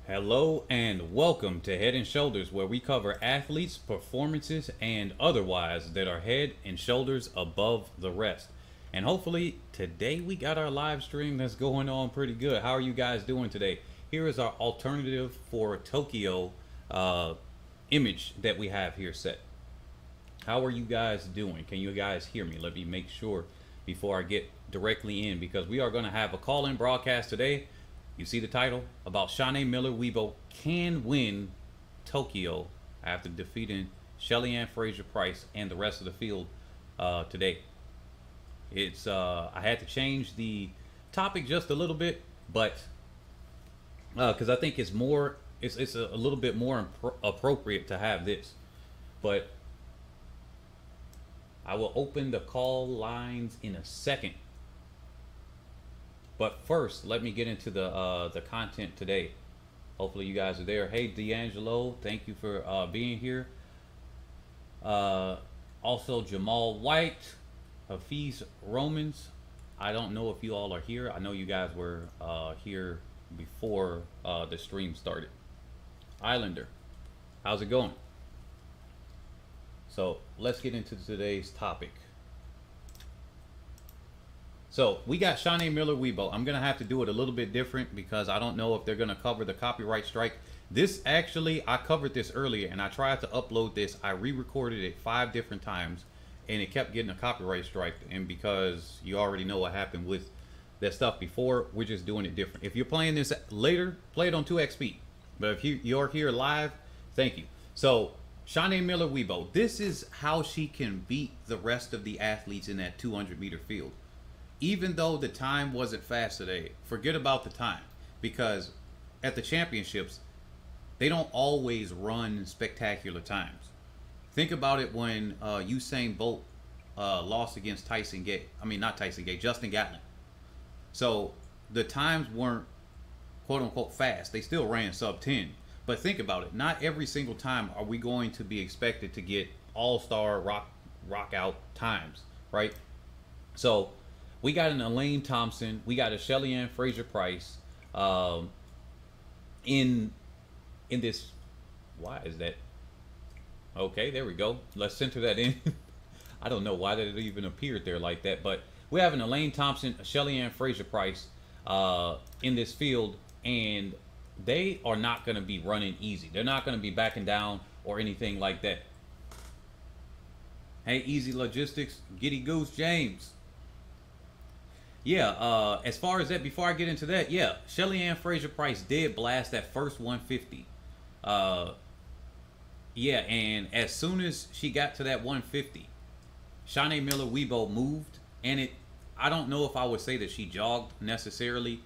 Hello and welcome to Head and Shoulders, where we cover athletes, performances, and otherwise that are head and shoulders above the rest. And hopefully, today we got our live stream that's going on pretty good. How are you guys doing today? Here is our alternative for Tokyo uh, image that we have here set. How are you guys doing? Can you guys hear me? Let me make sure before I get directly in because we are going to have a call in broadcast today. You see the title about Shaunae Miller-Uibo can win Tokyo after defeating Shelly-Ann Fraser-Pryce and the rest of the field today. It's I had to change the topic just a little bit, but because I think it's a little bit more appropriate to have this. But I will open the call lines in a second. But first, let me get into the content today. Hopefully, you guys are there. Hey, D'Angelo, thank you for being here. Also, Jamal White, Hafiz Romans. I don't know if you all are here. I know you guys were here before the stream started. Islander, how's it going? So let's get into today's topic. So we got Shaunae Miller-Uibo. I'm gonna have to do it a little bit different because I don't know if they're gonna cover the copyright strike. This actually, I covered this earlier and I tried to upload this. I re-recorded it 5 different times and it kept getting a copyright strike. And because you already know what happened with that stuff before, we're just doing it different. If you're playing this later, play it on 2x speed. But if you're here live, thank you. So Shaunae Miller-Uibo, this is how she can beat the rest of the athletes in that 200-meter field. Even though the time wasn't fast today, forget about the time because at the championships, they don't always run spectacular times. Think about it when Usain Bolt lost against Tyson Gay. I mean, not Tyson Gay, Justin Gatlin. So the times weren't quote unquote fast. They still ran sub 10. But think about it. Not every single time are we going to be expected to get all-star rock out times, right? So we got an Elaine Thompson. We got a Shelly-Ann Fraser-Pryce in this. Why is that? Okay, there we go. Let's center that in. I don't know why that it even appeared there like that, but we have an Elaine Thompson, a Shelly-Ann Fraser-Pryce in this field, and they are not going to be running easy. They're not going to be backing down or anything like that. Hey, Easy Logistics, Giddy Goose James. Yeah, as far as that, before I get into that, yeah, Shelly-Ann Fraser-Pryce did blast that first 150. Yeah, and as soon as she got to that 150, Shaunae Miller-Uibo moved, and I don't know if I would say that she jogged necessarily,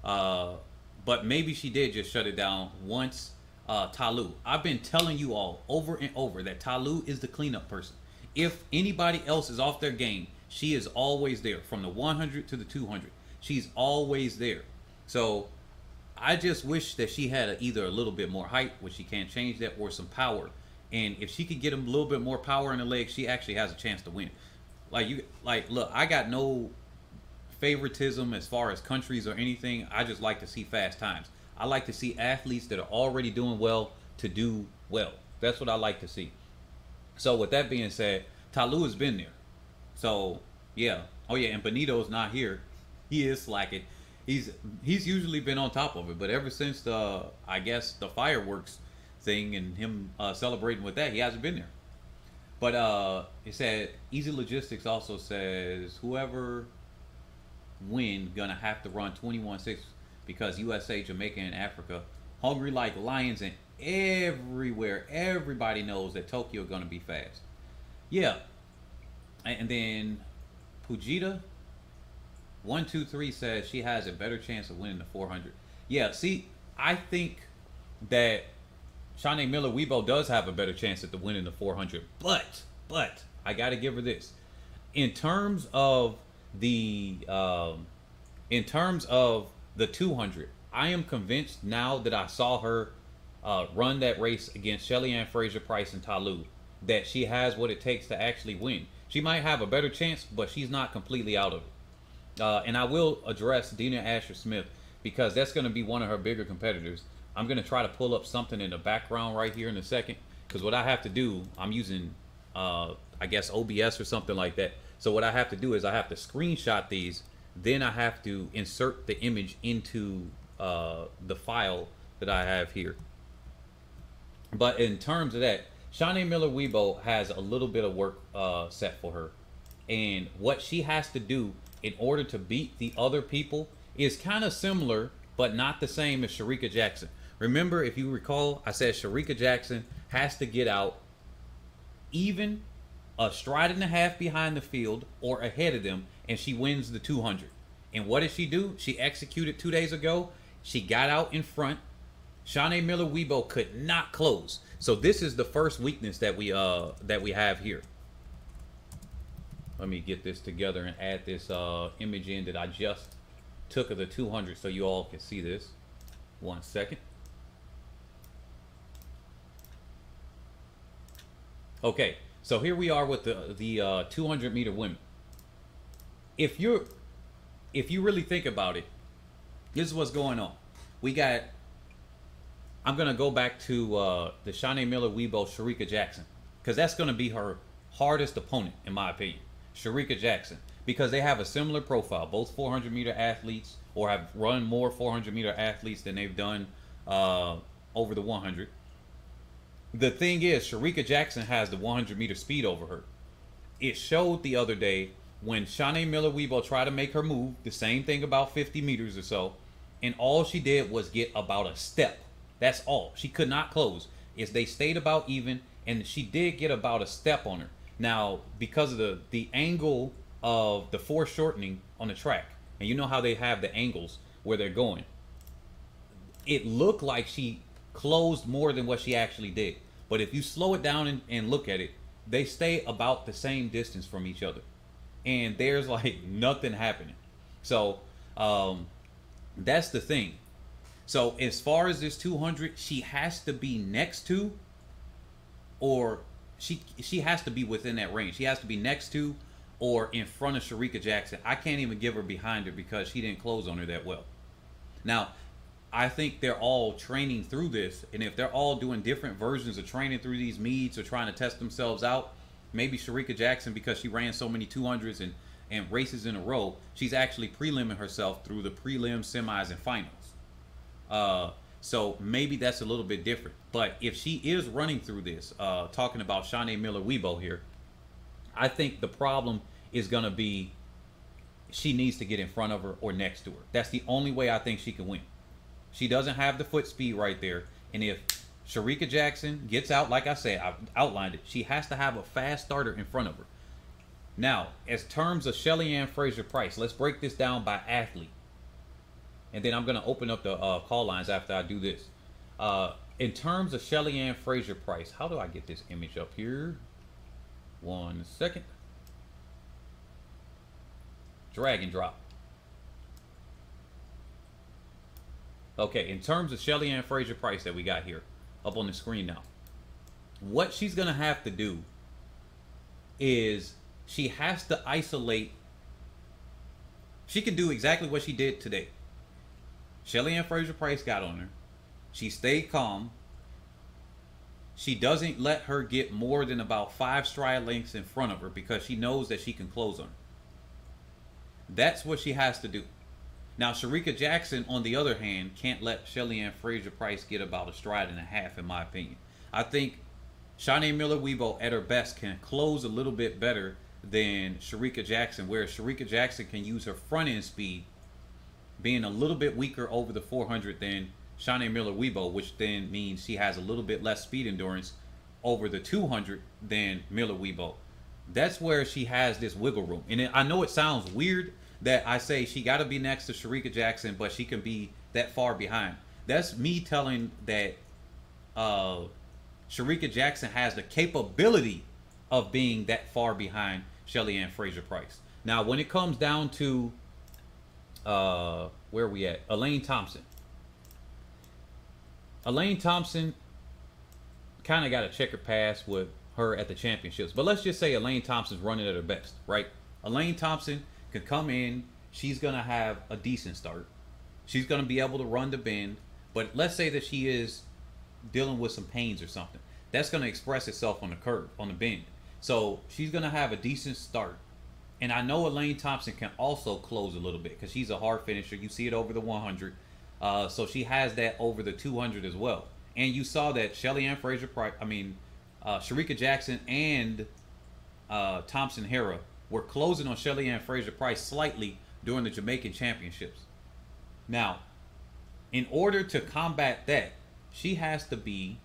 but maybe she did just shut it down once Talu. I've been telling you all over and over that Talu is the cleanup person. If anybody else is off their game, she is always there. From the 100 to the 200, she's always there. So I just wish that she had either a little bit more height, which she can't change that, or some power. And if she could get a little bit more power in the legs, she actually has a chance to win. Look, I got no favoritism as far as countries or anything. I just like to see fast times. I like to see athletes that are already doing well to do well. That's what I like to see. So with that being said, Talu has been there. So yeah. Oh yeah, and Benito's not here. He is slacking. He's usually been on top of it, but ever since the I guess the fireworks thing and him celebrating with that, he hasn't been there. But it said Easy Logistics also says whoever win gonna have to run 21.6 because USA, Jamaica, and Africa hungry like lions and everywhere. Everybody knows that Tokyo gonna be fast. Yeah, and then Pujita 123 says she has a better chance of winning the 400. Yeah, see, I think that Shaunae Miller-Uibo does have a better chance at the winning the 400. But I got to give her this. In terms of the 200, I am convinced now that I saw her run that race against Shelly-Ann Fraser-Pryce and Talu that she has what it takes to actually win. She might have a better chance, but she's not completely out of it. And I will address Dina Asher Smith because that's going to be one of her bigger competitors. I'm gonna try to pull up something in the background right here in a second, because what I have to do, I'm using I guess OBS or something like that. So what I have to do is I have to screenshot these, then I have to insert the image into the file that I have here. But in terms of that, Shaunae Miller-Uibo has a little bit of work set for her. And what she has to do in order to beat the other people is kind of similar, but not the same as Shericka Jackson. Remember, if you recall, I said Shericka Jackson has to get out even a stride and a half behind the field or ahead of them, and she wins the 200. And what did she do? She executed 2 days ago. She got out in front. Shaunae Miller-Uibo could not close. So this is the first weakness that we have here. Let me get this together and add this image in that I just took of the 200 so you all can see this. 1 second. Okay, so here we are with the 200 meter women. If you really think about it, this is what's going on. We got, I'm gonna go back to the Shaunae Miller-Uibo Shericka Jackson, because that's gonna be her hardest opponent in my opinion. Shericka Jackson, because they have a similar profile, both 400 meter athletes, or have run more 400 meter athletes than they've done over the 100. The thing is, Shericka Jackson has the 100 meter speed over her. It showed the other day when Shaunae Miller-Uibo tried to make her move, the same thing about 50 meters or so, and all she did was get about a step. That's all. She could not close. They stayed about even, and she did get about a step on her. Now, because of the angle of the foreshortening on the track, and you know how they have the angles where they're going, it looked like she closed more than what she actually did. But if you slow it down and look at it, they stay about the same distance from each other. And there's like nothing happening. So that's the thing. So as far as this 200, she has to be next to, or she has to be within that range. She has to be next to or in front of Shericka Jackson. I can't even give her behind her because she didn't close on her that well. Now, I think they're all training through this, and if they're all doing different versions of training through these meets or trying to test themselves out, maybe Shericka Jackson, because she ran so many 200s and races in a row, she's actually preliming herself through the prelim, semis, and finals. So maybe that's a little bit different. But if she is running through this, talking about Shaunae Miller-Uibo here, I think the problem is going to be she needs to get in front of her or next to her. That's the only way I think she can win. She doesn't have the foot speed right there. And if Shericka Jackson gets out, like I said, I've outlined it, she has to have a fast starter in front of her. Now, as terms of Shelly-Ann Fraser-Pryce, let's break this down by athlete. And then I'm going to open up the call lines after I do this. In terms of Shelly-Ann Fraser-Pryce, how do I get this image up here? 1 second. Drag and drop. Okay, in terms of Shelly-Ann Fraser-Pryce that we got here, up on the screen now, what she's going to have to do is she has to isolate. She can do exactly what she did today. Shelly-Ann Fraser-Pryce got on her. She stayed calm. She doesn't let her get more than about 5 stride lengths in front of her because she knows that she can close on her. That's what she has to do. Now, Shericka Jackson, on the other hand, can't let Shelly-Ann Fraser-Pryce get about a stride and a half, in my opinion. I think Shaunae Miller-Uibo, at her best, can close a little bit better than Shericka Jackson, whereas Shericka Jackson can use her front end speed, being a little bit weaker over the 400 than Shaunae Miller-Uibo, which then means she has a little bit less speed endurance over the 200 than Miller-Uibo. That's where she has this wiggle room. And I know it sounds weird that I say she got to be next to Shericka Jackson, but she can be that far behind. That's me telling that Shericka Jackson has the capability of being that far behind Shelly-Ann Fraser-Pryce. Now, when it comes down to where are we at? Elaine Thompson. Elaine Thompson kind of got a checkered past with her at the championships. But let's just say Elaine Thompson's running at her best, right? Elaine Thompson could come in. She's going to have a decent start. She's going to be able to run the bend. But let's say that she is dealing with some pains or something. That's going to express itself on the curve, on the bend. So she's going to have a decent start. And I know Elaine Thompson can also close a little bit because she's a hard finisher. You see it over the 100. So she has that over the 200 as well. And you saw that Shelly-Ann Fraser-Pryce, Sharika Jackson and Thompson Hera were closing on Shelly-Ann Fraser-Pryce slightly during the Jamaican Championships. Now, in order to combat that, she has to be,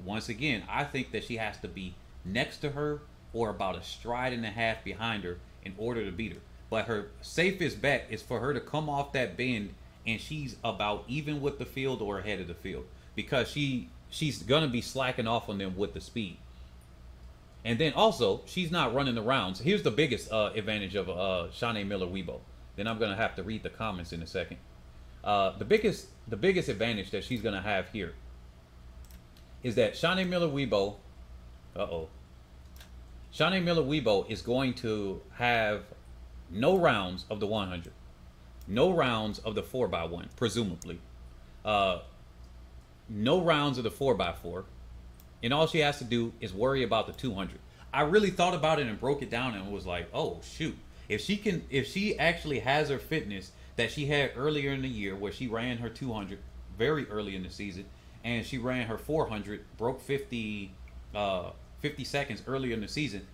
once again, I think that she has to be next to her or about a stride and a half behind her in order to beat her. But her safest bet is for her to come off that bend and she's about even with the field or ahead of the field, because she's going to be slacking off on them with the speed. And then also, she's not running the rounds. Here's the biggest advantage of Shaunae Miller-Uibo. Then I'm going to have to read the comments in a second. The biggest advantage that she's going to have here is that Shaunae Miller-Uibo, Shaunae Miller-Uibo is going to have no rounds of the 100, no rounds of the 4x1, presumably, no rounds of the 4x4, and all she has to do is worry about the 200. I really thought about it and broke it down and was like, oh shoot, if she actually has her fitness that she had earlier in the year, where she ran her 200 very early in the season, and she ran her 400, broke 50 seconds earlier in the season.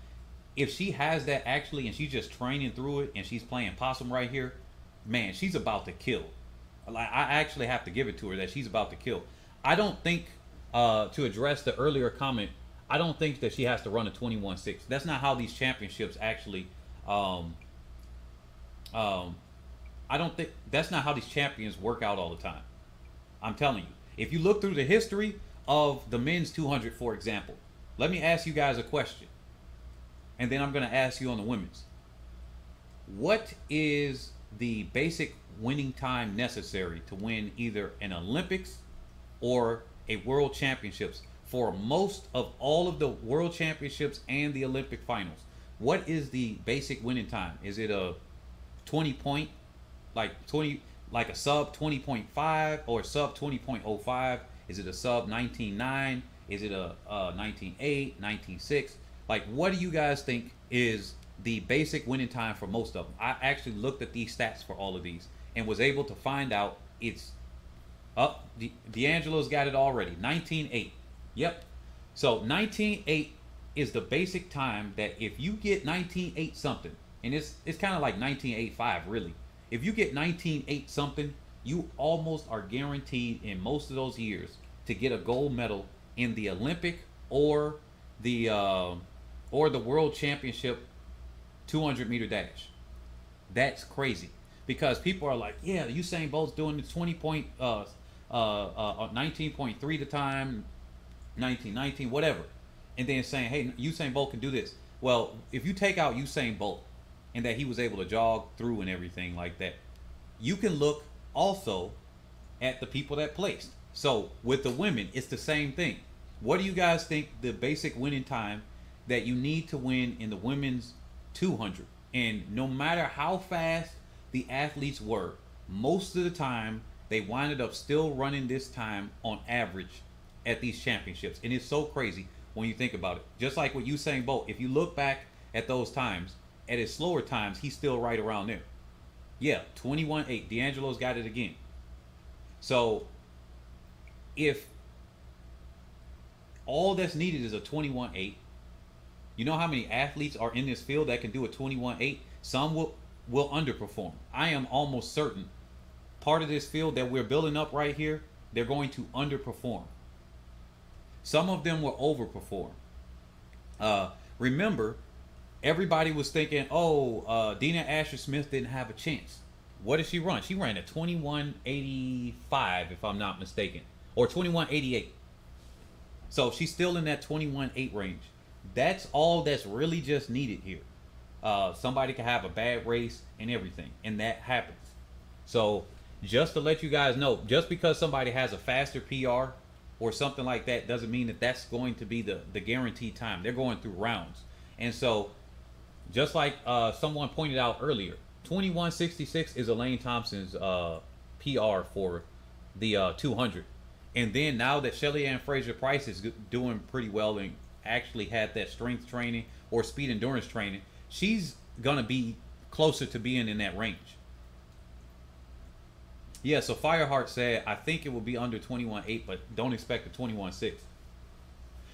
If she has that actually, and she's just training through it, and she's playing possum right here, man, she's about to kill. Like, I actually have to give it to her that she's about to kill. I don't think, to address the earlier comment, I don't think that she has to run a 21.6. That's not how these championships actually, I don't think that's not how these champions work out all the time. I'm telling you. If you look through the history of the men's 200, for example, let me ask you guys a question. And then I'm going to ask you on the women's. What is the basic winning time necessary to win either an Olympics or a World Championships for most of all of the World Championships and the Olympic finals? What is the basic winning time? Is it a 20 point, like a sub 20.5 or sub 20.05? Is it a sub 19.9? Is it a 19.8, 19.6? Like, what do you guys think is the basic winning time for most of them? I actually looked at these stats for all of these and was able to find out it's up. D'Angelo's got it already. 19.8. Yep. So 19.8 is the basic time that if you get 19.8 something, and it's kind of like 19.85 really. If you get 19.8 something, you almost are guaranteed in most of those years to get a gold medal in the Olympic or the World Championship 200 meter dash. That's crazy, because people are like, yeah, Usain Bolt's doing the 19.3 the time, 19, whatever, and then saying, hey, Usain Bolt can do this. Well, if you take out Usain Bolt and that he was able to jog through and everything like that, you can look also at the people that placed. So with the women, it's the same thing. What do you guys think the basic winning time that you need to win in the women's 200? And no matter how fast the athletes were, most of the time they winded up still running this time on average at these championships. And it's so crazy when you think about it. Just like with Usain Bolt, if you look back at those times, at his slower times, he's still right around there. Yeah, 21.8. D'Angelo's got it again. So if all that's needed is a 21.8, you know how many athletes are in this field that can do a 21.8? Some will underperform. I am almost certain part of this field that we're building up right here, they're going to underperform. Some of them will overperform. Remember, everybody was thinking, Dina Asher-Smith didn't have a chance. What did she run? She ran a 21.85, if I'm not mistaken, or 21.88. So she's still in that 21.8 range. That's all that's really just needed here. Somebody can have a bad race and everything, and that happens. So just to let you guys know, just because somebody has a faster PR or something like that doesn't mean that that's going to be the guaranteed time. They're going through rounds. And so just like someone pointed out earlier, 21.66 is Elaine Thompson's PR for the 200. And then now that Shelly-Ann Fraser-Pryce is doing pretty well and actually had that strength training or speed endurance training, she's gonna be closer to being in that range. Yeah, so Fireheart said, I think it will be under 21.8, but don't expect a 21.6.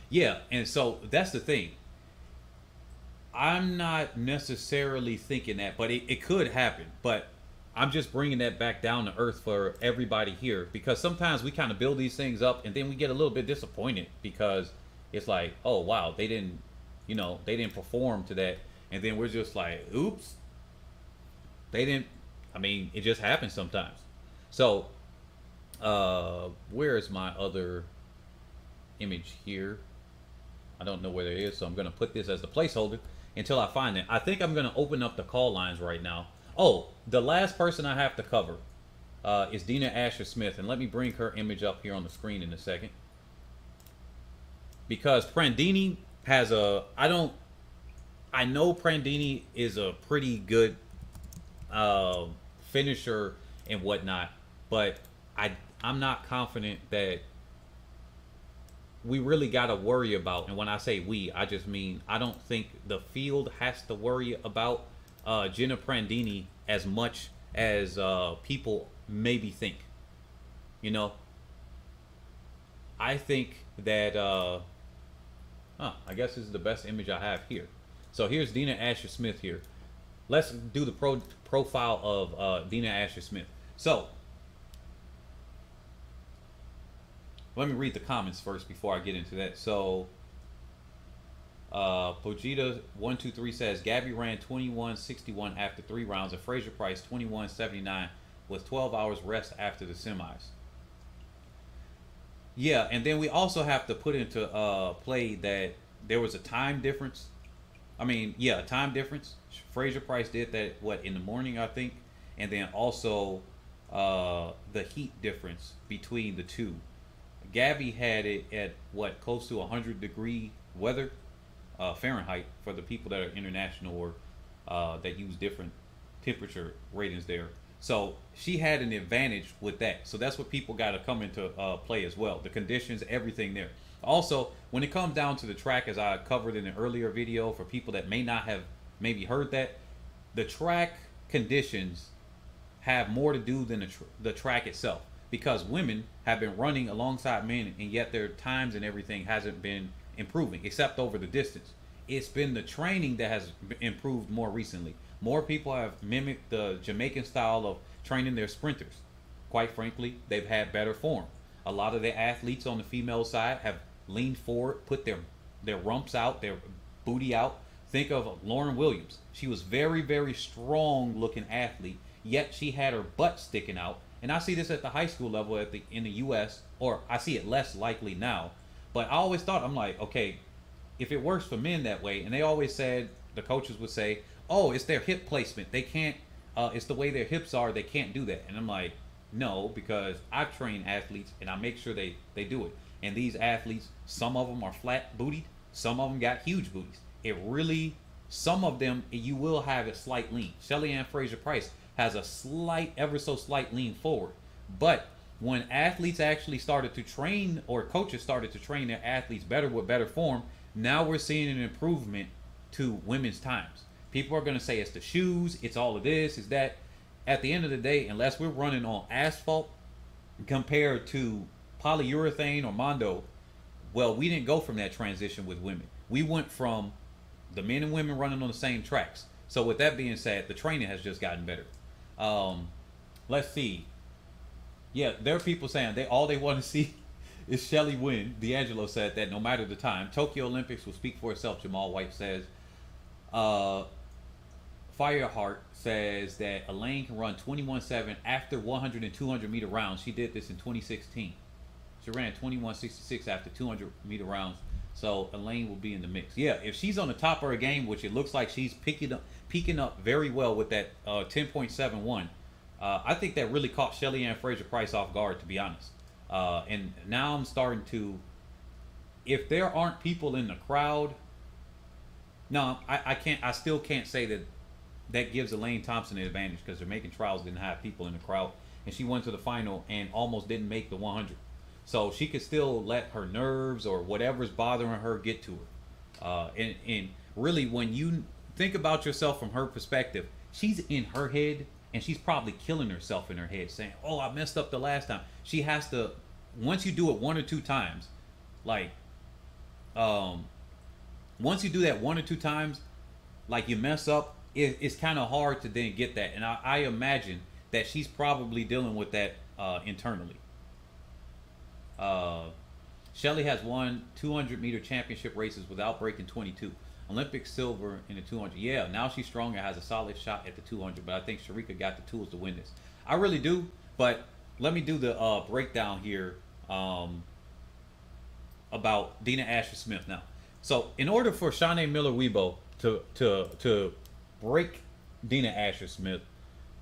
Yeah, and so that's the thing. I'm not necessarily thinking that, but it could happen. But I'm just bringing that back down to earth for everybody here, because sometimes we kind of build these things up and then we get a little bit disappointed because it's like, oh wow, they didn't, they didn't perform to that, and then we're just like, oops, they didn't. I mean, it just happens sometimes. So, where is my other image here? I don't know where it is, so I'm gonna put this as the placeholder until I find it. I think I'm gonna open up the call lines right now. Oh, the last person I have to cover is Dina Asher Smith, and let me bring her image up here on the screen in a second, because Prandini has a. I know Prandini is a pretty good finisher and whatnot, but I'm not confident that we really got to worry about, and when I say we, I just mean I don't think the field has to worry about Jenna Prandini as much as people maybe think. I think that I guess this is the best image I have here. So here's Dina Asher Smith here. Let's do the profile of Dina Asher Smith. So let me read the comments first before I get into that. So Pojita123 says Gabby ran 21:61 after 3 rounds, and Fraser-Pryce 21:79 with 12 hours rest after the semis. Yeah, and then we also have to put into play that there was a time difference. I mean, yeah, a time difference. Fraser-Pryce did that in the morning, I think, and then also the heat difference between the two. Gabby had it at close to 100-degree weather, Fahrenheit, for the people that are international or that use different temperature ratings there. So she had an advantage with that. So that's what people got to come into play as well. The conditions, everything there. Also, when it comes down to the track, as I covered in an earlier video, for people that may not have maybe heard that, the track conditions have more to do than the track itself. Because women have been running alongside men, and yet their times and everything hasn't been improving, except over the distance. It's been the training that has improved more recently. More people have mimicked the Jamaican style of training their sprinters. Quite frankly, they've had better form. A lot of the athletes on the female side have leaned forward, put their rumps out, their booty out. Think of Lauren Williams. She was very, very strong looking athlete, yet she had her butt sticking out. And I see this at the high school level in the U.S., or I see it less likely now. But I always thought, I'm like, okay, if it works for men that way, and they always said, the coaches would say, oh, it's their hip placement. They can't, it's the way their hips are, they can't do that. And I'm like, no, because I've trained athletes, and I make sure they do it. And these athletes, some of them are flat bootied, some of them got huge booties. It really, some of them, you will have a slight lean. Shelly-Ann Fraser-Pryce has a slight, ever so slight lean forward. But when athletes actually started to train, or coaches started to train their athletes better with better form, now we're seeing an improvement to women's times. People are going to say it's the shoes, it's all of this, it's that. At the end of the day, unless we're running on asphalt compared to polyurethane or Mondo, well, we didn't go from that transition with women. We went from the men and women running on the same tracks. So with that being said, the training has just gotten better. Let's see. Yeah, there are people saying all they want to see is Shelly win. D'Angelo said that no matter the time. Tokyo Olympics will speak for itself, Jamal White says. Fireheart says that Elaine can run 21.7 after 100 and 200 meter rounds. She did this in 2016. She ran 21.66 after 200 meter rounds. So Elaine will be in the mix. Yeah, if she's on the top of her game, which it looks like she's peaking up very well with that 10.71, I think that really caught Shelly-Ann Fraser-Pryce off guard, to be honest. And now I'm starting to, if there aren't people in the crowd, no, I still can't say that gives Elaine Thompson an advantage, because Jamaican Trials didn't have people in the crowd, and she went to the final and almost didn't make the 100. So she could still let her nerves or whatever's bothering her get to her. And really, when you think about yourself from her perspective, she's in her head and she's probably killing herself in her head, saying, "Oh, I messed up the last time." She has to. Once you do it one or two times, like, once you do that one or two times, like you mess up, it's kind of hard to then get that. And I imagine that she's probably dealing with that internally. Uh, Shelly has won 200-meter championship races without breaking 22. Olympic silver in the 200. Yeah, now she's strong and has a solid shot at the 200. But I think Sharika got the tools to win this. I really do. But let me do the breakdown here about Dina Asher-Smith now. So in order for Shaunae Miller-Uibo to break Dina Asher-Smith,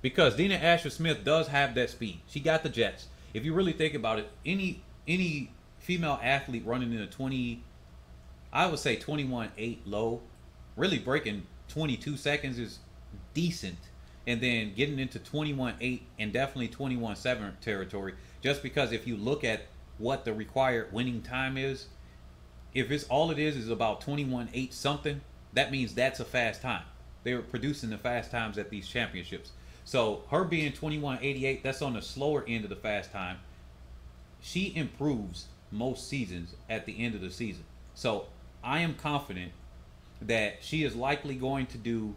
because Dina Asher-Smith does have that speed. She got the jets. If you really think about it, any female athlete running in a 20, I would say 21.8 low, really breaking 22 seconds is decent. And then getting into 21.8 and definitely 21.7 territory, just because if you look at what the required winning time is, if it's all it is about 21.8 something, that means that's a fast time. They're producing the fast times at these championships. So her being 21.88, that's on the slower end of the fast time. She improves most seasons at the end of the season. So I am confident that she is likely going to do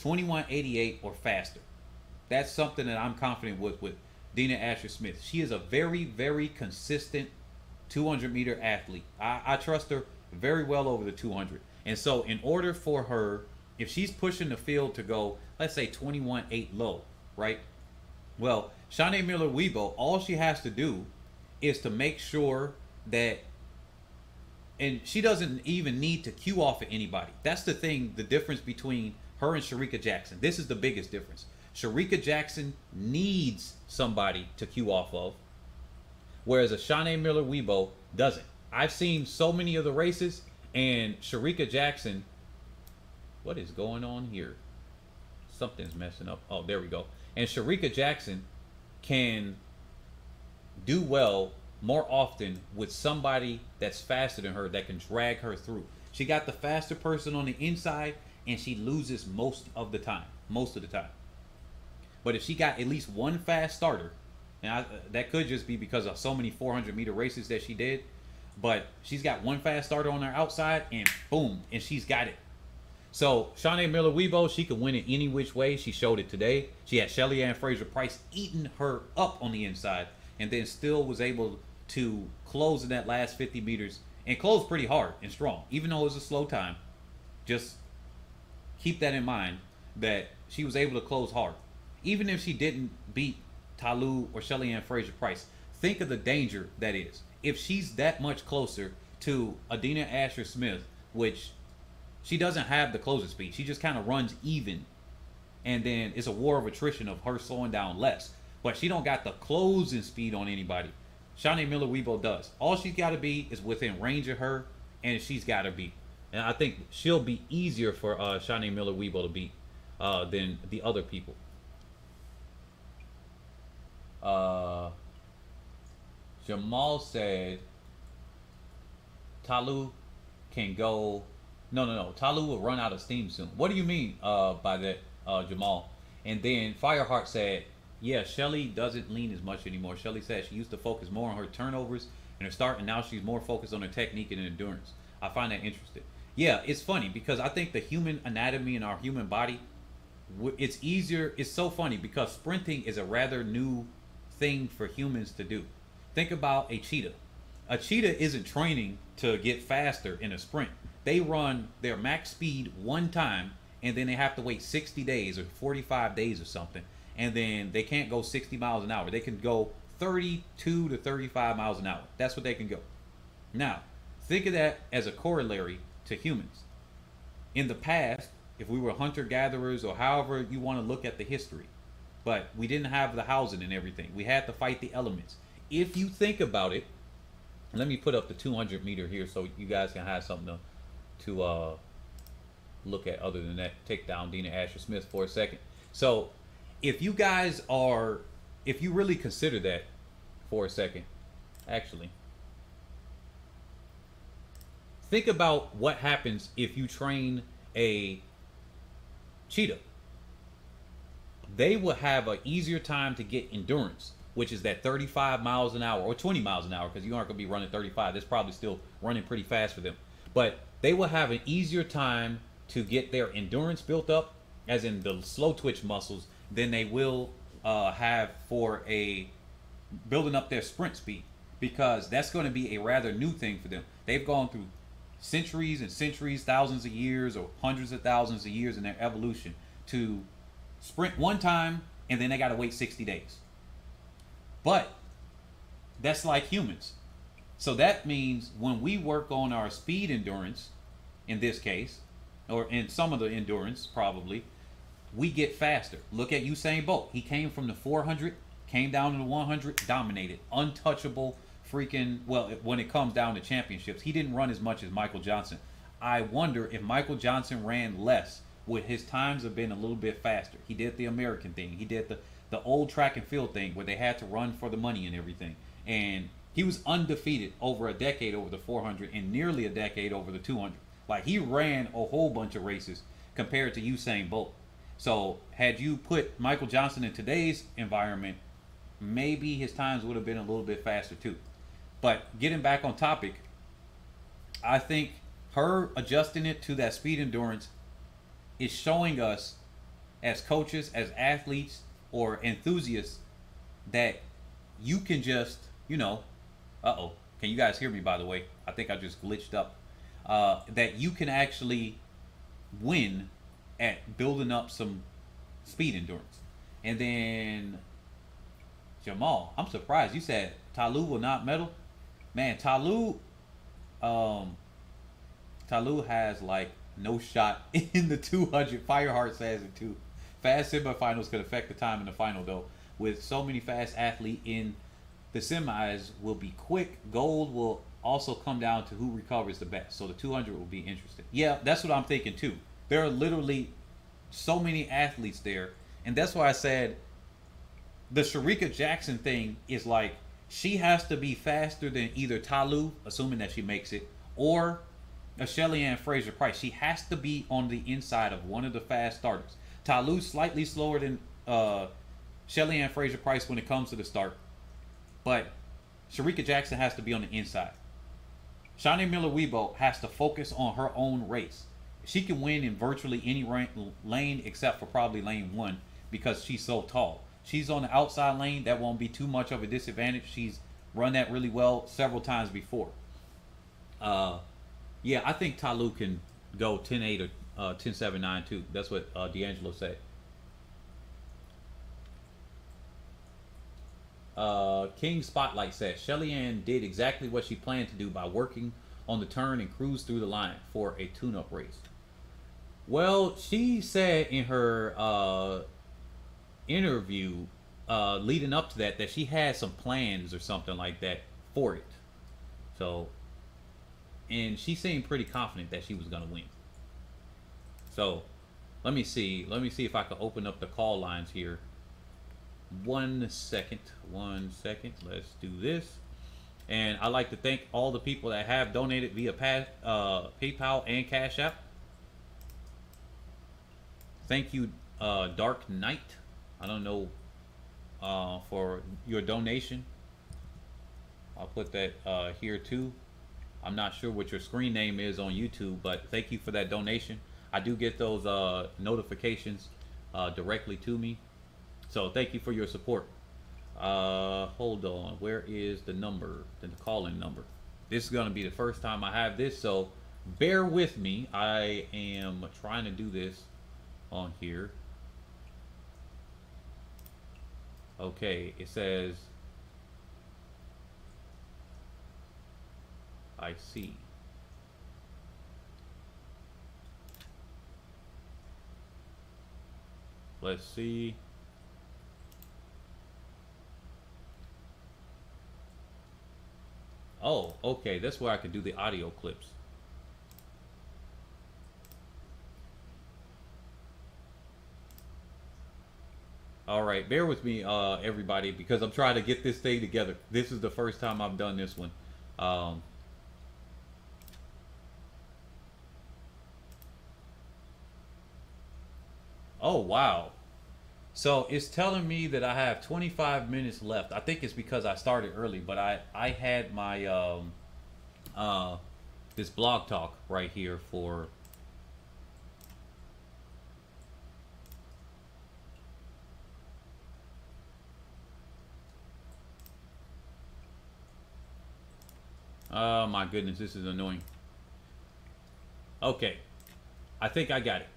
21.88 or faster. That's something that I'm confident with Dina Asher-Smith. She is a very, very consistent 200-meter athlete. I trust her very well over the 200. And so in order for her, if she's pushing the field to go, let's say 21.8 low, right? Well, Shaunae Miller-Uibo, all she has to do is to make sure that, and she doesn't even need to cue off at anybody. That's the thing, the difference between her and Shericka Jackson. This is the biggest difference. Shericka Jackson needs somebody to cue off of, whereas a Shaunae Miller-Uibo doesn't. I've seen so many of the races, and Shericka Jackson, what is going on here? Something's messing up. Oh, there we go. And Shericka Jackson can do well more often with somebody that's faster than her that can drag her through. She got the faster person on the inside, and she loses most of the time. But if she got at least one fast starter, and that could just be because of so many 400-meter races that she did, but she's got one fast starter on her outside, and boom, and she's got it. So Shaunae Miller-Uibo, she can win it any which way. She showed it today. She had Shelly-Ann Fraser-Pryce eating her up on the inside, and then still was able to close in that last 50 meters and close pretty hard and strong, even though it was a slow time. Just keep that in mind, that she was able to close hard. Even if she didn't beat Talu or Shelly-Ann Fraser-Pryce, think of the danger that is. If she's that much closer to Dina Asher-Smith, which she doesn't have the closing speed. She just kind of runs even. And then it's a war of attrition of her slowing down less. But she don't got the closing speed on anybody. Shaunae Miller-Uibo does. All she's got to be is within range of her, and she's got to beat. And I think she'll be easier for Shaunae Miller-Uibo to beat than the other people. Jamal said Talu can go. No. Talu will run out of steam soon. What do you mean by that, Jamal? And then Fireheart said, yeah, Shelly doesn't lean as much anymore. Shelly said she used to focus more on her turnovers and her start, and now she's more focused on her technique and endurance. I find that interesting. Yeah, it's funny because I think the human anatomy and our human body, it's easier. It's so funny because sprinting is a rather new thing for humans to do. Think about a cheetah. A cheetah isn't training to get faster in a sprint. They run their max speed one time, and then they have to wait 60 days or 45 days or something, and then they can't go 60 miles an hour. They can go 32 to 35 miles an hour. That's what they can go. Now, think of that as a corollary to humans. In the past, if we were hunter-gatherers or however you want to look at the history, but we didn't have the housing and everything. We had to fight the elements. If you think about it, let me put up the 200 meter here so you guys can have something to look at other than that. Take down Dina Asher-Smith for a second. So if you guys are, if you really consider that for a second, Actually, think about what happens if you train a cheetah. They will have an easier time to get endurance, which is that 35 miles an hour or 20 miles an hour, because you aren't going to be running 35. That's probably still running pretty fast for them. But they will have an easier time to get their endurance built up, as in the slow twitch muscles, than they will have for a building up their sprint speed, because that's going to be a rather new thing for them. They've gone through centuries and centuries, thousands of years, or hundreds of thousands of years in their evolution to sprint one time and then they got to wait 60 days. But that's like humans. So that means when we work on our speed endurance, in this case, or in some of the endurance probably, we get faster. Look at Usain Bolt. He came from the 400, came down to the 100, dominated, untouchable freaking, well, when it comes down to championships. He didn't run as much as Michael Johnson. I wonder if Michael Johnson ran less, would his times have been a little bit faster? He did the American thing. He did the old track and field thing where they had to run for the money and everything. And he was undefeated over a decade over the 400 and nearly a decade over the 200. Like, he ran a whole bunch of races compared to Usain Bolt. So had you put Michael Johnson in today's environment, maybe his times would have been a little bit faster too. But getting back on topic, I think her adjusting it to that speed endurance is showing us as coaches, as athletes, or enthusiasts that you can just, uh-oh, can you guys hear me, by the way? I think I just glitched up. That you can actually win at building up some speed endurance. And then Jamal, I'm surprised you said Talu will not medal. Man, Talu has like no shot in the 200. Fireheart says it too. Fast semifinals could affect the time in the final though. With so many fast athletes in the semis will be quick. Gold will also come down to who recovers the best. So the 200 will be interesting. Yeah, that's what I'm thinking too. There are literally so many athletes there. And that's why I said the Shericka Jackson thing is like, she has to be faster than either Talu, assuming that she makes it, or a Shelly-Ann Fraser-Pryce. She has to be on the inside of one of the fast starters. Talu's slightly slower than Shelly-Ann Fraser-Pryce when it comes to the start, but Shericka Jackson has to be on the inside. Shaunae Miller-Uibo has to focus on her own race. She can win in virtually any lane except for probably lane 1 because she's so tall. She's on the outside lane. That won't be too much of a disadvantage. She's run that really well several times before. Yeah, I think Talu can go 10-8 or 10-7-9 too. That's what D'Angelo said. King Spotlight says Shelly-Ann did exactly what she planned to do by working on the turn and cruise through the line for a tune-up race. Well, she said in her interview leading up to that she had some plans or something like that for it. So, and she seemed pretty confident that she was going to win. So, let me see if I can open up the call lines here. 1 second. Let's do this. And I'd like to thank all the people that have donated via PayPal and Cash App. Thank you, Dark Knight. I don't know for your donation. I'll put that here too. I'm not sure what your screen name is on YouTube, but thank you for that donation. I do get those notifications directly to me. So thank you for your support. Hold on. Where is the number? The call-in number. This is going to be the first time I have this, so bear with me. I am trying to do this on here. Okay, it says I see. Let's see. Oh, okay, that's where I could do the audio clips. All right, bear with me, everybody, because I'm trying to get this thing together. This is the first time I've done this one. Um, oh wow! So it's telling me that I have 25 minutes left. I think it's because I started early, but I had my uh this blog talk right here for. Oh my goodness, this is annoying. Okay, I think I got it.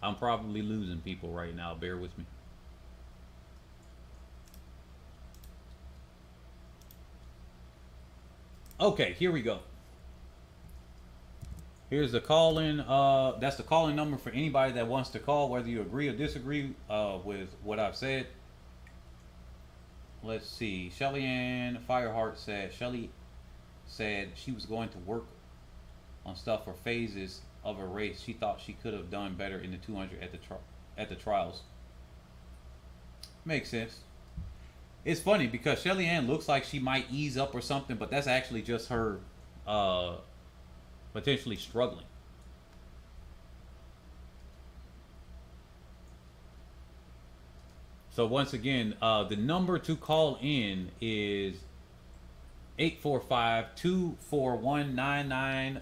I'm probably losing people right now. Bear with me. Okay, here we go. Here's the call in. That's the call in number for anybody that wants to call, whether you agree or disagree with what I've said. Let's see. Shelly-Ann Fireheart said Shelly said she was going to work on stuff for phases of a race. She thought she could have done better in the 200 at the trials. Makes sense. It's funny because Shelly-Ann looks like she might ease up or something, but that's actually just her uh, potentially struggling. So once again, the number to call in is 845-241-9906.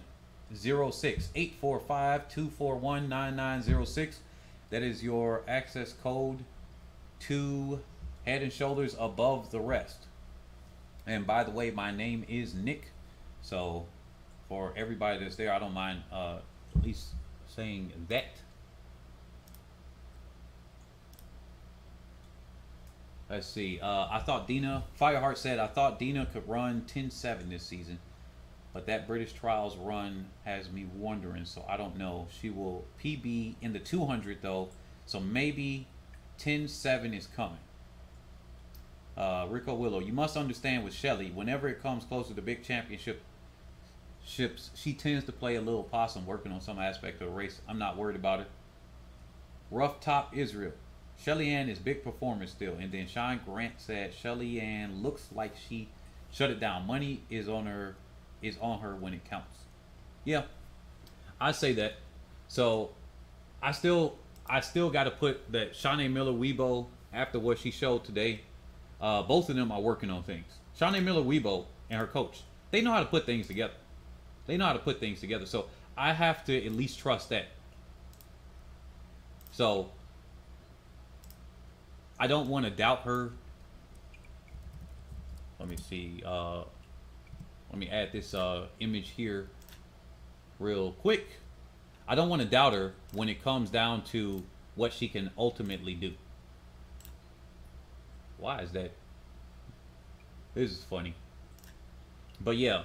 845-241-9906. That is your access code to Head and Shoulders Above the Rest. And by the way, my name is Nick. So for everybody that's there, I don't mind at least saying that. Let's see. I thought Dina Fireheart said I thought Dina could run 10-7 this season, but that British Trials run has me wondering. So I don't know. She will PB in the 200 though, so maybe 10-7 is coming. Rico Willow, you must understand with Shelly, whenever it comes closer to big championship ships, she tends to play a little possum working on some aspect of the race. I'm not worried about it. Rough Top Israel. Shelly-Ann is big performer still. And then Sean Grant said Shelly-Ann looks like she shut it down. Money is on her when it counts. Yeah, I say that. So I still got to put that Shaunae Miller-Uibo after what she showed today. Both of them are working on things. Shaunae Miller-Uibo and her coach, they know how to put things together. So I have to at least trust that. So I don't want to doubt her. Let me see. Let me add this image here real quick. I don't want to doubt her when it comes down to what she can ultimately do. Why is that? This is funny. But yeah.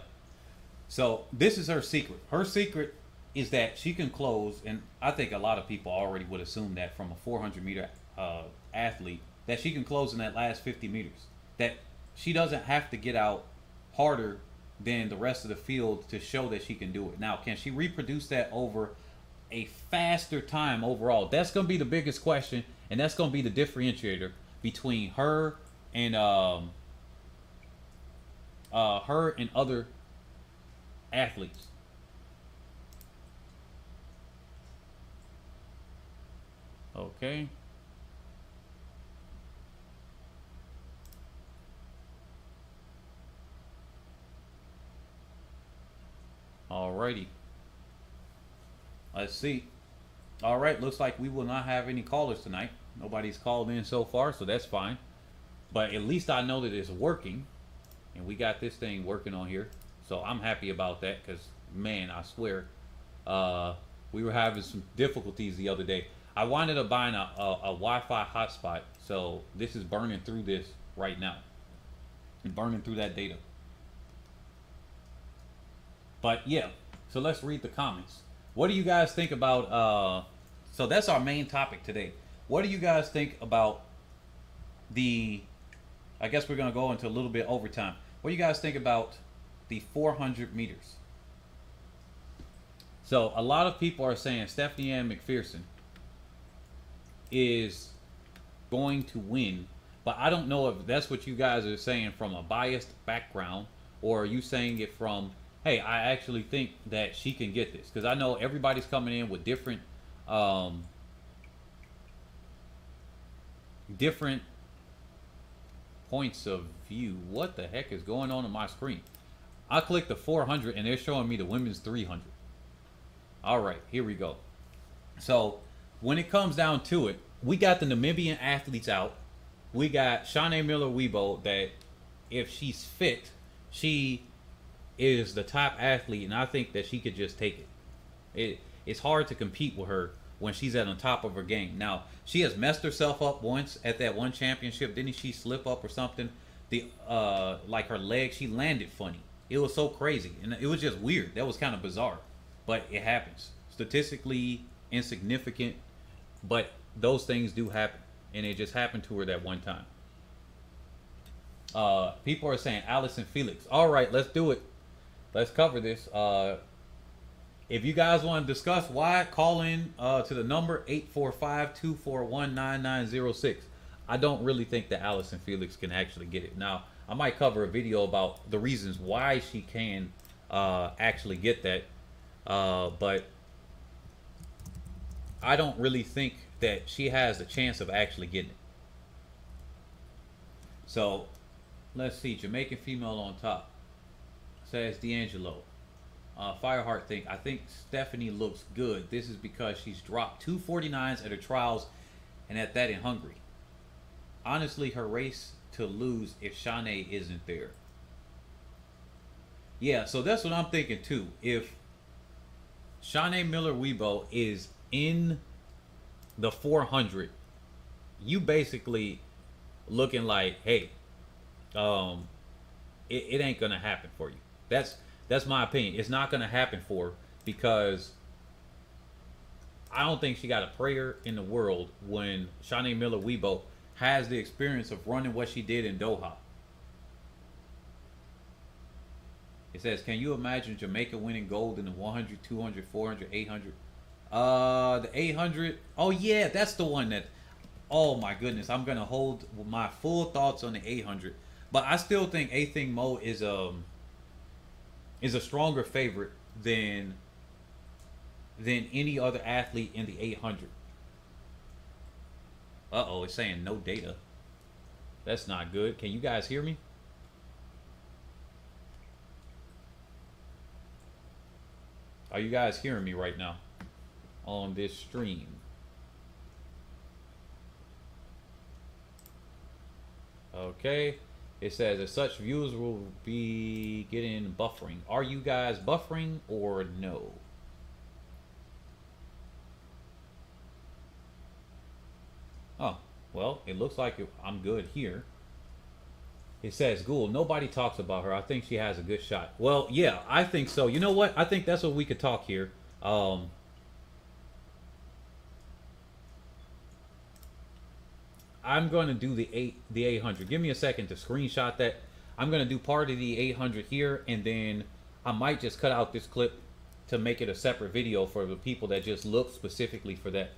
So this is her secret. Her secret is that she can close, and I think a lot of people already would assume that from a 400 meter athlete, that she can close in that last 50 meters. That she doesn't have to get out harder than the rest of the field to show that she can do it. Now, can she reproduce that over a faster time overall? That's going to be the biggest question, and that's going to be the differentiator between her and other athletes. Okay. Alrighty. Let's see. Alright, looks like we will not have any callers tonight. Nobody's called in so far, so that's fine. But at least I know that it's working. And we got this thing working on here. So I'm happy about that because, man, I swear, we were having some difficulties the other day. I wanted to buy a Wi-Fi hotspot, so this is burning through this right now. And burning through that data. But yeah, so let's read the comments. What do you guys think about, so that's our main topic today. What do you guys think about I guess we're going to go into a little bit overtime. What do you guys think about the 400 meters? So a lot of people are saying Stephanie Ann McPherson is going to win. But I don't know if that's what you guys are saying from a biased background, or are you saying it from, hey, I actually think that she can get this? Because I know everybody's coming in with um, different points of view. What the heck is going on my screen? I clicked the 400 and they're showing me the women's 300. All right, here we go. So when it comes down to it, we got the Namibian athletes out. We got Shaunae Miller-Uibo that if she's fit, she is the top athlete, and I think that she could just take it. It's hard to compete with her when she's at the top of her game. Now, she has messed herself up once at that one championship. Didn't she slip up or something? Like her leg, she landed funny. It was so crazy, and it was just weird. That was kind of bizarre, but it happens. Statistically insignificant, but those things do happen, and it just happened to her that one time. People are saying Allison Felix. All right, let's do it. Let's cover this. If you guys want to discuss why, call in to the number 845-241-9906. I don't really think that Allison Felix can actually get it. Now, I might cover a video about the reasons why she can actually get that. But I don't really think that she has a chance of actually getting it. So, let's see. Jamaican female on top. Says D'Angelo. Fireheart I think Stephanie looks good. This is because she's dropped 249s at her trials and at that in Hungary. Honestly, her race to lose if Shaunae isn't there. Yeah, so that's what I'm thinking too. If Shaunae Miller-Uibo is in the 400, you basically looking like, hey, it ain't gonna happen for you. That's my opinion. It's not gonna happen for her because I don't think she got a prayer in the world when Shaunae Miller-Uibo has the experience of running what she did in Doha. It says, can you imagine Jamaica winning gold in the 100, 200, 400, 800? The 800. Oh yeah, that's the one that. Oh my goodness, I'm gonna hold my full thoughts on the 800, but I still think Athing Mo is a stronger favorite than any other athlete in the 800. Uh-oh, it's saying no data. That's not good. Can you guys hear me? Are you guys hearing me right now on this stream? Okay. It says as such viewers will be getting buffering. Are you guys buffering or no? Oh, well, it looks like I'm good here. It says, Gould, nobody talks about her. I think she has a good shot. Well, yeah, I think so. You know what? I think that's what we could talk here. I'm going to do the 800. Give me a second to screenshot that. I'm going to do part of the 800 here, and then I might just cut out this clip to make it a separate video for the people that just look specifically for that.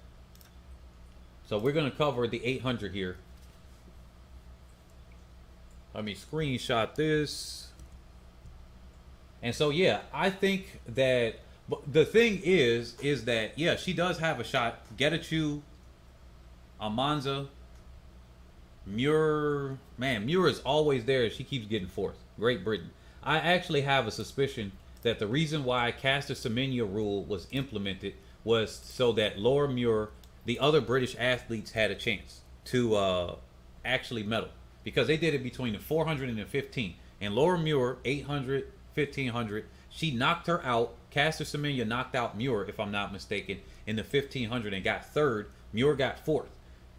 So we're going to cover the 800 here. Let me screenshot this. And so, yeah, I think that the thing is that, yeah, she does have a shot. Getachew, Almanza, Muir. Man, Muir is always there. She keeps getting fourth. Great Britain. I actually have a suspicion that the reason why Caster Semenya rule was implemented was so that Laura Muir, the other British athletes, had a chance to actually medal. Because they did it between the 400 and the 15. And Laura Muir, 800, 1500, she knocked her out. Caster Semenya knocked out Muir, if I'm not mistaken, in the 1500 and got third. Muir got fourth.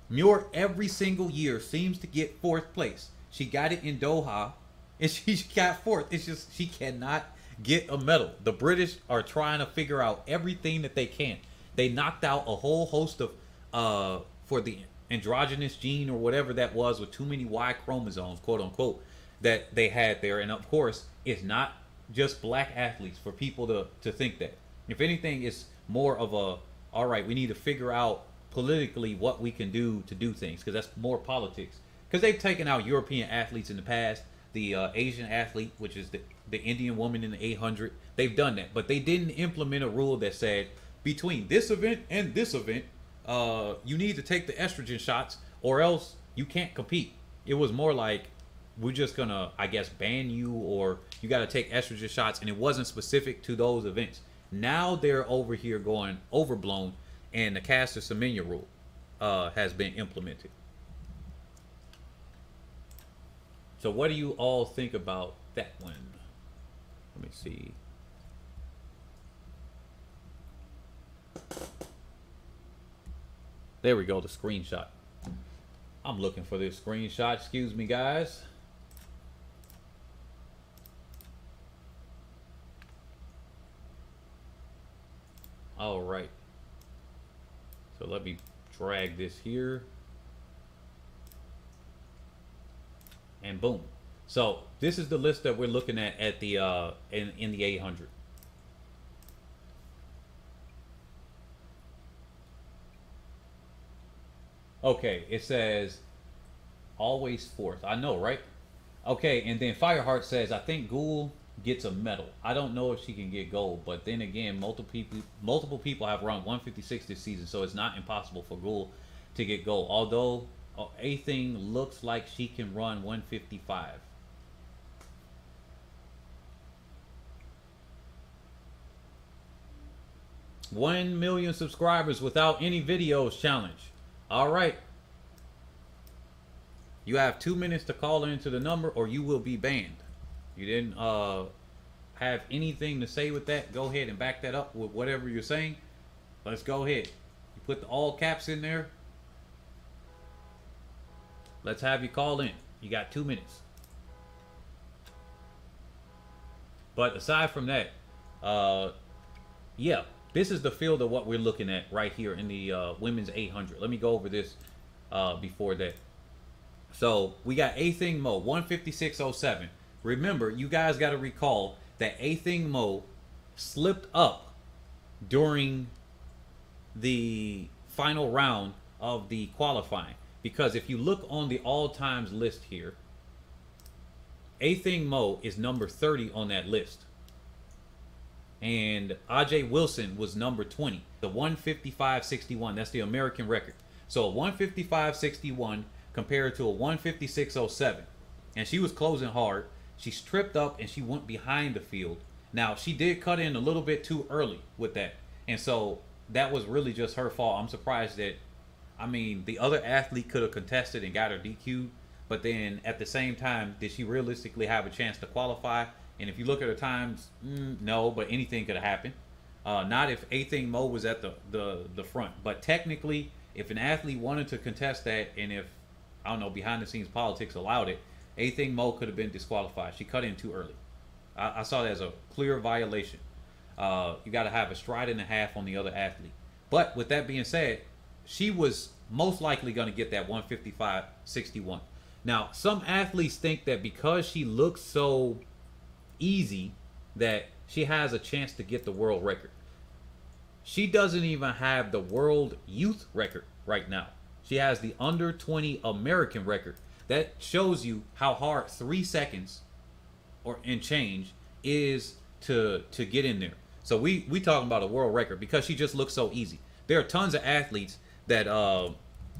Muir every single year seems to get fourth place. She got it in Doha, and she got fourth. It's just she cannot get a medal. The British are trying to figure out everything that they can. They knocked out a whole host of, for the androgynous gene or whatever that was with too many Y chromosomes, quote unquote, that they had there. And of course, it's not just black athletes for people to think that. If anything, it's more of a, all right, we need to figure out politically what we can do to do things, because that's more politics. Because they've taken out European athletes in the past, the Asian athlete, which is the Indian woman in the 800. They've done that, but they didn't implement a rule that said between this event and this event, you need to take the estrogen shots or else you can't compete. It was more like, we're just gonna, I guess, ban you, or you got to take estrogen shots, and it wasn't specific to those events. Now they're over here going overblown, and the Caster Semenya rule has been implemented. So what do you all think about that one? Let me see. There we go, the screenshot. I'm looking for this screenshot. Excuse me, guys. All right. So let me drag this here. And boom. So this is the list that we're looking at the in the 800. Okay, it says always fourth. I know, right? Okay, and then Fireheart says, I think Gould gets a medal. I don't know if she can get gold, but then again, multiple people have run 156 this season, so it's not impossible for Gould to get gold. Although Athing looks like she can run 155. $1 million subscribers without any videos challenge. All right. You have 2 minutes to call into the number or you will be banned. You didn't have anything to say with that. Go ahead and back that up with whatever you're saying. Let's go ahead. You put the all caps in there. Let's have you call in. You got 2 minutes. But aside from that, yeah, this is the field of what we're looking at right here in the women's 800. Let me go over this before that. So we got Athing Mu 156.07. Remember, you guys got to recall that Athing Mu slipped up during the final round of the qualifying. Because if you look on the all-times list here, Athing Mu is number 30 on that list. And Ajay Wilson was number 20. The 155.61, that's the American record. So a 155.61 compared to a 156.07. And she was closing hard. She tripped up and she went behind the field. Now, she did cut in a little bit too early with that. And so that was really just her fault. I'm surprised that, I mean, the other athlete could have contested and got her DQ'd. But then at the same time, did she realistically have a chance to qualify? And if you look at her times, no, but anything could have happened. Not if Athing Mu was at the front. But technically, if an athlete wanted to contest that, and if, I don't know, behind the scenes politics allowed it, Athing Mu could have been disqualified. She cut in too early. I saw that as a clear violation. You got to have a stride and a half on the other athlete. But with that being said, she was most likely going to get that 155.61. Now, some athletes think that because she looks so easy that she has a chance to get the world record. She doesn't even have the world youth record right now. She has the under 20 American record. That shows you how hard 3 seconds or and change is to get in there. So we talking about a world record because she just looks so easy. There are tons of athletes that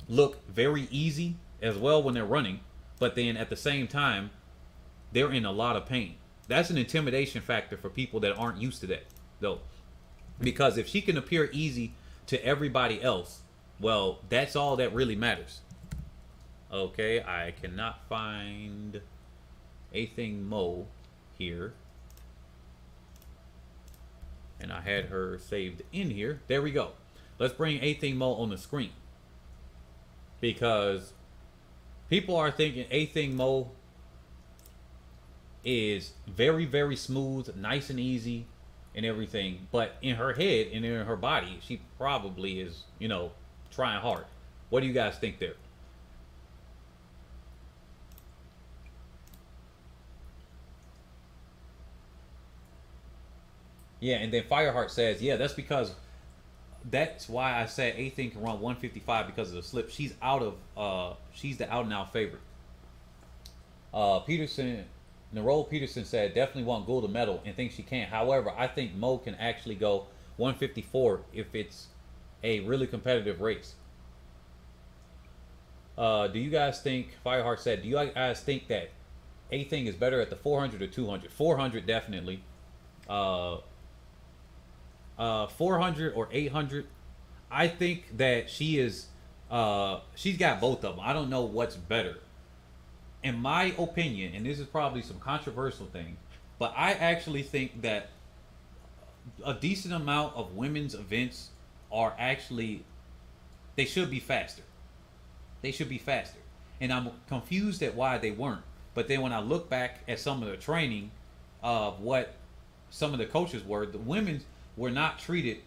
look very easy as well when they're running, but then at the same time they're in a lot of pain. That's an intimidation factor for people that aren't used to that, though. Because if she can appear easy to everybody else, well, that's all that really matters. Okay, I cannot find Athing Mu here. And I had her saved in here. There we go. Let's bring Athing Mu on the screen. Because people are thinking Athing Mu is very, very smooth, nice and easy and everything. But in her head and in her body, she probably is, you know, trying hard. What do you guys think there? Yeah, and then Fireheart says, yeah, that's because that's why I said Athing can run 155 because of the slip. She's out of she's the out and out favorite. Peterson, Nerole Peterson said definitely want gold medal and thinks she can. However, I think Mo can actually go 154 if it's a really competitive race. Do you guys think, Fireheart said, do you guys think that Athing is better at the 400 or 200? 400 definitely. 400 or 800. I think that she is, she's got both of them. I don't know what's better. In my opinion, and this is probably some controversial thing, but I actually think that a decent amount of women's events are actually, they should be faster. They should be faster. And I'm confused at why they weren't. But then when I look back at some of the training of what some of the coaches were, the women were not treated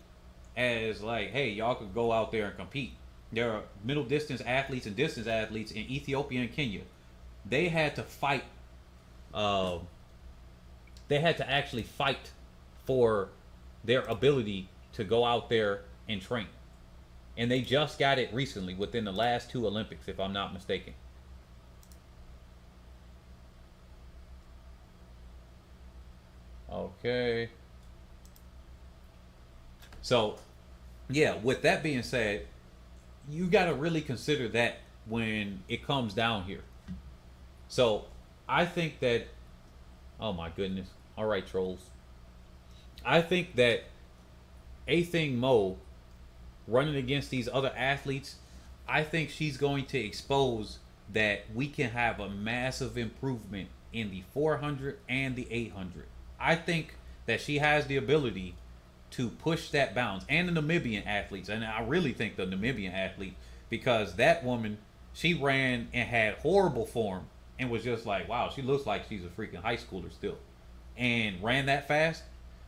as like, hey, y'all could go out there and compete. There are middle distance athletes and distance athletes in Ethiopia and Kenya. They had to fight. They had to actually fight for their ability to go out there and train. And they just got it recently within the last 2 Olympics, if I'm not mistaken. Okay. So, yeah, with that being said, you got to really consider that when it comes down here. So, I think that, oh my goodness. All right, trolls. I think that Athing Mo running against these other athletes, I think she's going to expose that we can have a massive improvement in the 400 and the 800. I think that she has the ability to push that bounds, and the Namibian athletes. And I really think the Namibian athlete, because that woman, she ran and had horrible form and was just like, wow, she looks like she's a freaking high schooler still, and ran that fast.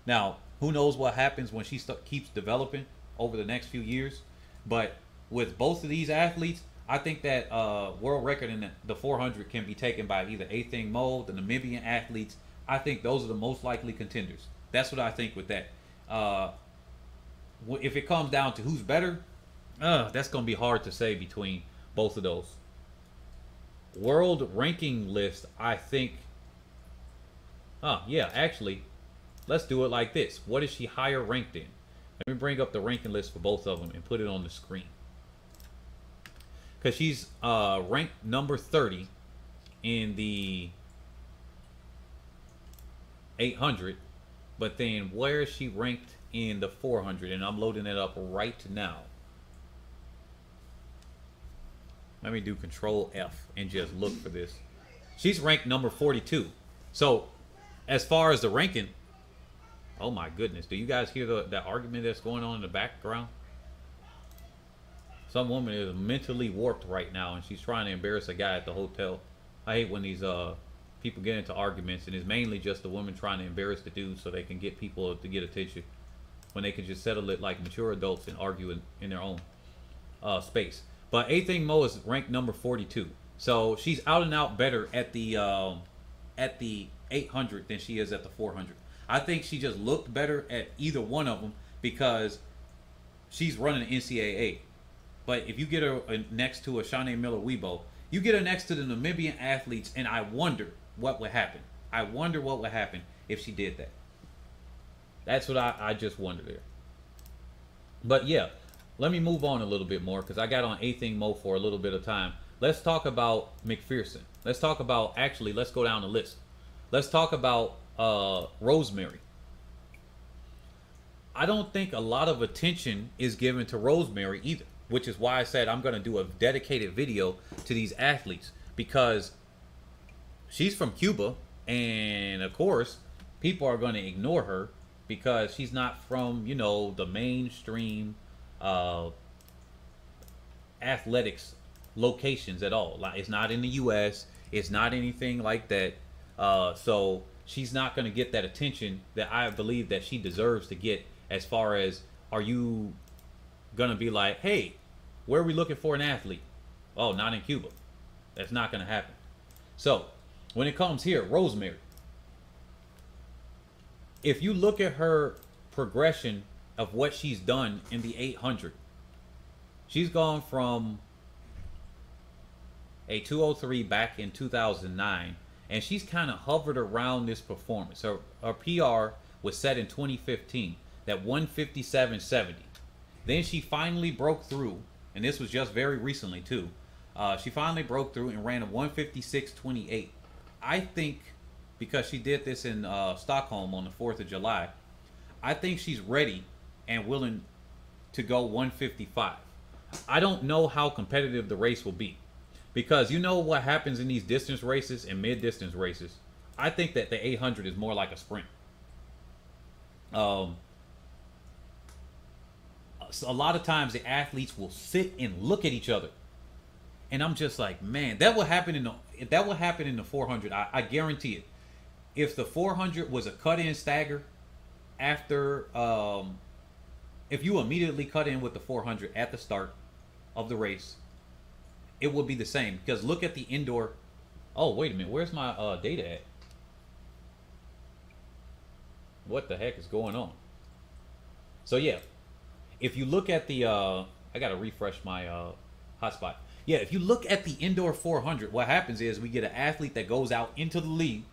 Now, who knows what happens when she keeps developing over the next few years. But with both of these athletes, I think that world record in the 400 can be taken by either Athing Mo, the Namibian athletes. I think those are the most likely contenders. That's what I think with that. If it comes down to who's better, that's going to be hard to say between both of those. World ranking list, I think. Yeah, actually, let's do it like this. What is she higher ranked in? Let me bring up the ranking list for both of them and put it on the screen. Because she's ranked number 30 in the 800. But then where is she ranked in the 400? And I'm loading it up right now. Let me do Control F and just look for this. She's ranked number 42. So as far as the ranking, oh my goodness, do you guys hear the argument that's going on in the background? Some woman is mentally warped right now, and she's trying to embarrass a guy at the hotel. I hate when these people get into arguments, and it's mainly just the woman trying to embarrass the dude so they can get people to get attention, when they can just settle it like mature adults and argue in their own space. But Athing Mo is ranked number 42, so she's out and out better at the 800 than she is at the 400. I think she just looked better at either one of them because she's running NCAA. But if you get her next to a Shaunae Miller-Uibo, you get her next to the Namibian athletes, and I wonder what would happen. I wonder what would happen if she did that. That's what I just wonder there. But yeah, let me move on a little bit more because I got on Athing Mo for a little bit of time. Let's talk about McPherson. Let's talk about, actually, let's go down the list. Let's talk about Rosemary. I don't think a lot of attention is given to Rosemary either, which is why I said I'm going to do a dedicated video to these athletes, because she's from Cuba, and of course people are going to ignore her because she's not from, you know, the mainstream athletics locations at all. Like, it's not in the US, it's not anything like that. So she's not going to get that attention that I believe that she deserves to get, as far as, are you going to be like, hey, where are we looking for an athlete? Oh, not in Cuba. That's not going to happen. So when it comes here, Rosemary, if you look at her progression of what she's done in the 800. She's gone from a 203 back in 2009, and she's kind of hovered around this performance. Her PR was set in 2015, that 157.70. Then she finally broke through, and this was just very recently too. She finally broke through and ran a 156.28. I think because she did this in Stockholm on the 4th of July, I think she's ready and willing to go 155. I don't know how competitive the race will be, because you know what happens in these distance races and mid-distance races. I think that the 800 is more like a sprint. A lot of times the athletes will sit and look at each other, and I'm just like, man, that will happen in the 400. I guarantee it. If the 400 was a cut-in stagger after, if you immediately cut in with the 400 at the start of the race, it would be the same. Because look at the indoor. Oh, wait a minute. Where's my data at? What the heck is going on? So yeah, if you look at the, I gotta refresh my hotspot. Yeah, if you look at the indoor 400, what happens is we get an athlete that goes out into the lead,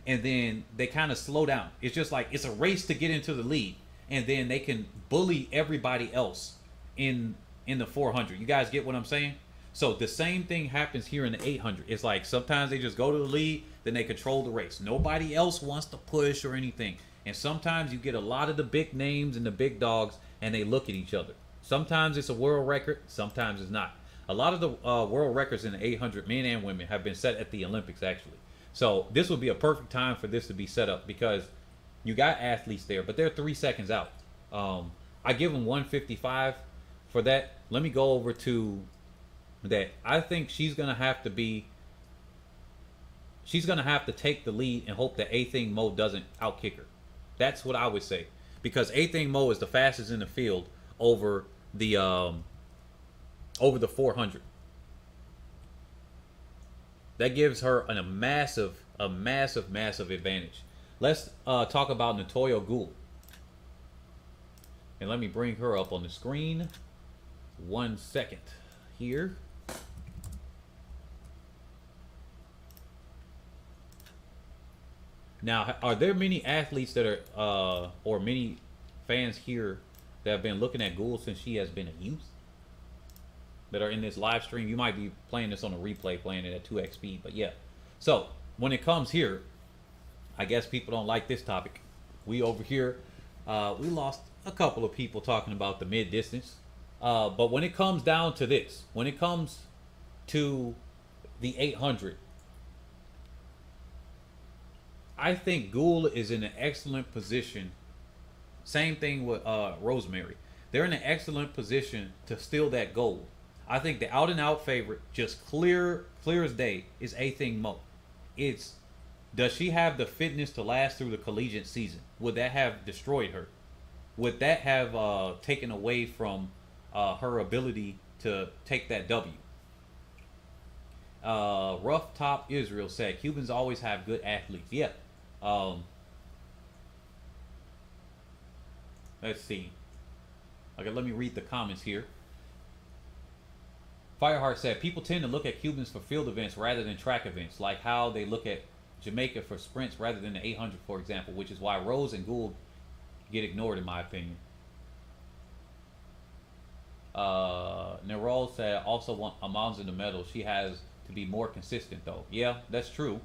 and then they kind of slow down. It's just like it's a race to get into the lead, and then they can bully everybody else in the 400. You guys get what I'm saying? So the same thing happens here in the 800. It's like sometimes they just go to the lead, then they control the race. Nobody else wants to push or anything. And sometimes you get a lot of the big names and the big dogs, and they look at each other. Sometimes it's a world record, sometimes it's not. A lot of the world records in the 800, men and women, have been set at the Olympics, actually. So this would be a perfect time for this to be set up, because you got athletes there, but they're 3 seconds out. I give them 155 for that. Let me go over to that. I think she's gonna have to take the lead and hope that A-Thing Mo doesn't outkick her. That's what I would say, because A-Thing Mo is the fastest in the field over the 400. That gives her a massive advantage. Let's talk about Natoya Gould. And let me bring her up on the screen. 1 second here. Now, are there many athletes that are, or many fans here that have been looking at Gould since she has been a youth, that are in this live stream? You might be playing this on a replay, playing it at 2x speed, but yeah. So when it comes here, I guess people don't like this topic. We over here, we lost a couple of people talking about the mid distance, but when it comes down to this, when it comes to the 800, I think Gould is in an excellent position. Same thing with Rosemary. They're in an excellent position to steal that gold. I think the out and out favorite, just clear as day, is A-Thing Mo. Does she have the fitness to last through the collegiate season? Would that have destroyed her? Would that have taken away from her ability to take that W? Rough Top Israel said Cubans always have good athletes. Yeah. Let's see. Okay, let me read the comments here. Fireheart said people tend to look at Cubans for field events rather than track events, like how they look at Jamaica for sprints rather than the 800, for example, which is why Rose and Gould get ignored, in my opinion. Nerol said also want Amon's in the medal. She has to be more consistent, though. Yeah, that's true.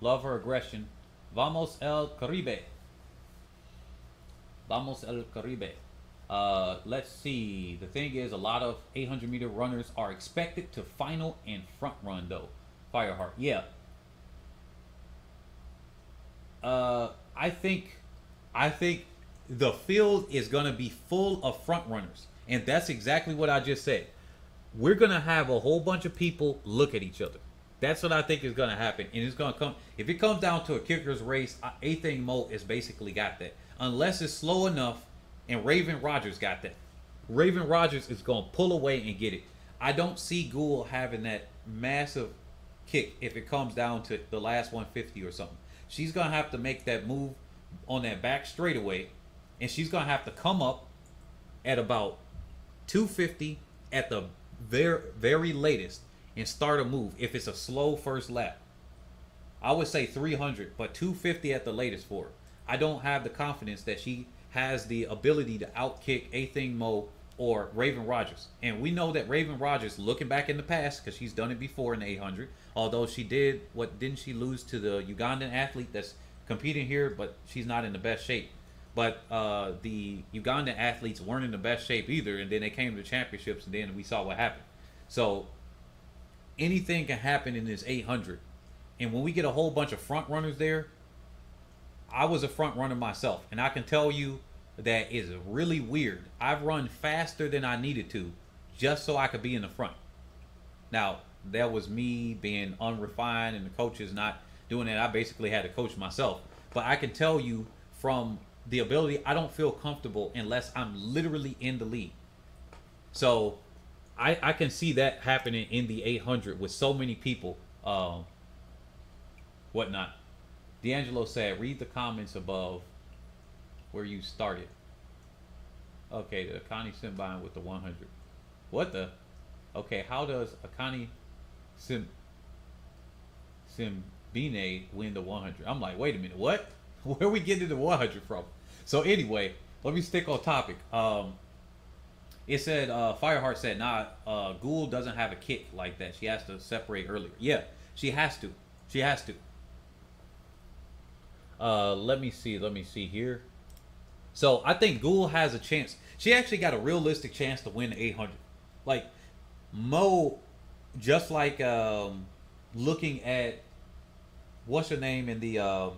Love her aggression. Vamos el Caribe. Vamos el Caribe. Let's see. The thing is, a lot of 800-meter runners are expected to final and front run, though. Fireheart. Yeah. I think the field is going to be full of front runners. And that's exactly what I just said. We're going to have a whole bunch of people look at each other. That's what I think is going to happen. And it's going to come. If it comes down to a kicker's race, A-Thing Mo has basically got that. Unless it's slow enough, and Raven Rogers got that. Raven Rogers is going to pull away and get it. I don't see Gould having that massive kick if it comes down to the last 150 or something. She's going to have to make that move on that back straightaway and she's gonna have to come up at about 250 at the very latest and start a move. If it's a slow first lap, I would say 300, but 250 at the latest for her. I don't have the confidence that she has the ability to outkick Athing Mo or Raven Rogers. And we know that Raven Rogers, looking back in the past, because she's done it before in the 800, although she didn't she lose to the Ugandan athlete that's competing here, but she's not in the best shape. But the Ugandan athletes weren't in the best shape either, and then they came to the championships, and then we saw what happened. So anything can happen in this 800. And when we get a whole bunch of front runners there, I was a front runner myself, and I can tell you that is really weird. I've run faster than I needed to just so I could be in the front. Now, that was me being unrefined and the coaches not doing it. I basically had to coach myself. But I can tell you from the ability, I don't feel comfortable unless I'm literally in the lead. So I can see that happening in the 800 with so many people. Whatnot. D'Angelo said, read the comments above where you started. Okay, the Akani Simbine with the 100. What the? Okay, how does Akani Simbine win the 100? I'm like, wait a minute, what? Where are we getting the 100 from? So anyway, let me stick on topic. It said, Fireheart said, nah, Gould doesn't have a kick like that. She has to separate earlier. Yeah, she has to. She has to. Let me see here. So I think Gould has a chance. She actually got a realistic chance to win the 800. Like Mo, just like looking at what's her name in the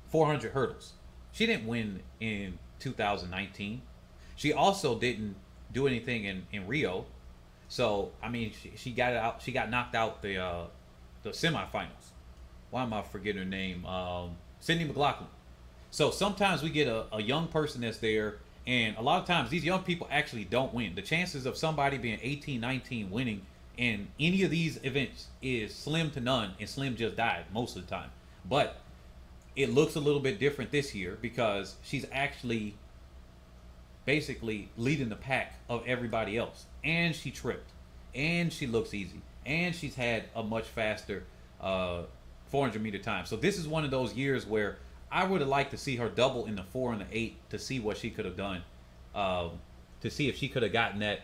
400 hurdles. She didn't win in 2019. She also didn't do anything in Rio. So I mean, she got it out. She got knocked out the semifinals. Why am I forgetting her name? Sydney McLaughlin. So sometimes we get a young person that's there, and a lot of times these young people actually don't win. The chances of somebody being 18, 19 winning in any of these events is slim to none, and Slim just died most of the time. But it looks a little bit different this year because she's actually basically leading the pack of everybody else. And she tripped. And she looks easy. And she's had a much faster 400 meter time. So this is one of those years where I would have liked to see her double in the 4 and the 8 to see what she could have done. To see if she could have gotten that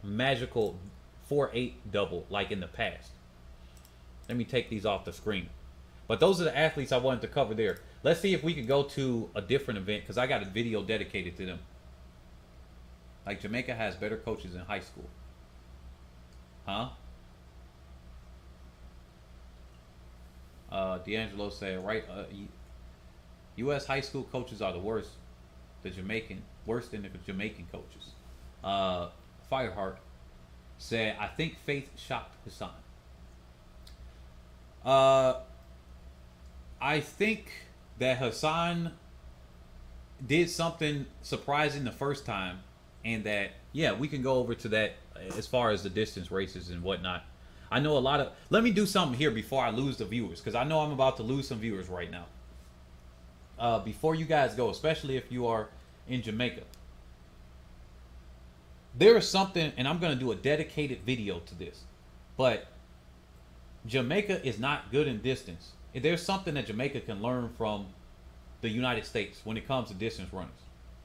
magical 4-8 double like in the past. Let me take these off the screen. But those are the athletes I wanted to cover there. Let's see if we can go to a different event because I got a video dedicated to them. Like Jamaica has better coaches in high school. Huh? D'Angelo said, right, U.S. high school coaches are the worst. Worse than the Jamaican coaches. Fireheart said, I think Faith shocked Hassan. I think that Hassan did something surprising the first time, and that, yeah, we can go over to that as far as the distance races and whatnot. I know a lot of... Let me do something here before I lose the viewers, because I know I'm about to lose some viewers right now. Before you guys go, especially if you are in Jamaica, there is something, and I'm going to do a dedicated video to this, but Jamaica is not good in distance. There's something that Jamaica can learn from the United States when it comes to distance runners.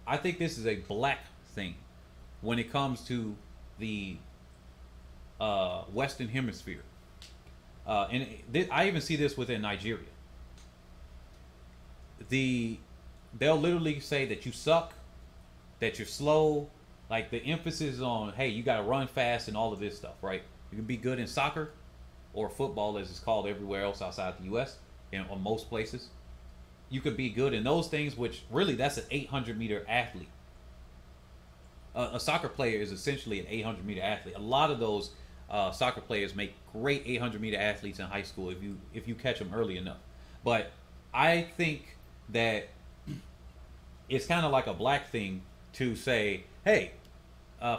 I think this is a black thing when it comes to the Western Hemisphere. I even see this within Nigeria. They'll literally say that you suck, that you're slow. Like the emphasis is on, hey, you got to run fast and all of this stuff, right? You can be good in soccer or football, as it's called everywhere else outside the U.S. and on most places. You could be good in those things, which really that's an 800-meter athlete. A soccer player is essentially an 800-meter athlete. A lot of those soccer players make great 800-meter athletes in high school if you catch them early enough. But I think that it's kind of like a black thing to say, hey,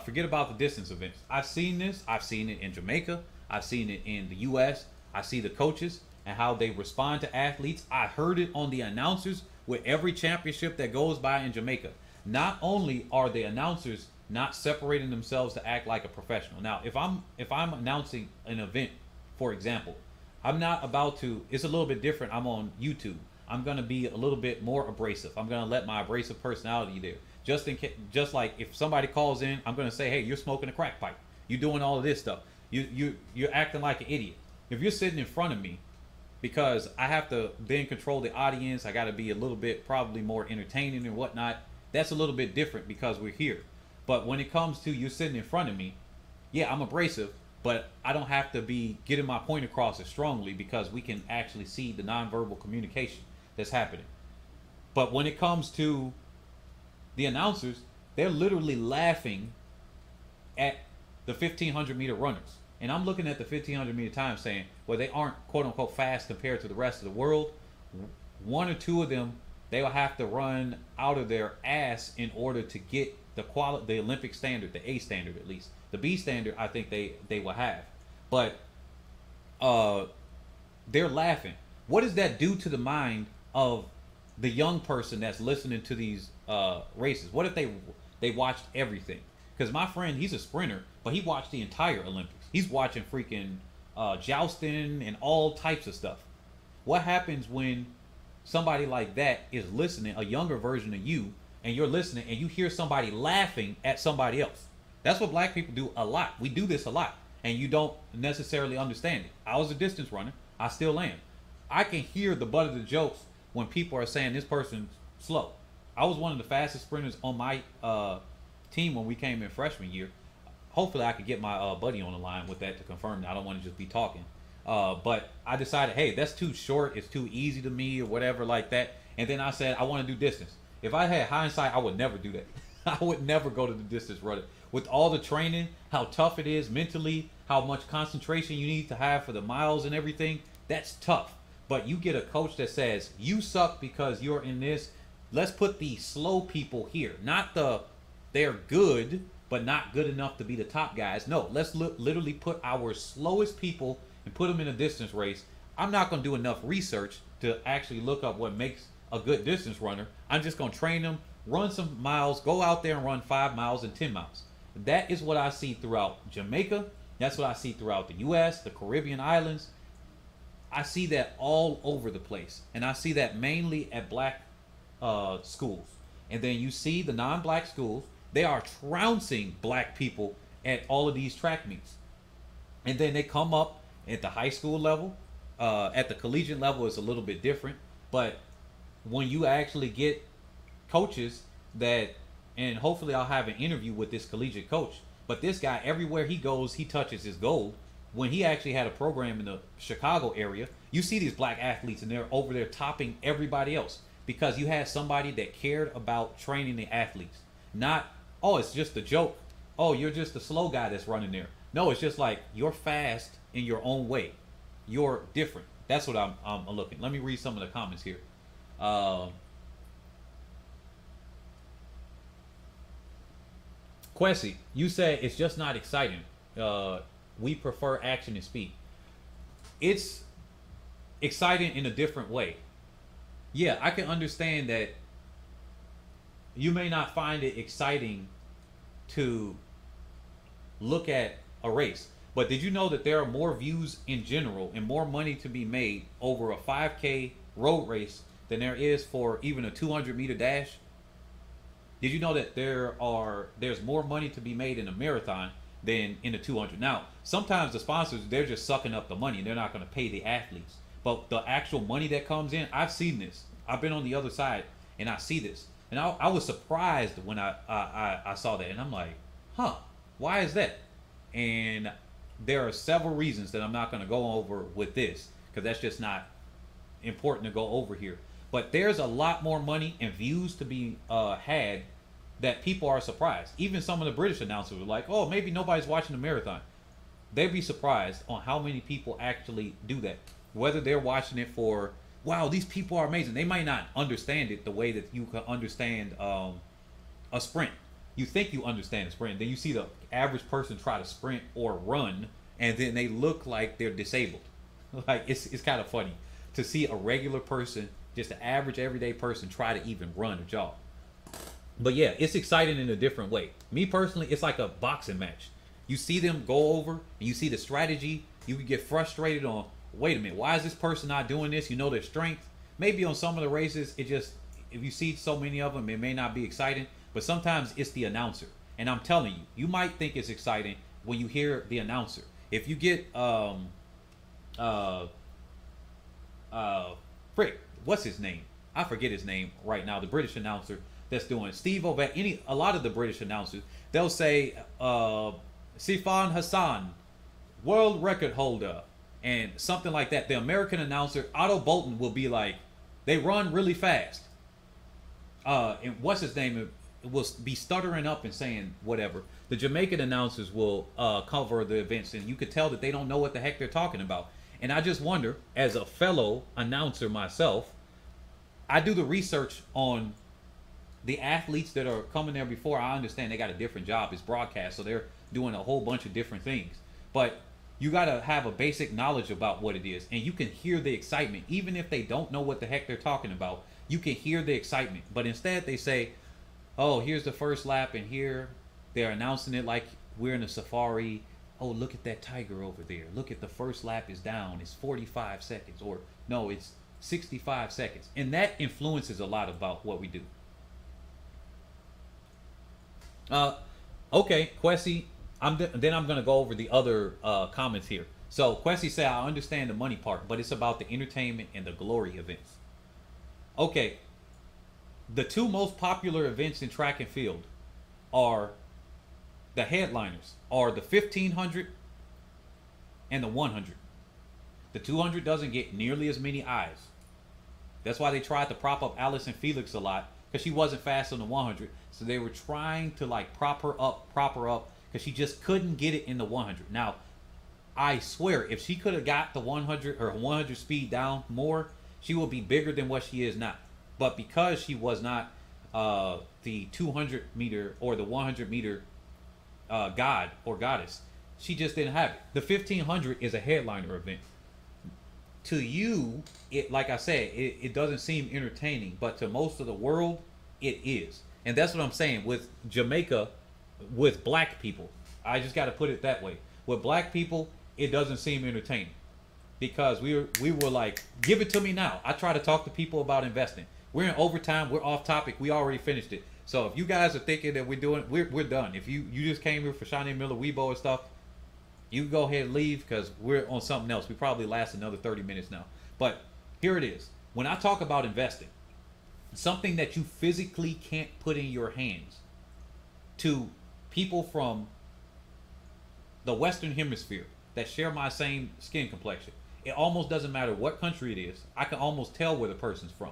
forget about the distance events. I've seen this. I've seen it in Jamaica. I've seen it in the U.S. I see the coaches and how they respond to athletes. I heard it on the announcers with every championship that goes by in Jamaica. not only are the announcers not separating themselves to act like a professional. Now, if I'm announcing an event, for example, I'm not about to. It's a little bit different. I'm on YouTube. I'm gonna be a little bit more abrasive. I'm gonna let my abrasive personality there. Just in case, just like if somebody calls in, I'm gonna say, hey, you're smoking a crack pipe. You're doing all of this stuff. You're acting like an idiot. If you're sitting in front of me, because I have to then control the audience, I got to be a little bit probably more entertaining and whatnot. That's a little bit different because we're here. But when it comes to you sitting in front of me, yeah, I'm abrasive, but I don't have to be getting my point across as strongly because we can actually see the nonverbal communication that's happening. But when it comes to the announcers, they're literally laughing at the 1500-meter runners. And I'm looking at the 1500-meter time saying, well, they aren't quote unquote fast compared to the rest of the world. One or two of them, they will have to run out of their ass in order to get the Olympic standard, the A standard at least. The B standard, I think they will have. But they're laughing. What does that do to the mind of the young person that's listening to these races? What if they watched everything? Because my friend, he's a sprinter, but he watched the entire Olympics. He's watching freaking jousting and all types of stuff. What happens when somebody like that is listening, a younger version of you, and you're listening and you hear somebody laughing at somebody else? That's what black people do a lot. We do this a lot, and you don't necessarily understand it. I was a distance runner. I still am. I can hear the butt of the jokes when people are saying this person's slow. I was one of the fastest sprinters on my team when we came in freshman year. Hopefully I could get my buddy on the line with that to confirm that. I don't want to just be talking. But I decided, hey, that's too short. It's too easy to me or whatever like that. And then I said, I want to do distance. If I had hindsight, I would never do that. I would never go to the distance runner. With all the training, how tough it is mentally, how much concentration you need to have for the miles and everything, that's tough. But you get a coach that says, you suck because you're in this. Let's put the slow people here. Not they're good, but not good enough to be the top guys. No, let's literally put our slowest people and put them in a distance race. I'm not going to do enough research to actually look up what makes a good distance runner. I'm just going to train them, run some miles, go out there and run 5 miles and 10 miles. That is what I see throughout Jamaica. That's what I see throughout the U.S., the Caribbean islands. I see that all over the place. And I see that mainly at black schools. And then you see the non-black schools. They are trouncing black people at all of these track meets. And then they come up at the high school level. At the collegiate level, it's a little bit different. But when you actually get coaches that, and hopefully I'll have an interview with this collegiate coach, but this guy, everywhere he goes, he touches his gold. When he actually had a program in the Chicago area, you see these black athletes and they're over there topping everybody else because you had somebody that cared about training the athletes. Not, oh, it's just a joke. Oh, you're just a slow guy that's running there. No, it's just like you're fast in your own way. You're different. That's what I'm looking. Let me read some of the comments here. Quessy, you say it's just not exciting. We prefer action and speed. It's exciting in a different way. Yeah, I can understand that you may not find it exciting to look at a race. But did you know that there are more views in general and more money to be made over a 5K road race than there is for even a 200-meter dash? Did you know that there's more money to be made in a marathon than in the 200? Now, sometimes the sponsors, they're just sucking up the money and they're not going to pay the athletes. But the actual money that comes in, I've seen this. I've been on the other side and I see this. And I was surprised when I saw that. And I'm like, huh, why is that? And there are several reasons that I'm not going to go over with this because that's just not important to go over here. But there's a lot more money and views to be had that people are surprised. Even some of the British announcers were like, oh, maybe nobody's watching the marathon. They'd be surprised on how many people actually do that. Whether they're watching it for, wow, these people are amazing. They might not understand it the way that you can understand a sprint. You think you understand a sprint. Then you see the average person try to sprint or run, and then they look like they're disabled. Like, it's kind of funny to see a regular person, just an average everyday person, try to even run or jog. But yeah, it's exciting in a different way. Me personally, it's like a boxing match. You see them go over and you see the strategy. You can get frustrated on, wait a minute, why is this person not doing this? You know their strength. Maybe on some of the races, it just, if you see so many of them, it may not be exciting. But sometimes it's the announcer. And I'm telling you, you might think it's exciting when you hear the announcer. If you get, uh, frick, what's his name? I forget his name right now. The British announcer that's doing Steve Ovett. A lot of the British announcers, they'll say Sifan Hassan, world record holder, and something like that. The American announcer Otto Bolton will be like, they run really fast. And what's his name? Will be stuttering up and saying whatever. The Jamaican announcers will cover the events, and you could tell that they don't know what the heck they're talking about. And I just wonder, as a fellow announcer myself, I do the research on the athletes that are coming there before. I understand they got a different job. It's broadcast, so they're doing a whole bunch of different things. But you got to have a basic knowledge about what it is, and you can hear the excitement. Even if they don't know what the heck they're talking about, you can hear the excitement. But instead they say, oh, here's the first lap, and here they're announcing it like we're in a safari. Oh, look at that tiger over there. Look at the first lap is down. It's 45 seconds. Or no, it's 65 seconds. And that influences a lot about what we do. Okay, Quessy. Then I'm going to go over the other comments here. So Quessy said, I understand the money part, but it's about the entertainment and the glory events. Okay. The two most popular events in track and field are the headliners are the 1500 and the 100. The 200 doesn't get nearly as many eyes. That's why they tried to prop up Allison Felix a lot, because she wasn't fast on the 100. So they were trying to like prop her up, because she just couldn't get it in the 100. Now, I swear, if she could have got the 100 or 100 speed down more, she would be bigger than what she is now. But because she was not the 200 meter or the 100 meter god or goddess, she just didn't have it. The 1500 is a headliner event. To you, it, like I said, it doesn't seem entertaining, but to most of the world, it is. And that's what I'm saying with Jamaica, with black people. I just got to put it that way. With black people, it doesn't seem entertaining, because we were like, give it to me now. I try to talk to people about investing. We're in overtime. We're off topic. We already finished it. So if you guys are thinking that we're done. If you just came here for Shaunae Miller-Uibo and stuff, you can go ahead and leave, because we're on something else. We probably last another 30 minutes now. But here it is. When I talk about investing, something that you physically can't put in your hands, to people from the Western Hemisphere that share my same skin complexion, it almost doesn't matter what country it is. I can almost tell where the person's from.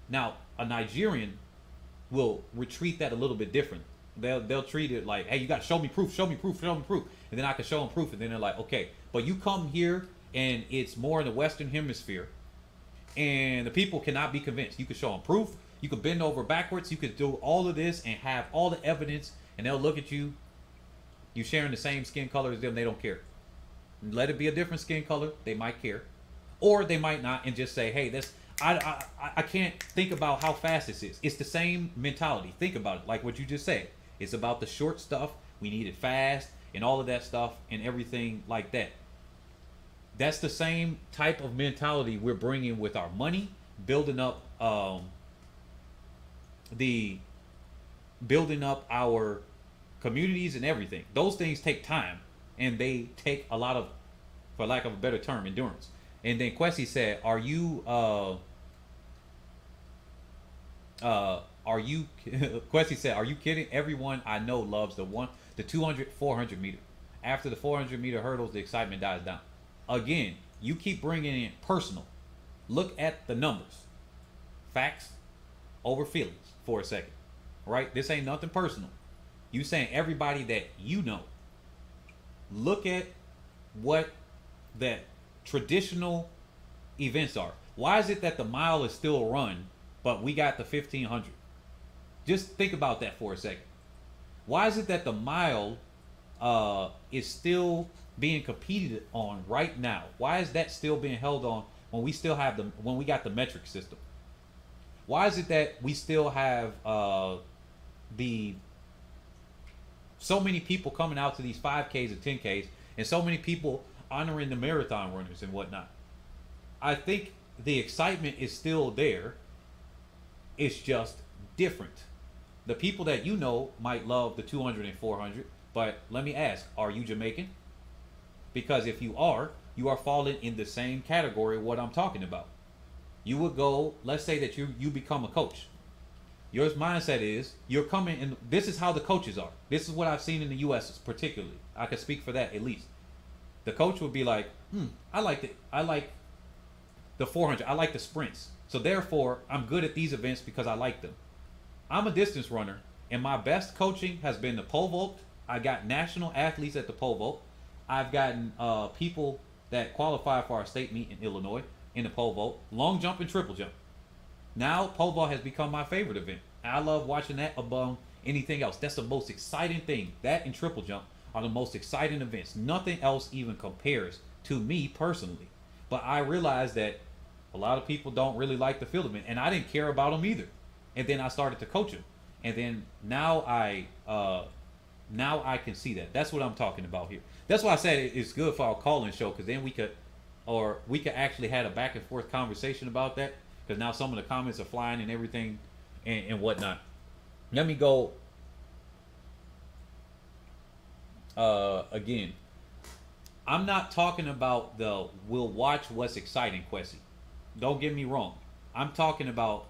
Now, a Nigerian will retreat that a little bit different. They'll treat it like, hey, you got to show me proof, show me proof, show me proof. And then I can show them proof. And then they're like, okay. But you come here and it's more in the Western Hemisphere, and the people cannot be convinced. You can show them proof. You can bend over backwards. You could do all of this and have all the evidence, and they'll look at you. You sharing the same skin color as them. They don't care. Let it be a different skin color. They might care. Or they might not, and just say, hey, this... I can't think about how fast this is. It's the same mentality. Think about it, like what you just said. It's about the short stuff. We need it fast and all of that stuff and everything like that. That's the same type of mentality we're bringing with our money, building up our communities and everything. Those things take time, and they take a lot of, for lack of a better term, endurance. And then Quessy said, are you Quessy said, are you kidding? Everyone I know loves the 200, 400 meter. After the 400 meter hurdles, the excitement dies down. Again, you keep bringing in personal. Look at the numbers. Facts over feelings for a second. Right? This ain't nothing personal. You saying everybody that you know. Look at what that traditional events are. Why is it that the mile is still run, but we got the 1500? Just think about that for a second. Why is it that the mile is still being competed on right now? Why is that still being held on when we still have when we got the metric system? Why is it that we still have the so many people coming out to these 5Ks and 10Ks, and so many people honoring the marathon runners and whatnot? I think the excitement is still there. It's just different. The people that you know might love the 200 and 400, but let me ask, are you Jamaican? Because if you are falling in the same category of what I'm talking about. You would go, let's say that you become a coach. Your mindset is you're coming, and this is how the coaches are. This is what I've seen in the U.S. particularly. I can speak for that at least. The coach would be like, I like the 400. I like the sprints. So therefore, I'm good at these events because I like them. I'm a distance runner, and my best coaching has been the pole vault. I got national athletes at the pole vault. I've gotten people that qualify for our state meet in Illinois in the pole vault, long jump and triple jump. Now pole vault has become my favorite event. I love watching that above anything else. That's the most exciting thing. That and triple jump are the most exciting events. Nothing else even compares to me personally. But I realized that a lot of people don't really like the field event, and I didn't care about them either. And then I started to coach them, and then now I can see that. That's what I'm talking about here. That's why I said it's good for our call-in show, because then we could actually have a back and forth conversation about that. Because now some of the comments are flying and everything and whatnot. Let me go again. I'm not talking about the we'll watch what's exciting, Quessy. Don't get me wrong. I'm talking about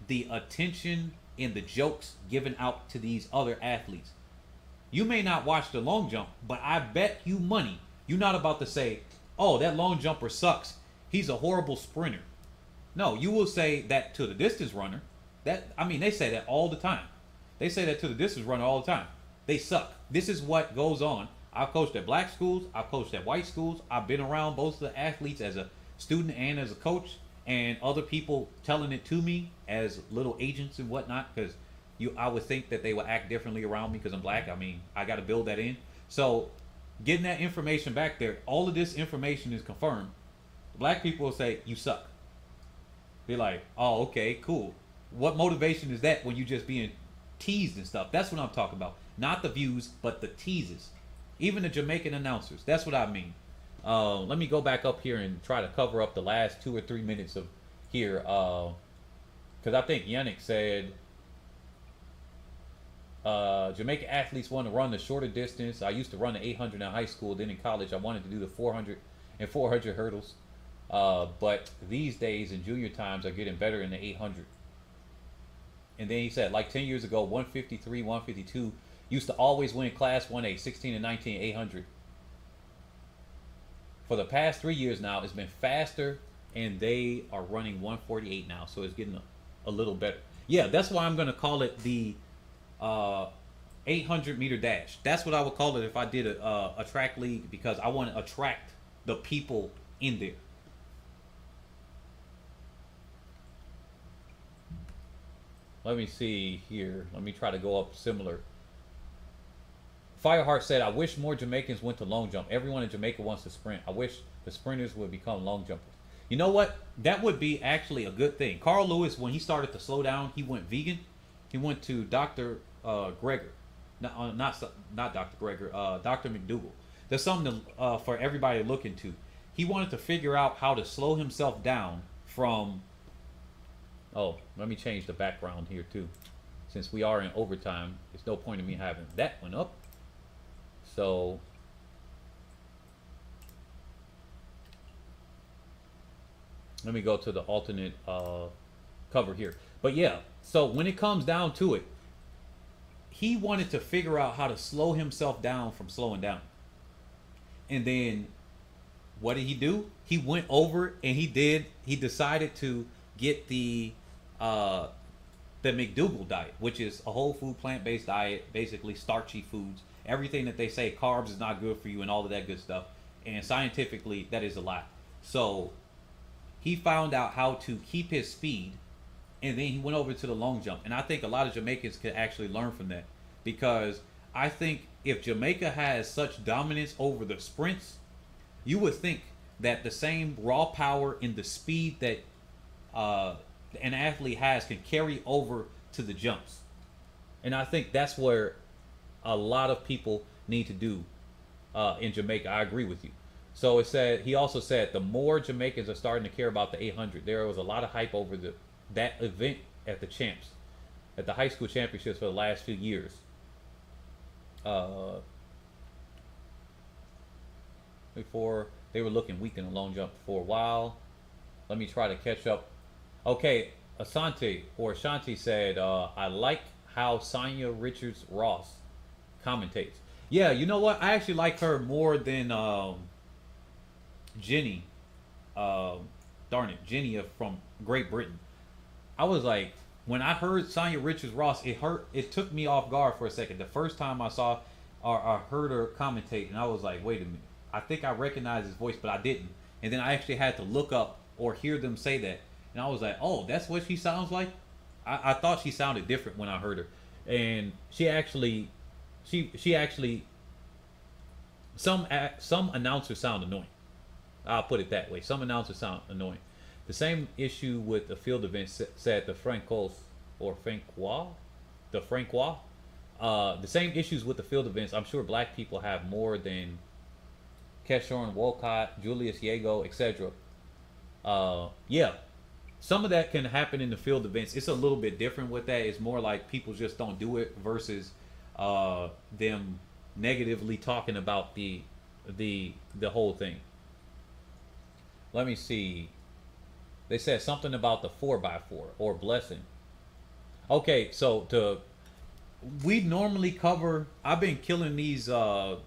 the attention and the jokes given out to these other athletes. You may not watch the long jump, but I bet you money you're not about to say, oh, that long jumper sucks. He's a horrible sprinter. No, you will say that to the distance runner. They say that all the time. They say that to the distance runner all the time. They suck. This is what goes on. I've coached at black schools. I've coached at white schools. I've been around both of the athletes as a student and as a coach, and other people telling it to me as little agents and whatnot, because I would think that they would act differently around me because I'm black. I got to build that in. So getting that information back there, all of this information is confirmed. Black people will say, you suck. They're like, oh, okay, cool. What motivation is that when you just being teased and stuff? That's what I'm talking about. Not the views, but the teases. Even the Jamaican announcers. That's what I mean. Let me go back up here and try to cover up the last 2 or 3 minutes of here. Because I think Yannick said, Jamaican athletes want to run the shorter distance. I used to run the 800 in high school. Then in college, I wanted to do the 400 and 400 hurdles. But these days in junior times, are getting better in the 800. And then he said, like 10 years ago, 153, 152 used to always win Class 1A, 16 and 19, 800. For the past 3 years now, it's been faster, and they are running 148 now, so it's getting a little better. Yeah, that's why I'm going to call it the 800 meter dash. That's what I would call it if I did a track league, because I want to attract the people in there. Let me see here. Let me try to go up similar. Fireheart said, I wish more Jamaicans went to long jump. Everyone in Jamaica wants to sprint. I wish the sprinters would become long jumpers. You know what? That would be actually a good thing. Carl Lewis, when he started to slow down, he went vegan. He went to Dr. Greger. Not Dr. Greger, Dr. McDougall. There's something for everybody to look into. He wanted to figure out how to slow himself down from... Oh, let me change the background here too. Since we are in overtime, there's no point in me having that one up. So let me go to the alternate cover here. But yeah, so when it comes down to it, he wanted to figure out how to slow himself down from slowing down. And then what did he do? He went over and he decided to get the McDougall diet, which is a whole food plant-based diet, basically starchy foods. Everything that they say carbs is not good for you and all of that good stuff. And scientifically, that is a lie. So he found out how to keep his speed, and then he went over to the long jump. And I think a lot of Jamaicans could actually learn from that, because I think if Jamaica has such dominance over the sprints, you would think that the same raw power and the speed that an athlete has can carry over to the jumps. And I think that's where a lot of people need to do in Jamaica. I agree with you. So it said he also said the more Jamaicans are starting to care about the 800. There was a lot of hype over that event at the champs, at the high school championships for the last few years. Uh, Before they were looking weak in the long jump for a while. Let me try to catch up. Okay, Ashanti said, I like how Sonya Richards Ross commentates. Yeah, you know what? I actually like her more than Jenny. Darn it, Jenny from Great Britain. I was like, when I heard Sonya Richards Ross, it hurt. It took me off guard for a second. The first time I saw or I heard her commentate, and I was like, wait a minute. I think I recognized his voice, but I didn't. And then I actually had to look up or hear them say that, and I was like, oh, that's what she sounds like. I thought she sounded different when I heard her, and she actually some announcers sound annoying. I'll put it that way. Some announcers sound annoying. The same issue with the field events, said the Francos or Francois, the Francois. The same issues with the field events. I'm sure black people have more than Keshawn Wolcott, Julius Yago, etc. Yeah, some of that can happen in the field events. It's a little bit different with that. It's more like people just don't do it versus them negatively talking about the whole thing. Let me see. They said something about the 4x4 or blessing. Okay, so we normally cover. I've been killing these the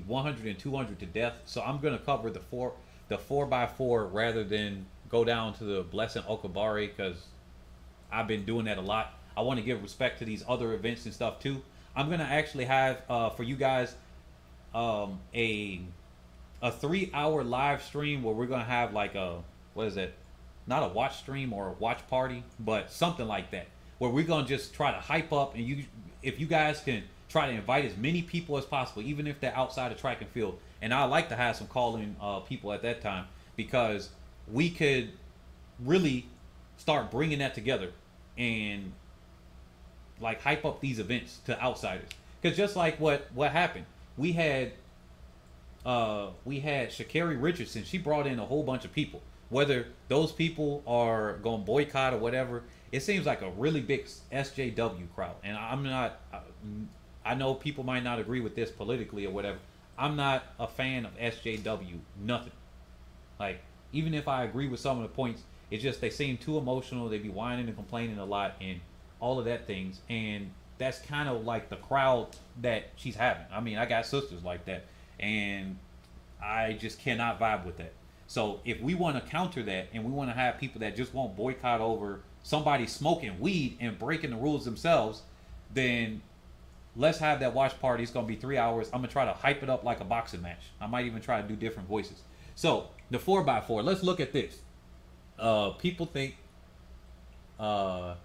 100 and 200 to death, so I'm gonna cover the 4x4 rather than go down to the blessing Okagbare, because I've been doing that a lot. I want to give respect to these other events and stuff too. I'm gonna actually have for you guys a 3-hour live stream where we're gonna have like a, what is it? Not a watch stream or a watch party, but something like that, where we're gonna just try to hype up, and if you guys can try to invite as many people as possible, even if they're outside of track and field. And I like to have some calling people at that time, because we could really start bringing that together and like hype up these events to outsiders. Because just like what happened, we had Sha'Carri Richardson. She brought in a whole bunch of people. Whether those people are going to boycott or whatever, it seems like a really big SJW crowd. And I'm not. I know people might not agree with this politically or whatever. I'm not a fan of SJW. Nothing. Like, even if I agree with some of the points, it's just they seem too emotional. They be whining and complaining a lot and all of that things. And that's kind of like the crowd that she's having. I mean, I got sisters like that, and I just cannot vibe with that. So if we want to counter that, and we want to have people that just won't boycott over somebody smoking weed and breaking the rules themselves, then let's have that watch party. It's going to be 3 hours. I'm going to try to hype it up like a boxing match. I might even try to do different voices. So the 4x4, let's look at this. People think that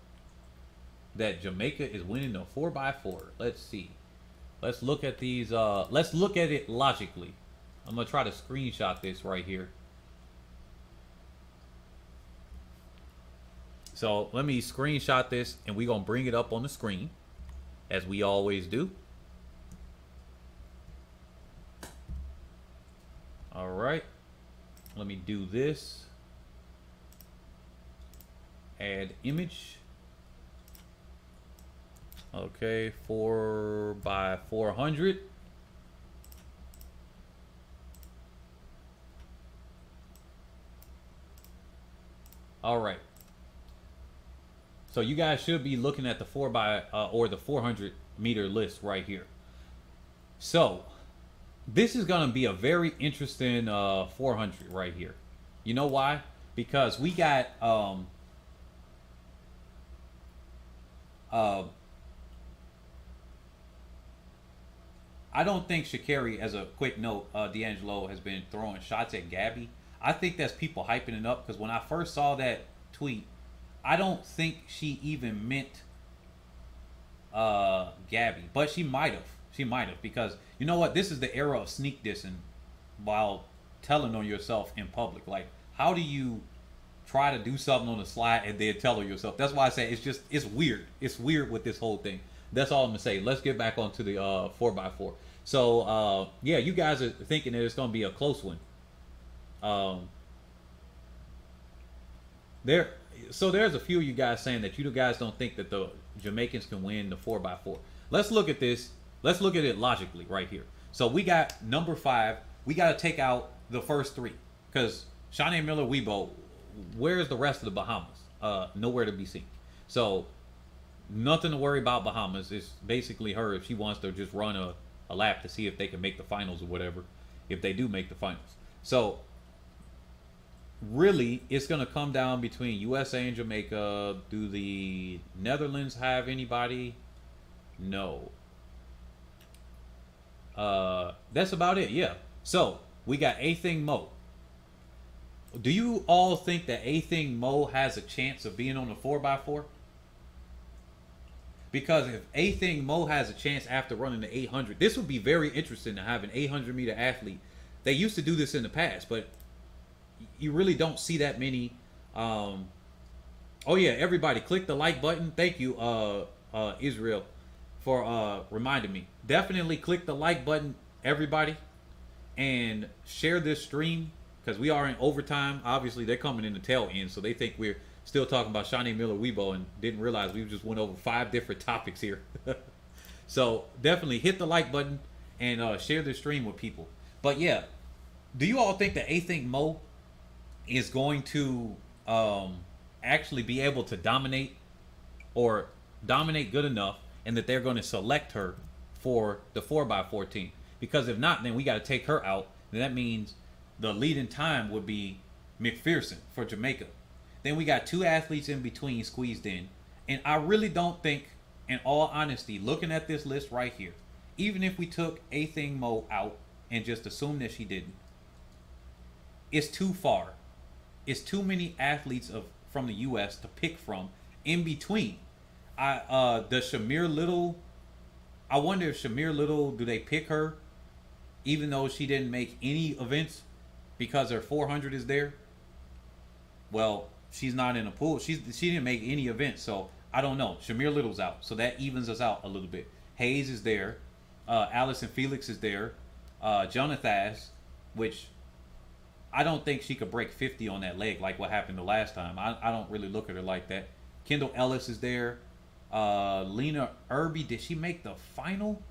Jamaica is winning the 4x4. Let's see. Let's look at these. Let's look at it logically. I'm going to try to screenshot this right here. So let me screenshot this, and we're going to bring it up on the screen, as we always do. All right. Let me do this. Add image. Okay, 4x400. All right. So you guys should be looking at the 400 meter list right here. So this is going to be a very interesting 400 right here. You know why? Because we got I don't think Sha'Carri, as a quick note, D'Angelo has been throwing shots at Gabby. I think that's people hyping it up, because when I first saw that tweet, I don't think she even meant Gabby, but she might have. She might have, because you know what? This is the era of sneak dissing while telling on yourself in public. Like, how do you try to do something on the slide and then tell her yourself. That's why I say it's weird. It's weird with this whole thing. That's all I'm gonna say. Let's get back onto the 4x4. So yeah, you guys are thinking that it's gonna be a close one. Um, there, so there's a few of you guys saying that you guys don't think that the Jamaicans can win the 4x4. Let's look at this. Let's look at it logically right here. So we got number 5. We got to take out the first 3 because Shaunae Miller-Uibo. Where's the rest of the Bahamas? Nowhere to be seen. So nothing to worry about Bahamas. It's basically her if she wants to just run a lap to see if they can make the finals or whatever. If they do make the finals. So really, it's going to come down between USA and Jamaica. Do the Netherlands have anybody? No. That's about it. Yeah. So we got A-Thing Mo. Do you all think that A-Thing Mo has a chance of being on the 4x4? Because if A-Thing Mo has a chance after running the 800, this would be very interesting to have an 800-meter athlete. They used to do this in the past, but you really don't see that many. Oh yeah, everybody click the like button. Thank you, Israel, for reminding me. Definitely click the like button, everybody, and share this stream because we are in overtime. Obviously, they're coming in the tail end, so they think we're still talking about Shaunae Miller-Uibo and didn't realize we just went over 5 different topics here. So definitely hit the like button and share this stream with people. But yeah, do you all think that A-Thing Mo is going to actually be able to dominate or dominate good enough and that they're going to select her for the 4x4 team? Because if not, then we got to take her out. And that means the leading time would be McPherson for Jamaica. Then we got 2 athletes in between squeezed in. And I really don't think, in all honesty, looking at this list right here, even if we took A-Thing Mo out and just assumed that she didn't, it's too far. It's too many athletes from the U.S. to pick from in between. Does Shamir Little? I wonder if Shamir Little, do they pick her, even though she didn't make any events because her 400 is there? Well, she's not in a pool. She didn't make any events, so I don't know. Shamir Little's out, so that evens us out a little bit. Hayes is there. Allison Felix is there. Jonathas, which I don't think she could break 50 on that leg like what happened the last time. I don't really look at her like that. Kendall Ellis is there. Lena Irby, did she make the final?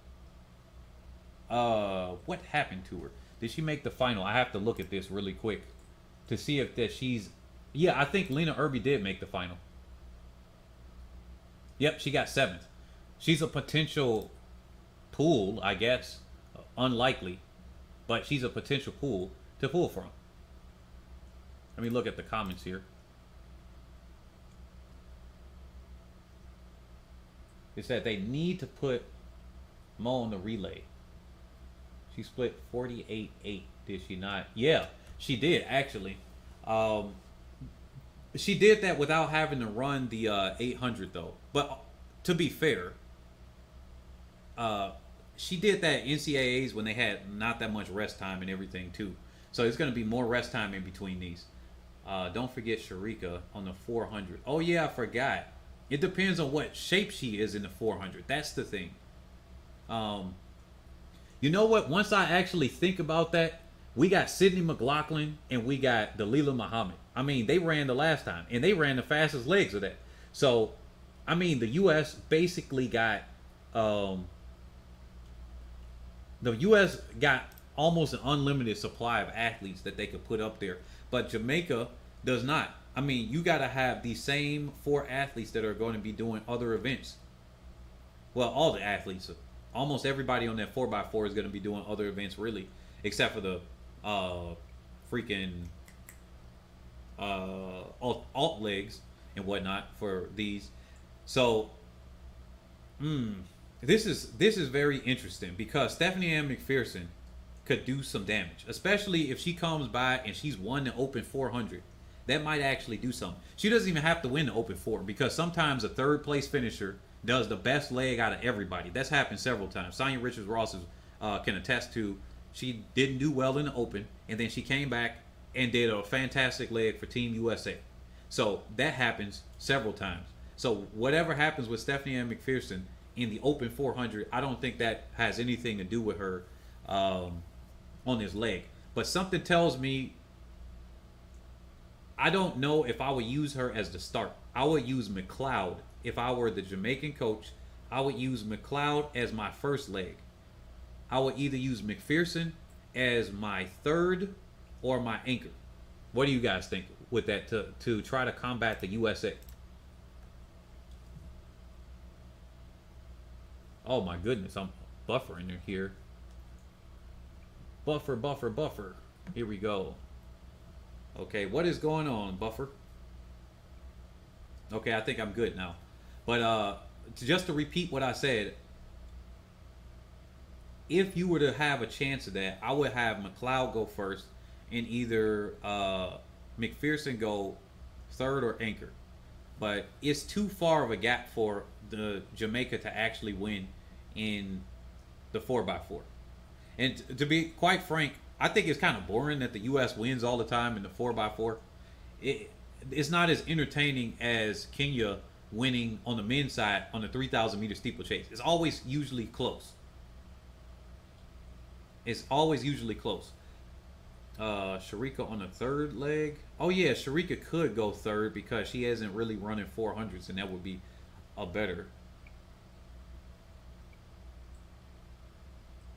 What happened to her? Did she make the final? I have to look at this really quick to see if that she's... Yeah, I think Lena Irby did make the final. Yep, she got 7th. She's a potential pool, I guess. Unlikely. But she's a potential pool to pull from. Let me look at the comments here. It said they need to put Mo on the relay. She split 48-8, did she not? Yeah, she did, actually. She did that without having to run the 800, though. But to be fair, she did that NCAAs when they had not that much rest time and everything, too. So it's going to be more rest time in between these. Don't forget Sharika on the 400. Oh, yeah, I forgot. It depends on what shape she is in the 400. That's the thing. You know what? Once I actually think about that, we got Sydney McLaughlin and we got Dalilah Muhammad. I mean, they ran the last time, and they ran the fastest legs of that. So, I mean, the U.S. basically got... the U.S. got almost an unlimited supply of athletes that they could put up there. But Jamaica does not. I mean, you got to have the same 4 athletes that are going to be doing other events. Well, all the athletes. Almost everybody on that 4x4 is going to be doing other events, really. Except for the freaking alt legs and whatnot for these. So, this is very interesting because Stephanie-Ann McPherson could do some damage, especially if she comes by and she's won the Open 400. That might actually do something. She doesn't even have to win the Open 4 because sometimes a 3rd place finisher does the best leg out of everybody. That's happened several times. Sonya Richards-Ross can attest to. She didn't do well in the Open, and then she came back and did a fantastic leg for Team USA. So that happens several times. So whatever happens with Stephanie-Ann McPherson in the open 400, I don't think that has anything to do with her on this leg. But something tells me, I don't know if I would use her as the start. I would use McLeod. If I were the Jamaican coach, I would use McLeod as my first leg. I would either use McPherson as my third or my anchor. What do you guys think with that to try to combat the USA? Oh my goodness, I'm buffering here. Buffer, buffer, buffer. Here we go. Okay, what is going on, buffer? Okay, I think I'm good now. But just to repeat what I said, if you were to have a chance of that, I would have McLeod go first and either McPherson go third or anchor. But it's too far of a gap for the Jamaica to actually win in the 4x4. And to be quite frank, I think it's kind of boring that the U.S. wins all the time in the 4x4. It's not as entertaining as Kenya winning on the men's side on the 3,000 meter steeplechase. It's always usually close. It's always usually close. Sharika on the third leg. Oh yeah, Sharika could go third because she hasn't really running 400s, and that would be a better.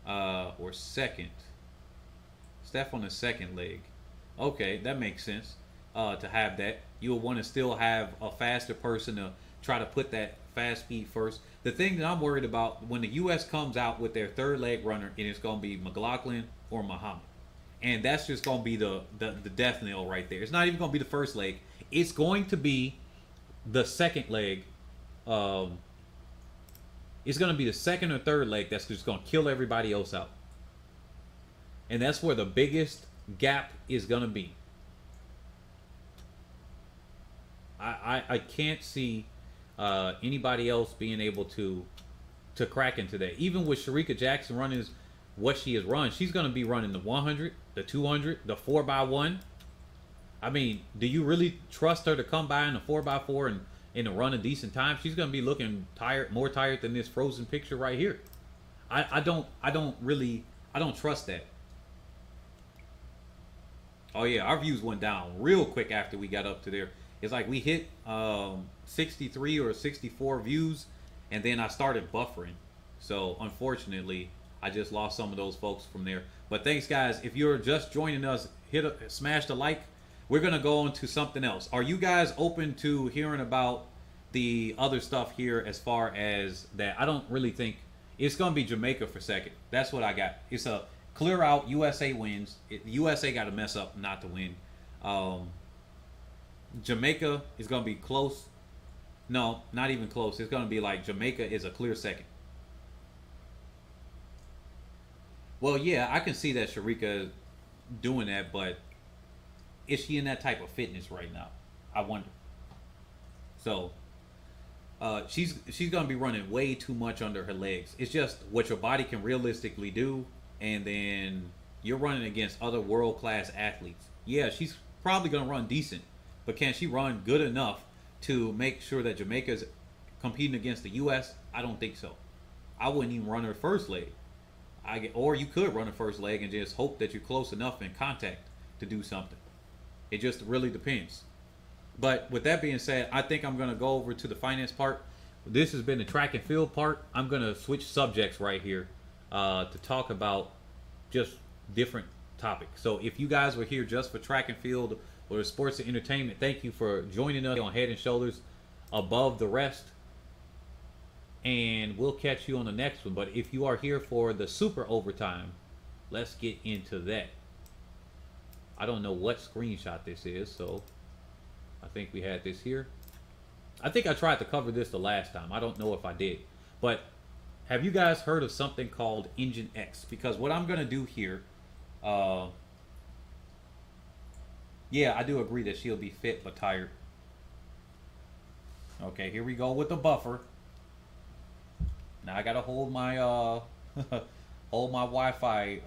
Or second. Steph on the second leg. Okay, that makes sense. To have that, you'll want to still have a faster person to try to put that fast speed first. The thing that I'm worried about when the U.S. comes out with their third leg runner, and it's going to be McLaughlin or Muhammad, and that's just going to be the death knell right there. It's not even going to be the first leg. It's going to be the second leg. It's going to be the second or third leg that's just going to kill everybody else out. And that's where the biggest gap is going to be. I can't see anybody else being able to crack into that. Even with Sharika Jackson running what she has run, she's going to be running the 100, the 200, the 4x1. I mean, do you really trust her to come by in the 4x4 and to run a decent time? She's going to be looking tired, more tired than this frozen picture right here. I don't trust that. Oh yeah, our views went down real quick after we got up to there. It's like we hit 63 or 64 views, and then I started buffering. So unfortunately, I just lost some of those folks from there. But thanks, guys. If you're just joining us, smash the like. We're gonna go on to something else. Are you guys open to hearing about the other stuff here as far as that? I don't really think it's gonna be Jamaica for second. That's what I got. It's a clear out. USA wins. USA got to mess up not to win. Jamaica is going to be close. No, not even close. It's going to be like Jamaica is a clear second. Well, yeah, I can see that Sharika doing that, but is she in that type of fitness right now? I wonder. So, she's going to be running way too much under her legs. It's just what your body can realistically do, and then you're running against other world-class athletes. Yeah, she's probably going to run decent, but can she run good enough to make sure that Jamaica's competing against the U.S.? I don't think so. I wouldn't even run her first leg. Or you could run her first leg and just hope that you're close enough in contact to do something. It just really depends. But with that being said, I think I'm going to go over to the finance part. This has been the track and field part. I'm going to switch subjects right here to talk about just different topics. So if you guys were here just for track and field or sports and entertainment, thank you for joining us on Head and Shoulders Above the Rest. And we'll catch you on the next one. But if you are here for the super overtime, let's get into that. I don't know what screenshot this is, so I think we had this here. I think I tried to cover this the last time. I don't know if I did. But have you guys heard of something called Engine X? Because what I'm going to do here, yeah, I do agree that she'll be fit but tired. Okay, here we go with the buffer. Now I got to hold my hold my Wi-Fi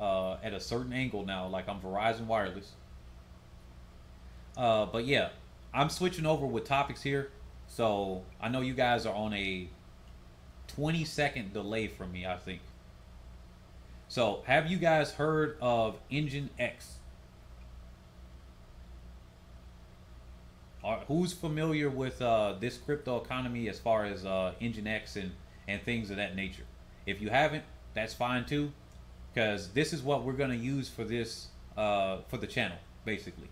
at a certain angle now, like I'm Verizon Wireless. But yeah, I'm switching over with topics here. So I know you guys are on a 20-second delay from me, I think. So have you guys heard of Engine X? Who's familiar with this crypto economy as far as Engine X and things of that nature? If you haven't, that's fine too, because this is what we're going to use for this for the channel, basically.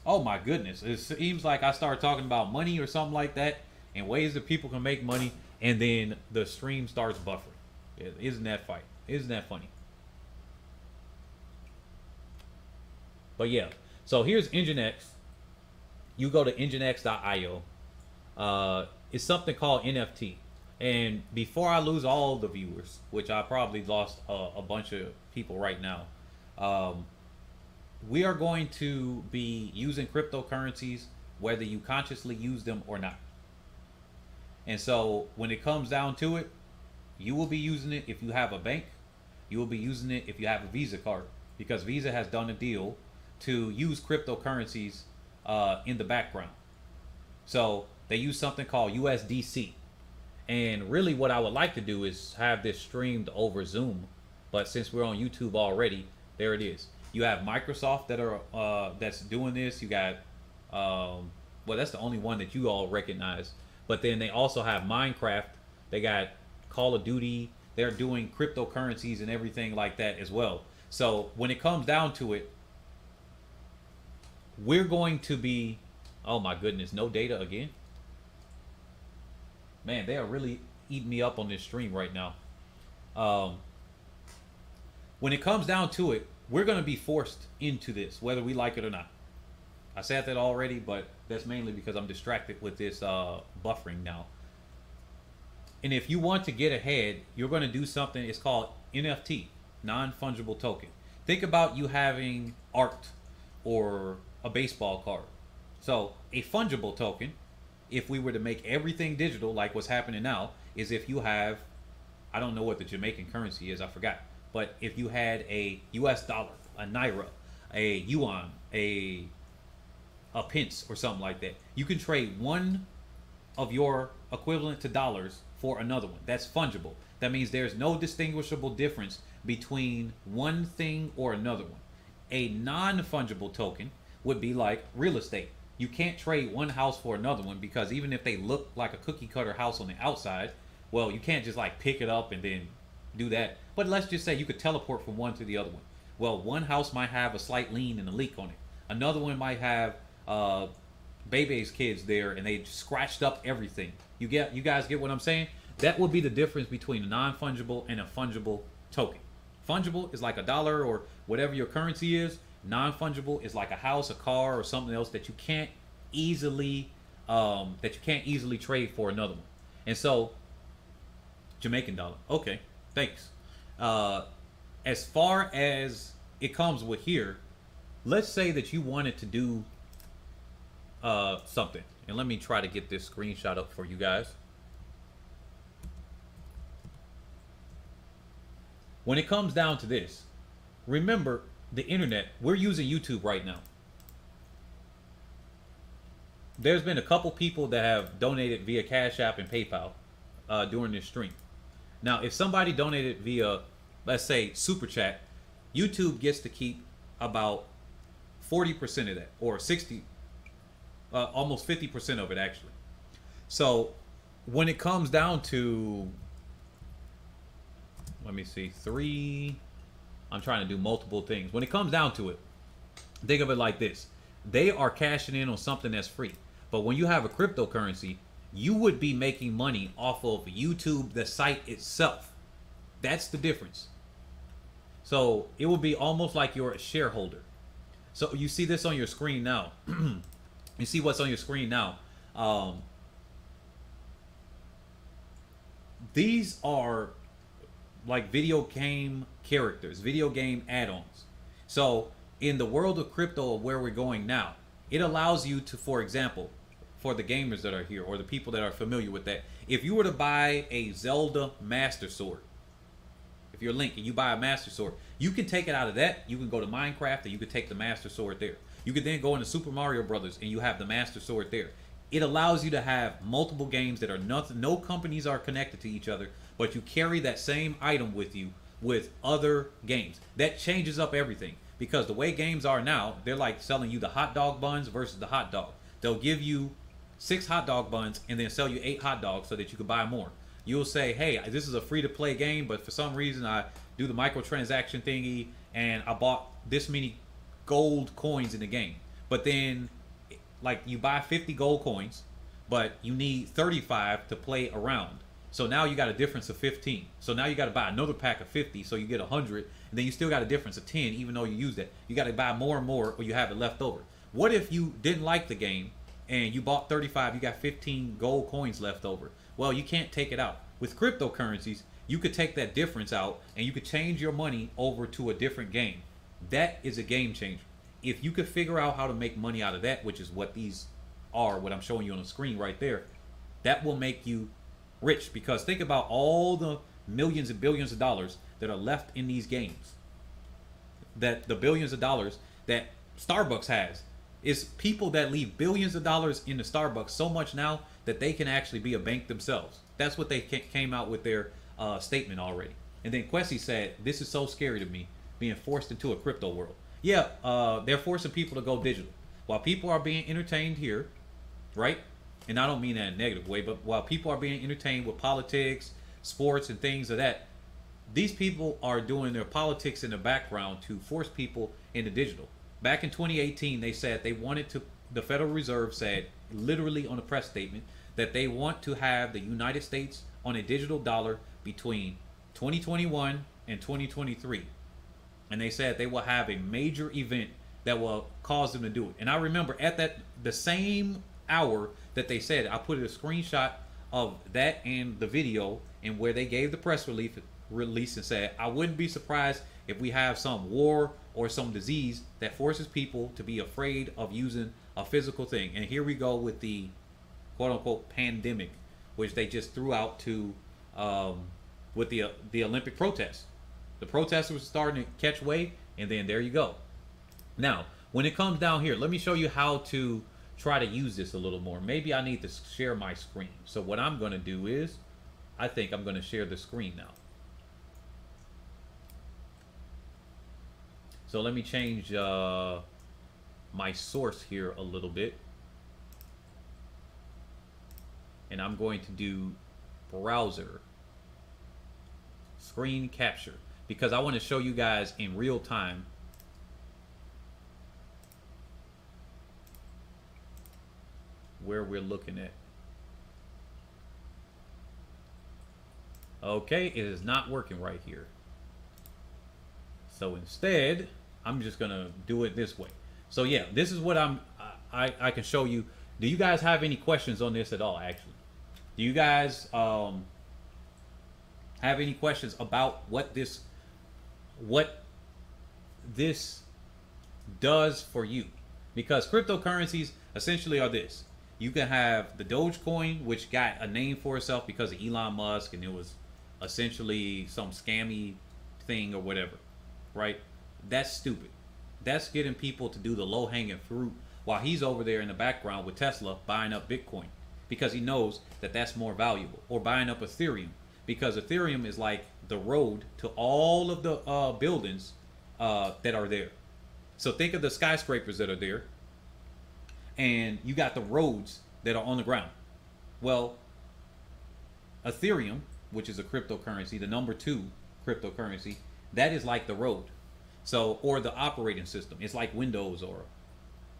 Oh my goodness. It seems like I started talking about money or something like that and ways that people can make money, and then the stream starts buffering. Isn't that fight? Isn't that funny? But yeah, so here's Nginx. You go to nginx.io. It's something called NFT. And before I lose all the viewers, which I probably lost a bunch of people right now, we are going to be using cryptocurrencies whether you consciously use them or not. And so when it comes down to it, you will be using it if you have a bank. You will be using it if you have a Visa card, because Visa has done a deal to use cryptocurrencies in the background. So they use something called USDC. And really what I would like to do is have this streamed over Zoom. But since we're on YouTube already, there it is. You have Microsoft that are that's doing this. You got well, that's the only one that you all recognize. But then they also have Minecraft. They got Call of Duty. They're doing cryptocurrencies and everything like that as well. So when it comes down to it, we're going to be, oh my goodness, no data again. Man, they are really eating me up on this stream right now. When it comes down to it, we're going to be forced into this, whether we like it or not. I said that already, but that's mainly because I'm distracted with this buffering now. And if you want to get ahead, you're going to do something. It's called NFT, non-fungible token. Think about you having art or a baseball card. So a fungible token, if we were to make everything digital like what's happening now, is if you have, I don't know what the Jamaican currency is, I forgot. But if you had a US dollar, a Naira, a Yuan, a pence or something like that, you can trade one of your equivalent to dollars for another one. That's fungible. That means there's no distinguishable difference between one thing or another one. A non-fungible token would be like real estate. You can't trade one house for another one, because even if they look like a cookie cutter house on the outside, well, you can't just like pick it up and then do that. But let's just say you could teleport from one to the other one. Well, one house might have a slight lean and a leak on it. Another one might have Bebe's kids there and they scratched up everything. You guys get what I'm saying? That would be the difference between a non-fungible and a fungible token. Fungible is like a dollar or whatever your currency is. Non-fungible is like a house, a car, or something else that you can't easily trade for another one. And so, Jamaican dollar. Okay, thanks. As far as it comes with here, let's say that you wanted to do something. And let me try to get this screenshot up for you guys. When it comes down to this, remember the internet. We're using YouTube right now. There's been a couple people that have donated via Cash App and PayPal during this stream. Now, if somebody donated via, let's say, Super Chat, YouTube gets to keep about 40% of that, or 60, almost 50% of it actually. So when it comes down to, let me see, I'm trying to do multiple things. When it comes down to it, think of it like this. They are cashing in on something that's free. But when you have a cryptocurrency, you would be making money off of YouTube, the site itself. That's the difference. So it will be almost like you're a shareholder. So you see this on your screen now. You see what's on your screen now. These are like video game characters, video game add-ons. So in the world of crypto, where we're going now, it allows you to, for example, for the gamers that are here or the people that are familiar with that, if you were to buy a Zelda Master Sword, if you're Link and you buy a Master Sword, you can take it out of that. You can go to Minecraft and you can take the Master Sword there. You could then go into Super Mario Brothers and you have the Master Sword there. It allows you to have multiple games that are nothing. No companies are connected to each other, but you carry that same item with you with other games. That changes up everything because the way games are now, they're like selling you the hot dog buns versus the hot dog. They'll give you 6 hot dog buns and then sell you 8 hot dogs so that you can buy more. You'll say, hey, this is a free-to-play game, but for some reason I do the microtransaction thingy and I bought this many gold coins in the game. But then, like, you buy 50 gold coins, but you need 35 to play around. So now you got a difference of 15. So now you got to buy another pack of 50, so you get 100, and then you still got a difference of 10, even though you use that. You got to buy more and more, or you have it left over. What if you didn't like the game and you bought 35, you got 15 gold coins left over? Well, you can't take it out. With cryptocurrencies, you could take that difference out and you could change your money over to a different game. That is a game changer. If you could figure out how to make money out of that, which is what these are, what I'm showing you on the screen right there, that will make you rich. Because think about all the millions and billions of dollars that are left in these games. That the billions of dollars that Starbucks has. Is people that leave billions of dollars in the Starbucks so much now that they can actually be a bank themselves. That's what they came out with their statement already. And then Kwesi said, this is so scary to me, being forced into a crypto world. Yeah, they're forcing people to go digital. While people are being entertained here, right? And I don't mean that in a negative way, but while people are being entertained with politics, sports, and things of that, these people are doing their politics in the background to force people into digital. Back in 2018, they said they wanted to, the Federal Reserve said, literally on a press statement, that they want to have the United States on a digital dollar between 2021 and 2023. And they said they will have a major event that will cause them to do it. And I remember at the same hour that they said, I put a screenshot of that and the video and where they gave the press release and said, I wouldn't be surprised if we have some war or some disease that forces people to be afraid of using a physical thing. And here we go with the quote-unquote pandemic, which they just threw out to with the Olympic protests. The protesters were starting to catch wave, and then there you go. Now, when it comes down here, let me show you how to try to use this a little more. Maybe I need to share my screen. So what I'm going to do is, I think I'm going to share the screen now. So let me change my source here a little bit. And I'm going to do browser screen capture because I want to show you guys in real time where we're looking at. Okay, it is not working right here. So instead, I'm just gonna do it this way. So yeah, this is what I can show you. Do you guys have any questions on this at all? Actually, do you guys have any questions about what this does for you? Because cryptocurrencies essentially are this. You can have the Dogecoin, which got a name for itself because of Elon Musk, and it was essentially some scammy thing or whatever, right? That's stupid. That's getting people to do the low-hanging fruit while he's over there in the background with Tesla buying up Bitcoin because he knows that that's more valuable, or buying up Ethereum because Ethereum is like the road to all of the buildings that are there. So think of the skyscrapers that are there, and you got the roads that are on the ground. Well, Ethereum, which is a cryptocurrency, the number 2 cryptocurrency, that is like the road. So, or the operating system. It's like Windows or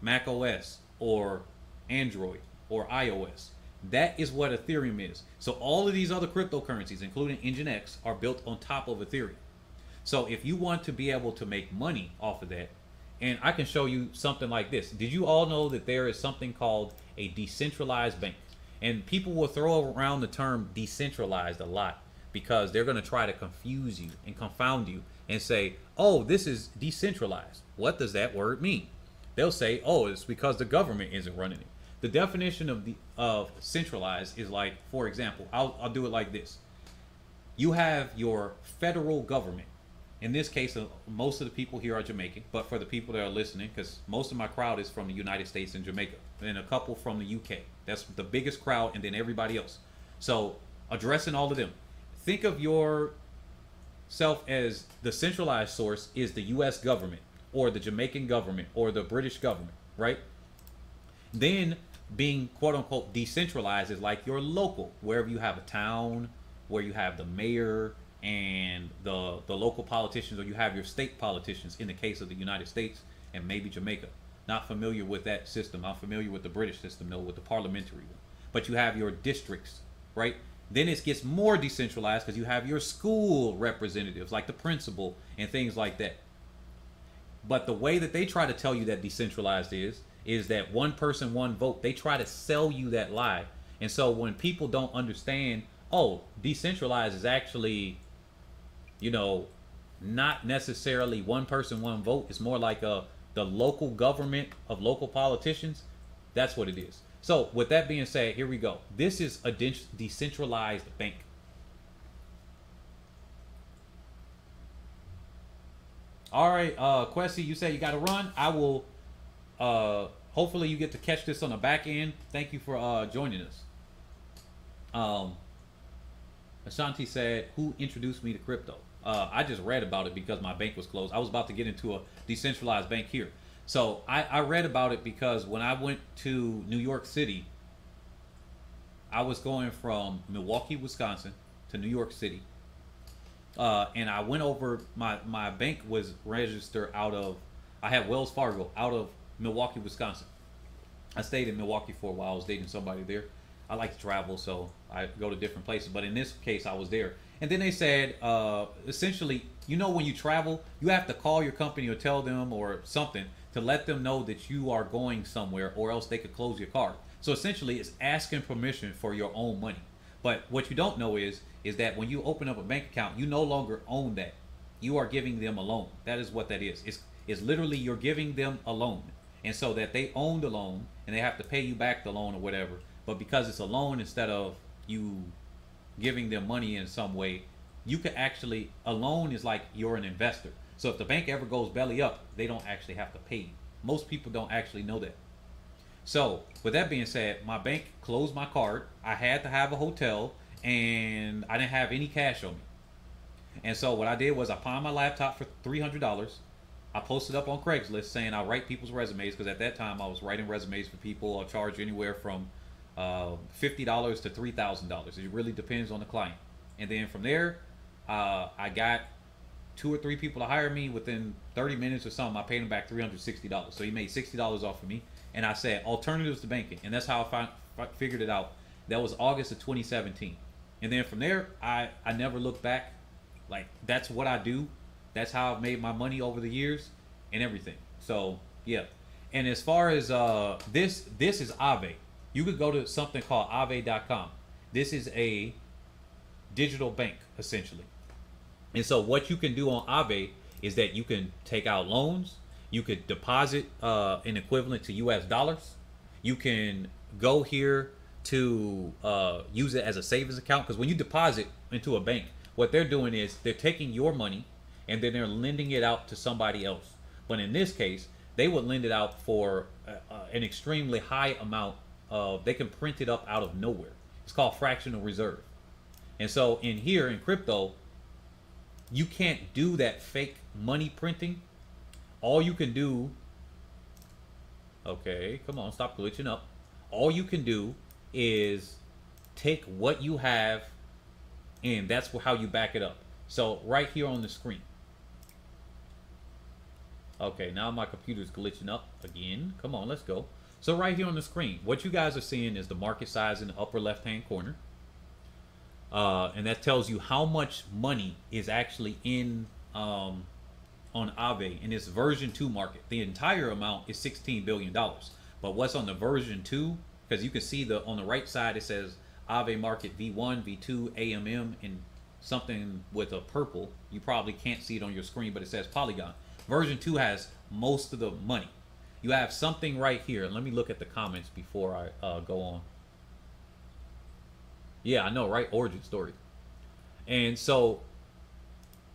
Mac OS or Android or iOS. That is what Ethereum is. So all of these other cryptocurrencies, including Nginx, are built on top of Ethereum. So if you want to be able to make money off of that, and I can show you something like this. Did you all know that there is something called a decentralized bank? And people will throw around the term decentralized a lot because they're going to try to confuse you and confound you and say, oh, this is decentralized. What does that word mean? They'll say, oh, it's because the government isn't running it. The definition of centralized is like, for example, I'll do it like this. You have your federal government. In this case, most of the people here are Jamaican, but for the people that are listening, because most of my crowd is from the United States and Jamaica, and a couple from the UK. That's the biggest crowd, and then everybody else. So, addressing all of them, think of yourself as the centralized source is the U.S. government, or the Jamaican government, or the British government, right? Then, being quote unquote decentralized is like your local, wherever you have a town, where you have the mayor and the local politicians, or you have your state politicians in the case of the United States and maybe Jamaica. Not familiar with that system. I'm familiar with the British system, though, with the parliamentary one. But you have your districts, right? Then it gets more decentralized because you have your school representatives, like the principal and things like that. But the way that they try to tell you that decentralized is that one person, one vote. They try to sell you that lie. And so when people don't understand, oh, decentralized is actually, not necessarily one person, one vote. It's more like the local government of local politicians. That's what it is. So with that being said, here we go. This is a decentralized bank. All right, Quessy, you say you got to run. I will. Hopefully, you get to catch this on the back end. Thank you for joining us. Ashanti said, "Who introduced me to crypto?" I just read about it because my bank was closed. I was about to get into a decentralized bank here. So I read about it because when I went to New York City, I was going from Milwaukee, Wisconsin to New York City. And I went over, my bank was registered I had Wells Fargo out of Milwaukee, Wisconsin. I stayed in Milwaukee for a while. I was dating somebody there. I like to travel, so I go to different places. But in this case, I was there. And then they said, essentially, when you travel, you have to call your company or tell them or something to let them know that you are going somewhere, or else they could close your card. So essentially, it's asking permission for your own money. But what you don't know is that when you open up a bank account, you no longer own that. You are giving them a loan. That is what that is. It's literally you're giving them a loan. And so that they own the loan and they have to pay you back the loan or whatever. But because it's a loan, instead of you giving them money in some way, you could actually, a loan is like you're an investor. So if the bank ever goes belly up, they don't actually have to pay you. Most people don't actually know that. So with that being said, my bank closed my card. I had to have a hotel and I didn't have any cash on me. And so what I did was I pawned my laptop for $300. I posted up on Craigslist saying I write people's resumes, because at that time I was writing resumes for people. I'll charge anywhere from $50 to $3,000. It really depends on the client. And then from there, I got 2 or 3 people to hire me. Within 30 minutes or something, I paid him back $360. So he made $60 off of me. And I said alternatives to banking, and that's how I figured it out. That was August of 2017. And then from there, I never looked back. Like, that's what I do. That's how I've made my money over the years and everything. So yeah. And as far as this is Aave. You could go to something called Aave.com. This is a digital bank, essentially. And so what you can do on Aave is that you can take out loans. You could deposit an equivalent to US dollars. You can go here to use it as a savings account, because when you deposit into a bank, what they're doing is they're taking your money and then they're lending it out to somebody else. But in this case, they would lend it out for an extremely high amount of, they can print it up out of nowhere. It's called fractional reserve. And so in here, in crypto, you can't do that fake money printing. All you can do, okay, come on, stop glitching up. All you can do is take what you have, and that's how you back it up. So right here on the screen. Okay, now my computer's glitching up again. Come on, let's go. So right here on the screen, what you guys are seeing is the market size in the upper left-hand corner. And that tells you how much money is actually in on Aave in this version 2 market. The entire amount is $16 billion. But what's on the version 2, because you can see on the right side, it says Aave market V1, V2, AMM, and something with a purple. You probably can't see it on your screen, but it says Polygon. Version 2 has most of the money. You have something right here. Let me look at the comments before I go on. Yeah, I know, right? Origin story. And so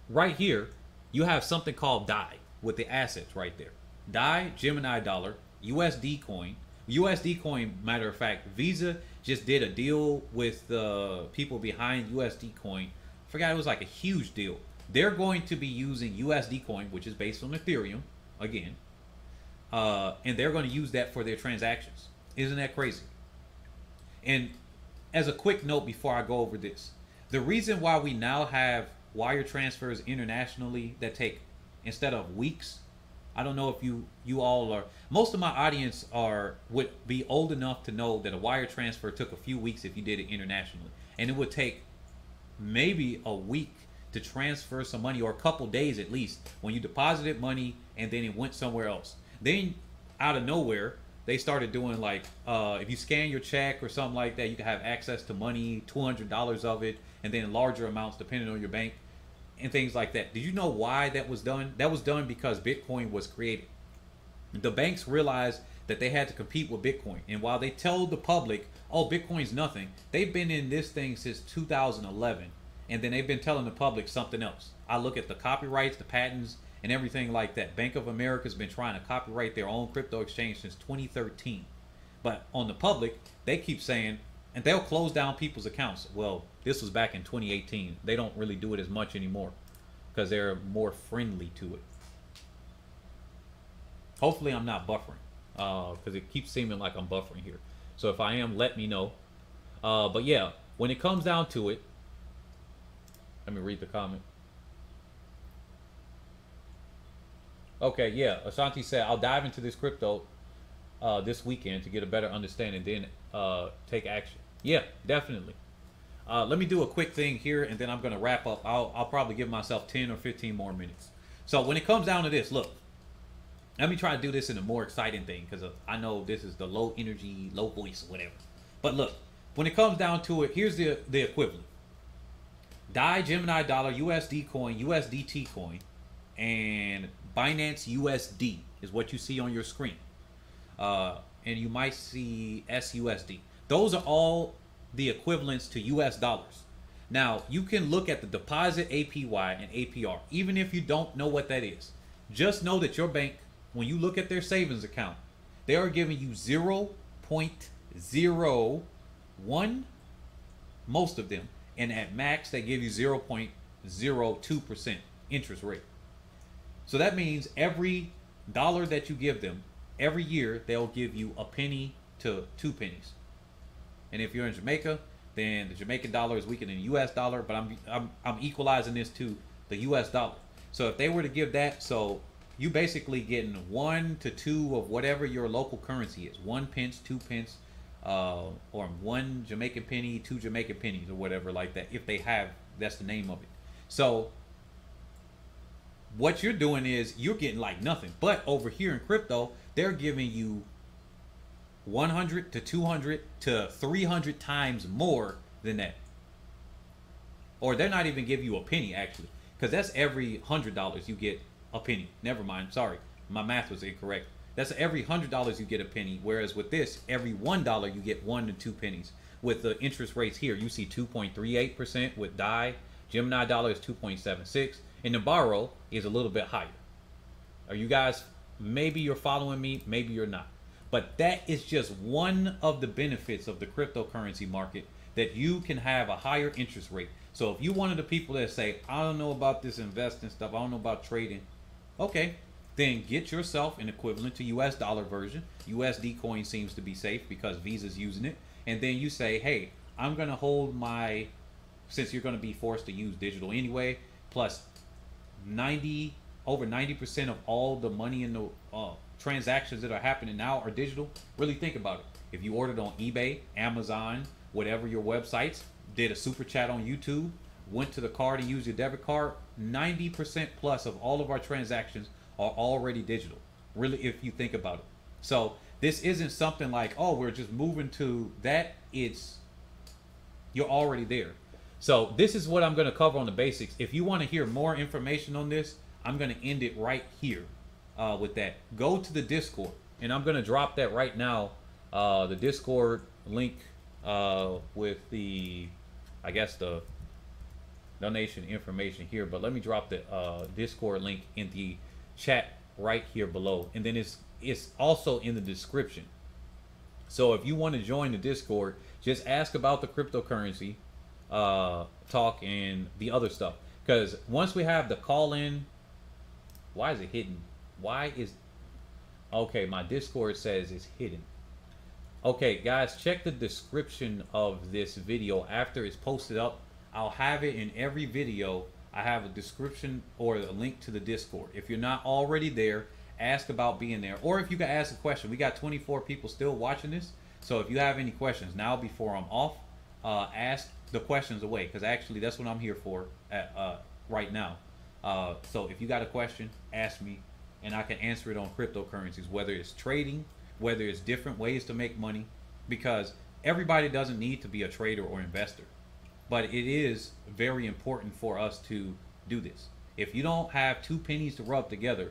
right here, you have something called DAI with the assets right there. DAI, Gemini dollar, USD coin. USD coin, matter of fact, Visa just did a deal with the people behind USD coin. I forgot, it was like a huge deal. They're going to be using USD coin, which is based on Ethereum, again, and they're going to use that for their transactions. Isn't that crazy? And as a quick note before I go over this, the reason why we now have wire transfers internationally that take, instead of weeks, I don't know if you all are, most of my audience would be old enough to know that a wire transfer took a few weeks if you did it internationally, and it would take maybe a week to transfer some money, or a couple days at least, when you deposited money and then it went somewhere else. Then out of nowhere, they started doing like, if you scan your check or something like that, you can have access to money, $200 of it, and then larger amounts depending on your bank and things like that. Did you know why that was done? That was done because Bitcoin was created. The banks realized that they had to compete with Bitcoin. And while they told the public, oh, Bitcoin's nothing, they've been in this thing since 2011. And then they've been telling the public something else. I look at the copyrights, the patents, and everything like that. Bank of America's been trying to copyright their own crypto exchange since 2013. But on the public, they keep saying, and they'll close down people's accounts. Well, this was back in 2018. They don't really do it as much anymore because they're more friendly to it. Hopefully I'm not buffering, because it keeps seeming like I'm buffering here. So if I am, let me know. But yeah, when it comes down to it, let me read the comment. Okay, yeah, Ashanti said, I'll dive into this crypto this weekend to get a better understanding, then take action. Yeah, definitely. Let me do a quick thing here, and then I'm going to wrap up. I'll probably give myself 10 or 15 more minutes. So when it comes down to this, look, let me try to do this in a more exciting thing, because I know this is the low energy, low voice, whatever. But look, when it comes down to it, here's the equivalent. DAI, Gemini dollar, USD coin, USDT coin, and Binance USD is what you see on your screen. And you might see SUSD. Those are all the equivalents to US dollars. Now, you can look at the deposit APY and APR, even if you don't know what that is. Just know that your bank, when you look at their savings account, they are giving you 0.01, most of them, and at max they give you 0.02% interest rate. So that means every dollar that you give them, every year they'll give you a penny to 2 pennies. And if you're in Jamaica, then the Jamaican dollar is weaker than the US dollar, but I'm equalizing this to the US dollar. So if they were to give that, so you basically getting 1 to 2 of whatever your local currency is, 1 pence, 2 pence, or 1 Jamaican penny, 2 Jamaican pennies, or whatever like that. If they have, that's the name of it. So what you're doing is you're getting like nothing. But over here in crypto, they're giving you 100 to 200 to 300 times more than that. Or they're not even giving you a penny, actually, because that's every $100 you get a penny. Never mind, sorry, my math was incorrect. That's every $100 you get a penny, whereas with this, every $1 you get 1 to 2 pennies. With the interest rates here, you see 2.38% with DAI. Gemini dollar is 2.76, and the borrow is a little bit higher. Are you guys, maybe you're following me, maybe you're not. But that is just one of the benefits of the cryptocurrency market, that you can have a higher interest rate. So if you're one of the people that say, I don't know about this investing stuff, I don't know about trading, okay, then get yourself an equivalent to US dollar version. USD coin seems to be safe because Visa's using it. And then you say, hey, I'm going to hold my, since you're going to be forced to use digital anyway, plus over 90% of all the money in the transactions that are happening now are digital. Really think about it. If you ordered on eBay, Amazon, whatever your websites, did a super chat on YouTube, went to the card and used your debit card, 90% plus of all of our transactions are already digital. Really, if you think about it. So this isn't something like, oh, we're just moving to that. It's, you're already there. So this is what I'm going to cover on the basics. If you want to hear more information on this, I'm going to end it right here. With that, go to the Discord, and I'm going to drop that right now, the Discord link with the, I guess the donation information here, but let me drop the Discord link in the chat right here below, and then it's also in the description. So if you want to join the Discord, just ask about the cryptocurrency talk and the other stuff. Because once we have the call in, why is it hidden? Why is okay? My Discord says it's hidden. Okay, guys, check the description of this video after it's posted up. I'll have it in every video. I have a description or a link to the Discord. If you're not already there, ask about being there. Or if you can ask a question. We got 24 people still watching this. So if you have any questions now before I'm off, ask the questions away. Because actually that's what I'm here for right now. So if you got a question, ask me. And I can answer it on cryptocurrencies. Whether it's trading, whether it's different ways to make money. Because everybody doesn't need to be a trader or investor. But it is very important for us to do this. If you don't have two pennies to rub together,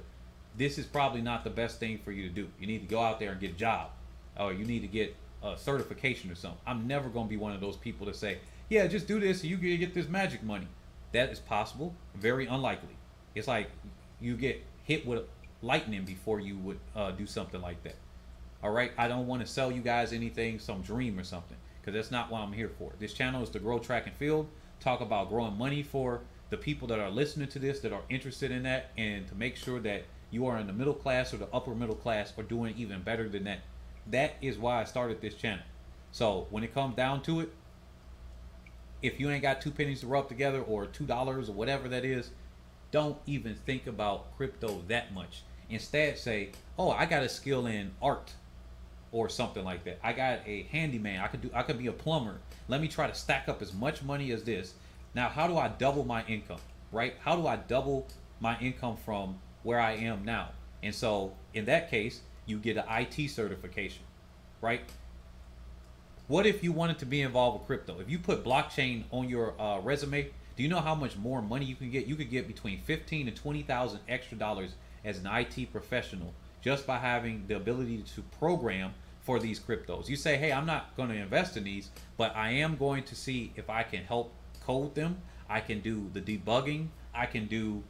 this is probably not the best thing for you to do. You need to go out there and get a job, or you need to get a certification or something. I'm never going to be one of those people to say, yeah, just do this and you get this magic money. That is possible, very unlikely. It's like you get hit with lightning before you would do something like that. All right, I don't want to sell you guys anything, some dream or something, because that's not what I'm here for. This channel is to grow track and field, talk about growing money for the people that are listening to this, that are interested in that, and to make sure that you are in the middle class or the upper middle class or doing even better than that. That is why I started this channel. So when it comes down to it, if you ain't got two pennies to rub together or $2 or whatever that is, don't even think about crypto that much. Instead say, oh, I got a skill in art or something like that. I got a handyman. I could be a plumber. Let me try to stack up as much money as this. Now, how do I double my income, right? How do I double my income from where I am now? And so in that case, you get an IT certification, right? What if you wanted to be involved with crypto? If you put blockchain on your resume, do you know how much more money you can get? You could get between 15 and 20,000 extra dollars as an IT professional just by having the ability to program for these cryptos. You say, hey, I'm not going to invest in these, but I am going to see if I can help code them. I can do the debugging. I can do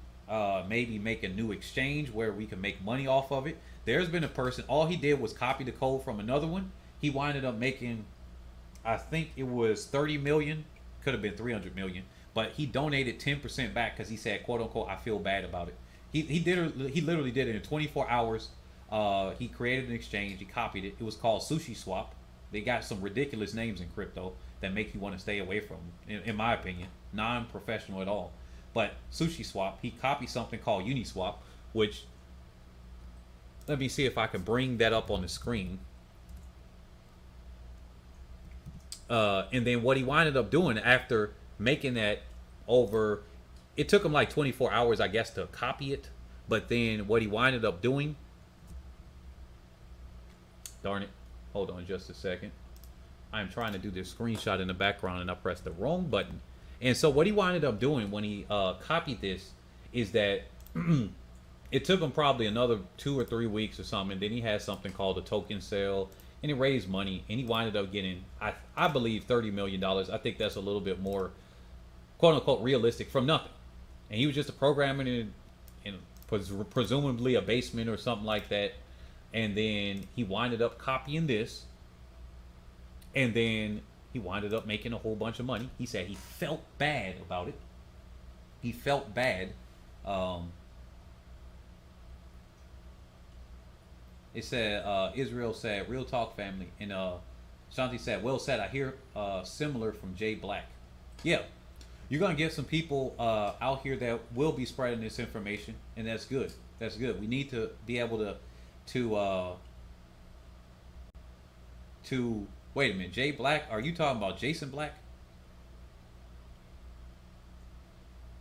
maybe make a new exchange where we can make money off of it. There's been a person, all he did was copy the code from another one. He winded up making, I think it was 30 million, could have been 300 million, but he donated 10% back because he said, quote unquote, I feel bad about it. He literally did it in 24 hours. He created an exchange. He copied it. It was called Sushi Swap. They got some ridiculous names in crypto that make you want to stay away from them, in my opinion. Non-professional at all. But Sushi Swap, he copied something called Uniswap, which, let me see if I can bring that up on the screen. And then what he winded up doing after making that over, it took him like 24 hours, I guess, to copy it. But then what he winded up doing, darn it, hold on just a second. I'm trying to do this screenshot in the background and I pressed the wrong button. And so what he winded up doing when he copied this is that it took him probably another 2 or 3 weeks or something. And then he had something called a token sale, and he raised money, and he winded up getting, I believe, $30 million. I think that's a little bit more, quote unquote, realistic from nothing. And he was just a programmer in presumably a basement or something like that. And then he winded up copying this. And then he winded up making a whole bunch of money. He said he felt bad about it. He felt bad. It said, Israel said, real talk family. And Shanti said, well said. I hear similar from Jay Black. Yeah. You're going to get some people out here that will be spreading this information. And that's good. That's good. We need to be able to wait a minute. Jay Black? Are you talking about Jason Black?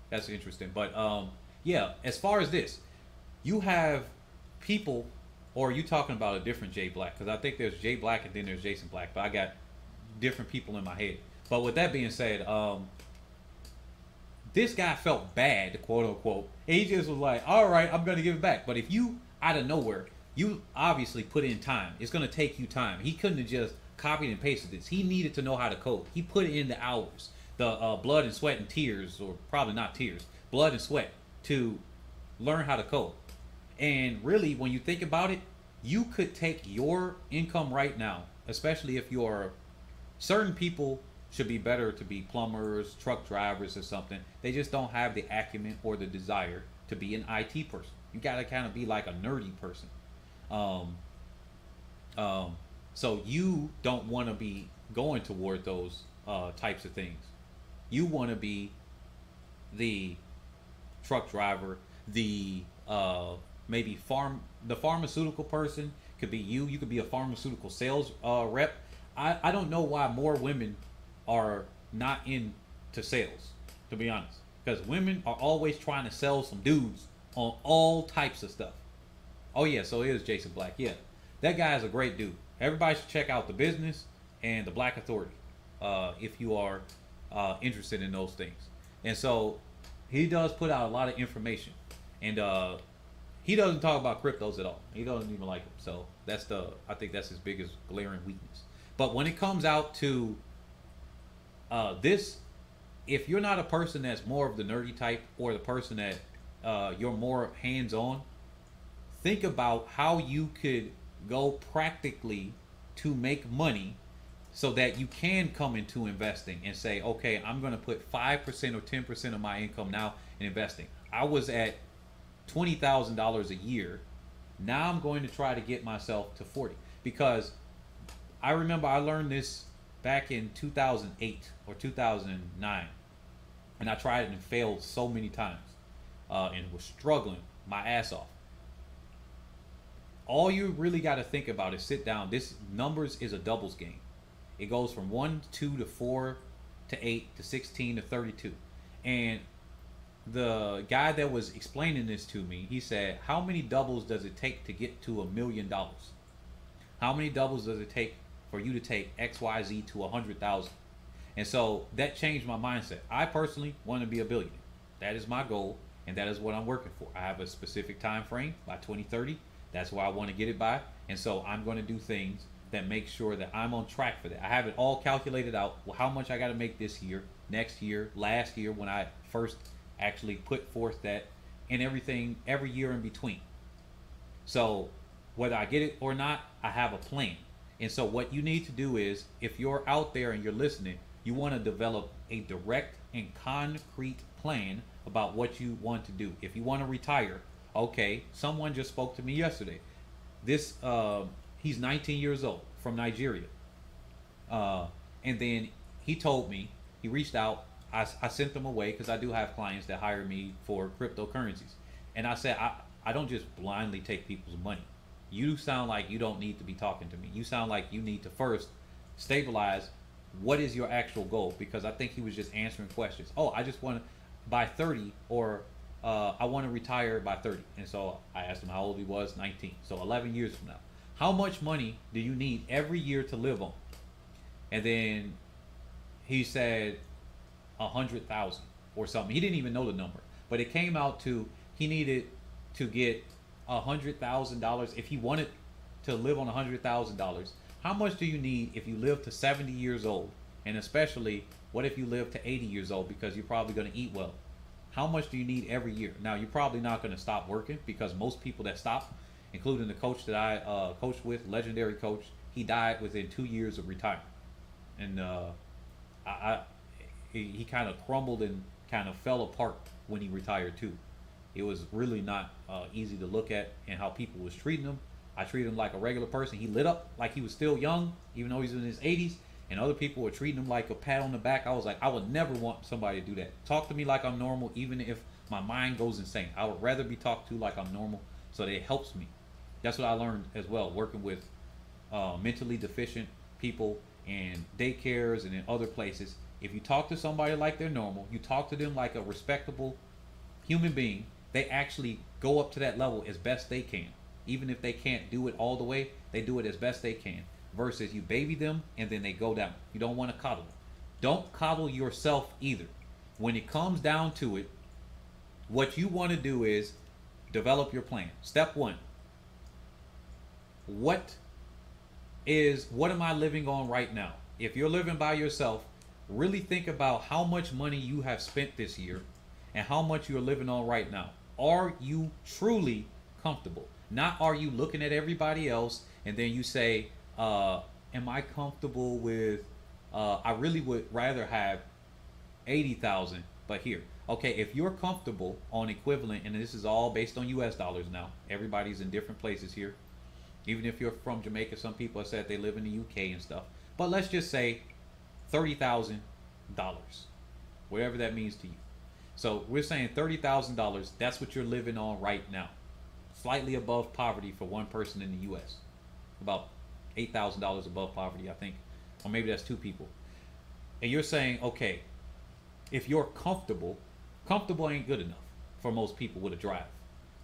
That's interesting. But yeah, as far as this, you have people, or are you talking about a different Jay Black? Because I think there's Jay Black and then there's Jason Black, but I got different people in my head. But with that being said, this guy felt bad, quote unquote. He just was like, all right, I'm going to give it back. But if you, out of nowhere, you obviously put in time. It's going to take you time. He couldn't have just copied and pasted this. He needed to know how to code. He put in the hours. the blood and sweat and tears, or probably not tears, blood and sweat to learn how to code. And really, when you think about it, you could take your income right now, especially if you're certain people should be better to be plumbers, truck drivers, or something. They just don't have the acumen or the desire to be an IT person. You gotta kind of be like a nerdy person. Um, so you don't want to be going toward those types of things. You want to be the truck driver, the maybe the pharmaceutical person could be you. You could be a pharmaceutical sales rep. I don't know why more women are not into sales, to be honest, because women are always trying to sell some dudes on all types of stuff. Oh yeah, so it is Jason Black. Yeah, that guy is a great dude. Everybody should check out The Business and The Black Authority if you are interested in those things. And so he does put out a lot of information, and he doesn't talk about cryptos at all. He doesn't even like them. So I think that's his biggest glaring weakness. But when it comes out to this, if you're not a person that's more of the nerdy type, or the person that you're more hands-on, think about how you could go practically to make money so that you can come into investing and say, okay, I'm going to put 5% or 10% of my income now in investing. I was at $20,000 a year. Now I'm going to try to get myself to 40, because I remember I learned this back in 2008 or 2009, and I tried it and failed so many times, and was struggling my ass off. All you really got to think about is sit down. This numbers is a doubles game. It goes from 1 to 2 to 4 to 8 to 16 to 32. And the guy that was explaining this to me, he said, how many doubles does it take to get to $1 million? How many doubles does it take for you to take XYZ to 100,000? And so that changed my mindset. I personally want to be a billionaire. That is my goal, and that is what I'm working for. I have a specific time frame by 2030. That's where I want to get it by. And so I'm going to do things that make sure that I'm on track for that. I have it all calculated out, how much I got to make this year, next year, last year when I first actually put forth that, and everything every year in between. So whether I get it or not, I have a plan. And so what you need to do is, if you're out there and you're listening, you want to develop a direct and concrete plan about what you want to do. If you want to retire, okay, someone just spoke to me yesterday. This he's 19 years old, from Nigeria, and then he told me, he reached out. I sent them away because I do have clients that hire me for cryptocurrencies, and I said I don't just blindly take people's money. You sound like you don't need to be talking to me. You sound like you need to first stabilize what is your actual goal, because I think he was just answering questions. Oh, I just want to by 30, or I want to retire by 30. And so I asked him how old he was, 19. So 11 years from now. How much money do you need every year to live on? And then he said 100,000 or something. He didn't even know the number. But it came out to he needed to get $100,000 if he wanted to live on $100,000. How much do you need if you live to 70 years old? And especially, what if you live to 80 years old, because you're probably going to eat well? How much do you need every year? Now, you're probably not going to stop working, because most people that stop, including the coach that I coached with, legendary coach, he died within 2 years of retirement. And he kind of crumbled and kind of fell apart when he retired too. It was really not easy to look at, and how people was treating him. I treated him like a regular person. He lit up like he was still young, even though he's in his 80s. And other people were treating him like a pat on the back. I was like, I would never want somebody to do that. Talk to me like I'm normal, even if my mind goes insane. I would rather be talked to like I'm normal, so that it helps me. That's what I learned as well, working with mentally deficient people in daycares and in other places. If you talk to somebody like they're normal, you talk to them like a respectable human being, they actually go up to that level as best they can. Even if they can't do it all the way, they do it as best they can. Versus you baby them and then they go down. You don't want to coddle them. Don't coddle yourself either. When it comes down to it, what you want to do is develop your plan. Step one. What am I living on right now? If you're living by yourself, really think about how much money you have spent this year and how much you're living on right now. Are you truly comfortable? Not are you looking at everybody else and then you say, am I comfortable with, I really would rather have 80,000, but here. Okay, if you're comfortable on equivalent, and this is all based on US dollars now, everybody's in different places here. Even if you're from Jamaica, some people have said they live in the UK and stuff. But let's just say $30,000, whatever that means to you. So we're saying $30,000, that's what you're living on right now. Slightly above poverty for one person in the US. About $8,000 above poverty, I think. Or maybe that's two people. And you're saying, okay, if you're comfortable, comfortable ain't good enough for most people with a drive.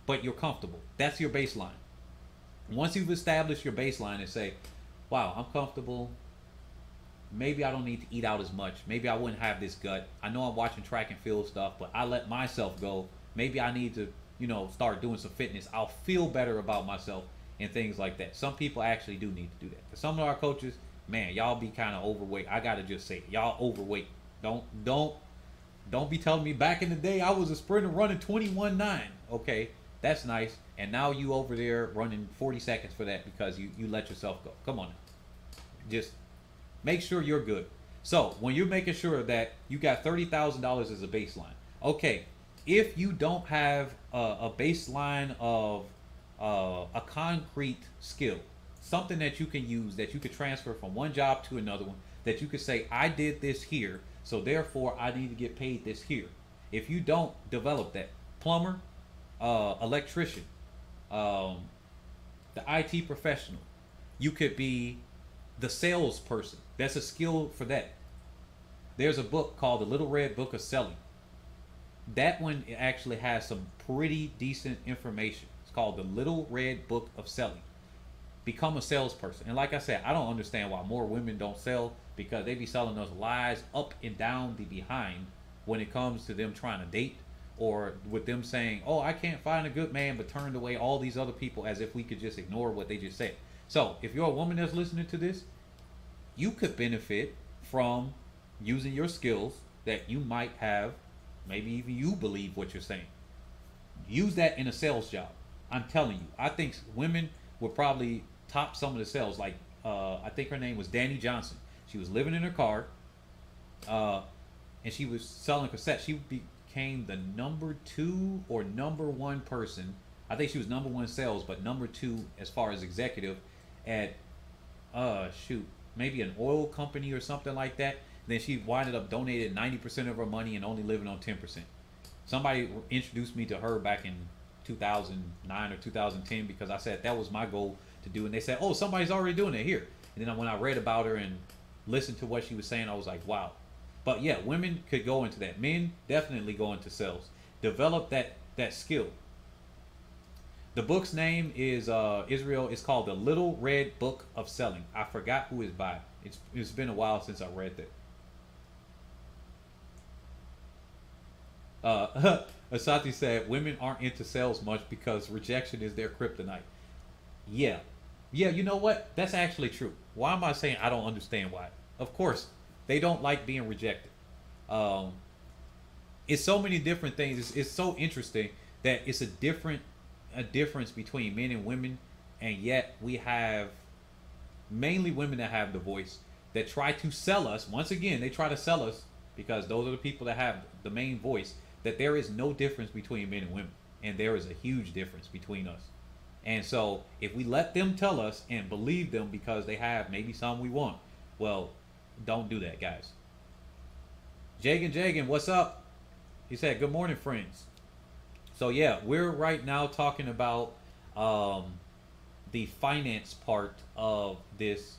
But you're comfortable. That's your baseline. Once you've established your baseline and say, wow, I'm comfortable. Maybe I don't need to eat out as much. Maybe I wouldn't have this gut. I know I'm watching track and field stuff, but I let myself go. Maybe I need to, start doing some fitness. I'll feel better about myself and things like that. Some people actually do need to do that. For some of our coaches, man, y'all be kind of overweight. I gotta just say, y'all overweight. Don't be telling me back in the day I was a sprinter running 21.9. Okay, that's nice. And now you over there running 40 seconds for that because you let yourself go. Come on now. Just make sure you're good. So when you're making sure that you got $30,000 as a baseline. Okay, if you don't have a baseline of a concrete skill, something that you can use, that you could transfer from one job to another one, that you could say, I did this here, so therefore I need to get paid this here. If you don't develop that, plumber, electrician, the IT professional, you could be the salesperson. That's a skill for that. There's a book called The Little Red Book of Selling. That one actually has some pretty decent information. It's called The Little Red Book of Selling. Become a salesperson. And like I said, I don't understand why more women don't sell, because they be selling us lies up and down the behind when it comes to them trying to date, or with them saying, oh, I can't find a good man, but turned away all these other people, as if we could just ignore what they just said. So if you're a woman that's listening to this, you could benefit from using your skills that you might have, maybe even you believe what you're saying. Use that in a sales job. I'm telling you, I think women would probably top some of the sales. Like, I think her name was Danny Johnson. She was living in her car, and she was selling cassettes. She became the number 2 or number 1 person. I think she was number 1 sales, but number 2 as far as executive at, maybe an oil company or something like that. Then she winded up donated 90% of her money and only living on 10%. Somebody introduced me to her back in 2009 or 2010 because I said that was my goal to do. And they said, oh, somebody's already doing it here. And then when I read about her and listened to what she was saying, I was like, wow. But yeah, women could go into that. Men definitely go into sales. Develop that skill. The book's name is Israel. It's called The Little Red Book of Selling. I forgot who it's by. It's been a while since I read that. Asati said women aren't into sales much because rejection is their kryptonite. Yeah, you know what? That's actually true. Why am I saying I don't understand why? Of course, they don't like being rejected. It's so many different things. It's so interesting that it's a difference between men and women, and yet we have mainly women that have the voice that try to sell us. Once again, they try to sell us because those are the people that have the main voice, that there is no difference between men and women, and there is a huge difference between us. And so if we let them tell us and believe them because they have maybe some we want, well, don't do that, guys. Jagan, what's up? He said, good morning, friends. So yeah, we're right now talking about the finance part of this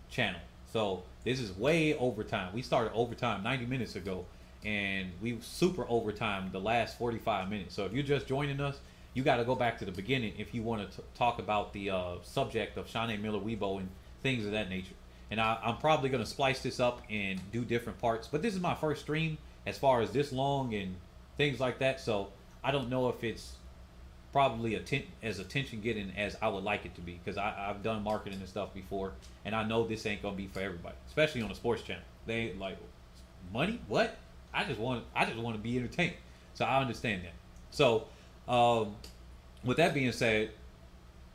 channel. So this is way overtime. We started overtime 90 minutes ago, and we super overtime the last 45 minutes. So if you're just joining us, you got to go back to the beginning if you want to talk about the subject of Shaunae Miller-Uibo and things of that nature. And I'm probably going to splice this up and do different parts. But this is my first stream as far as this long and things like that. So I don't know if it's probably as attention getting as I would like it to be, because I've done marketing and stuff before, and I know this ain't going to be for everybody, especially on a sports channel. They like money? What? I just want to be entertained. So I understand that. So um, with that being said,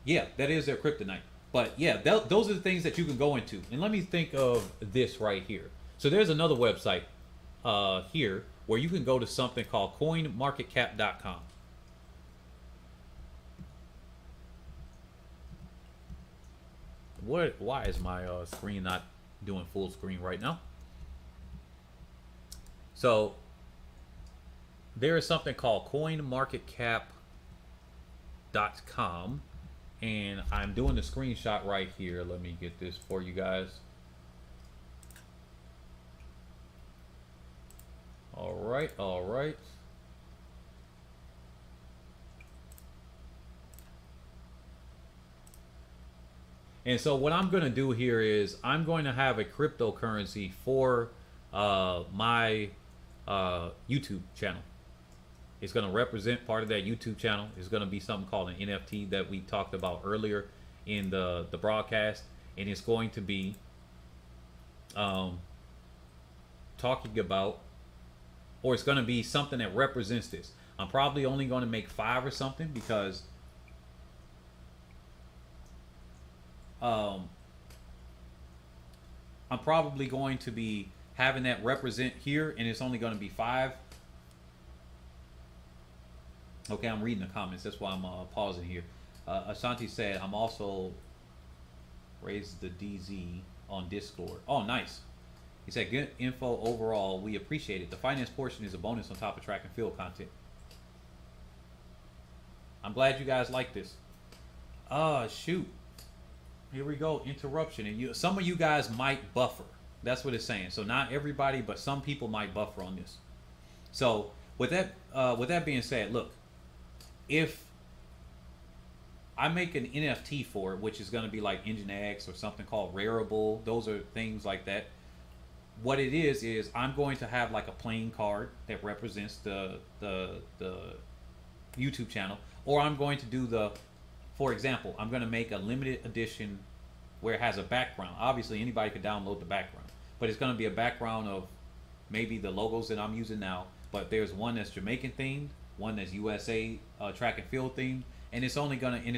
yeah, that is their kryptonite. But yeah, those are the things that you can go into. And let me think of this right here. So there's another website here where you can go to something called coinmarketcap.com. Why is my screen not doing full screen right now? So there is something called coinmarketcap.com, and I'm doing the screenshot right here. Let me get this for you guys. All right, all right. And so what I'm going to do here is I'm going to have a cryptocurrency for my YouTube channel. It's going to represent part of that YouTube channel. It's going to be something called an NFT that we talked about earlier in the broadcast. And it's going to be talking about, or it's going to be something that represents this. I'm probably only going to make 5 or something because I'm probably going to be having that represent here, and it's only going to be 5. Okay, I'm reading the comments. That's why I'm pausing here. Ashanti said, I'm also raised the DZ on Discord. Oh, nice. He said, good info overall. We appreciate it. The finance portion is a bonus on top of track and field content. I'm glad you guys like this. Shoot. Here we go. Interruption. And some of you guys might buffer. That's what it's saying. So not everybody, but some people might buffer on this. So with that being said, look, if I make an NFT for it, which is going to be like Engine X or something called Rareable, those are things like that. What it is I'm going to have like a playing card that represents the YouTube channel, or I'm going to do for example, I'm going to make a limited edition where it has a background. Obviously, anybody could download the background, but it's going to be a background of maybe the logos that I'm using now. But there's one that's Jamaican themed, one that's USA track and field themed, and it's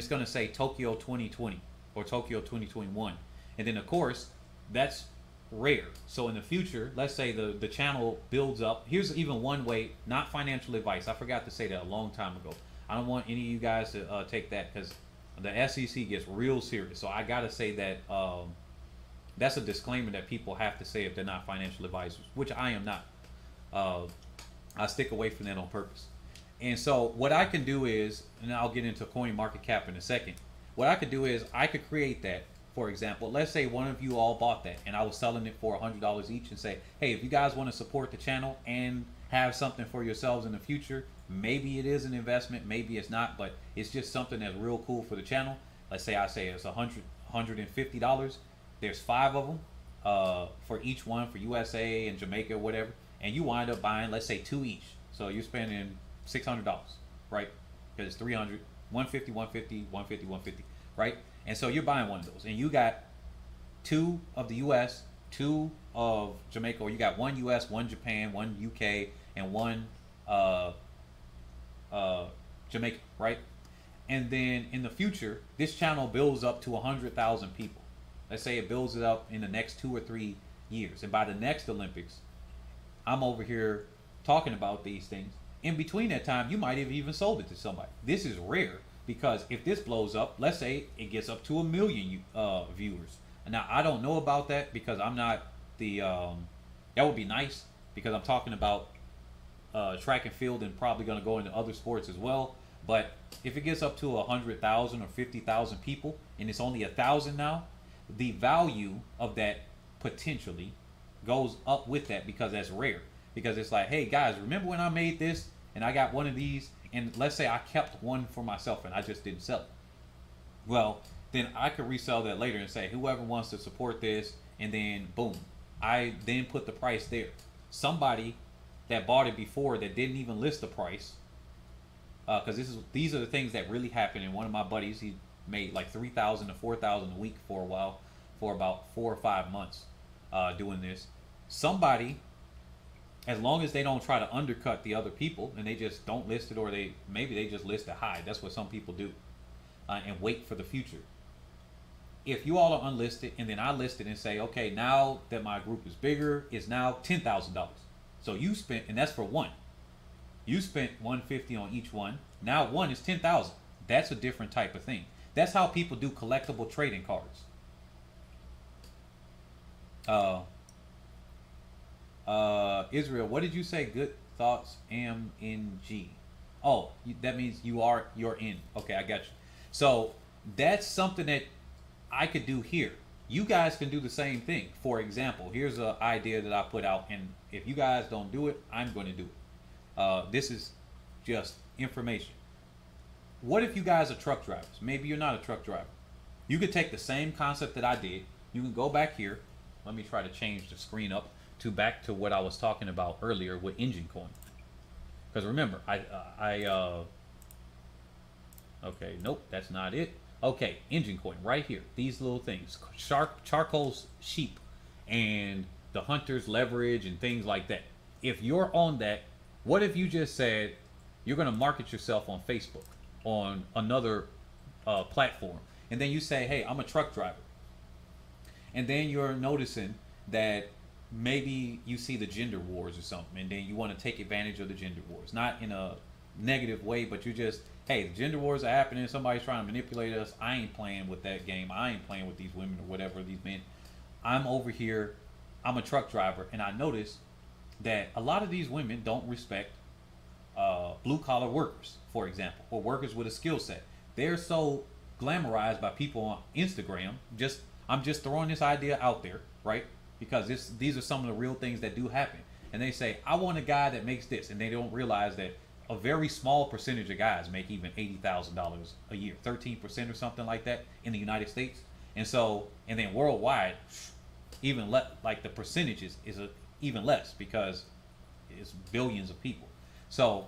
gonna say Tokyo 2020 or Tokyo 2021, and then of course that's rare. So in the future, let's say the channel builds up. Here's even one way, not financial advice. I forgot to say that a long time ago. I don't want any of you guys to take that because the SEC gets real serious. So I gotta say that that's a disclaimer that people have to say if they're not financial advisors, which I am not. I stick away from that on purpose. And so what I can do is, and I'll get into coin market cap in a second. What I could do is I could create that. For example, let's say one of you all bought that and I was selling it for $100 each and say, hey, if you guys want to support the channel and have something for yourselves in the future, maybe it is an investment, maybe it's not, but it's just something that's real cool for the channel. Let's say I say it's $150. There's 5 of them for each one, for USA and Jamaica or whatever, and you wind up buying, let's say 2 each. So you're spending $600, right? Because it's 300, 150, 150, 150, 150, right? And so you're buying one of those, and you got 2 of the U.S., 2 of Jamaica, or you got 1 U.S., 1 Japan, 1 U.K., and 1 Jamaica, right? And then in the future, this channel builds up to 100,000 people. Let's say it builds it up in the next 2 or 3 years, and by the next Olympics, I'm over here talking about these things. In between that time, you might have even sold it to somebody. This is rare because if this blows up, let's say it gets up to 1 million viewers. Now, I don't know about that because I'm not the, that would be nice because I'm talking about track and field and probably going to go into other sports as well. But if it gets up to 100,000 or 50,000 people and it's only 1,000 now, the value of that potentially goes up with that because that's rare. Because it's like, hey guys, remember when I made this and I got one of these, and let's say I kept one for myself and I just didn't sell it. Well, then I could resell that later and say, whoever wants to support this, and then boom, I then put the price there. Somebody that bought it before that didn't even list the price, because these are the things that really happen. And one of my buddies, he made like 3,000 to 4,000 a week for a while, for about 4 or 5 months doing this. Somebody As long as they don't try to undercut the other people and they just don't list it, or they just list it high. That's what some people do, and wait for the future. If you all are unlisted and then I list it and say, okay, now that my group is bigger, it's now $10,000. So you spent, and that's for one. You spent 150 on each one. Now one is 10,000. That's a different type of thing. That's how people do collectible trading cards. Israel, what did you say? Good thoughts, MNG. Oh, that means you're in. Okay, I got you. So that's something that I could do here. You guys can do the same thing. For example, here's an idea that I put out, and if you guys don't do it, I'm going to do it. This is just information. What if you guys are truck drivers? Maybe you're not a truck driver. You could take the same concept that I did. You can go back here. Let me try to change the screen up to back to what I was talking about earlier with engine coin. Because remember, okay, nope, that's not it. Okay, engine coin right here. These little things, charcoal sheep, and the hunter's leverage and things like that. If you're on that, what if you just said you're going to market yourself on Facebook, on another platform, and then you say, hey, I'm a truck driver, and then you're noticing that maybe you see the gender wars or something, and then you want to take advantage of the gender wars, not in a negative way, but you just, hey, the gender wars are happening, somebody's trying to manipulate us, I ain't playing with that game, I ain't playing with these women or whatever, these men. I'm over here, I'm a truck driver, and I notice that a lot of these women don't respect blue collar workers, for example, or workers with a skill set. They're so glamorized by people on Instagram. I'm just throwing this idea out there, right? Because these are some of the real things that do happen. And they say, I want a guy that makes this, and they don't realize that a very small percentage of guys make even $80,000 a year, 13% or something like that in the United States. And then worldwide, even like the percentages is even less, because it's billions of people. So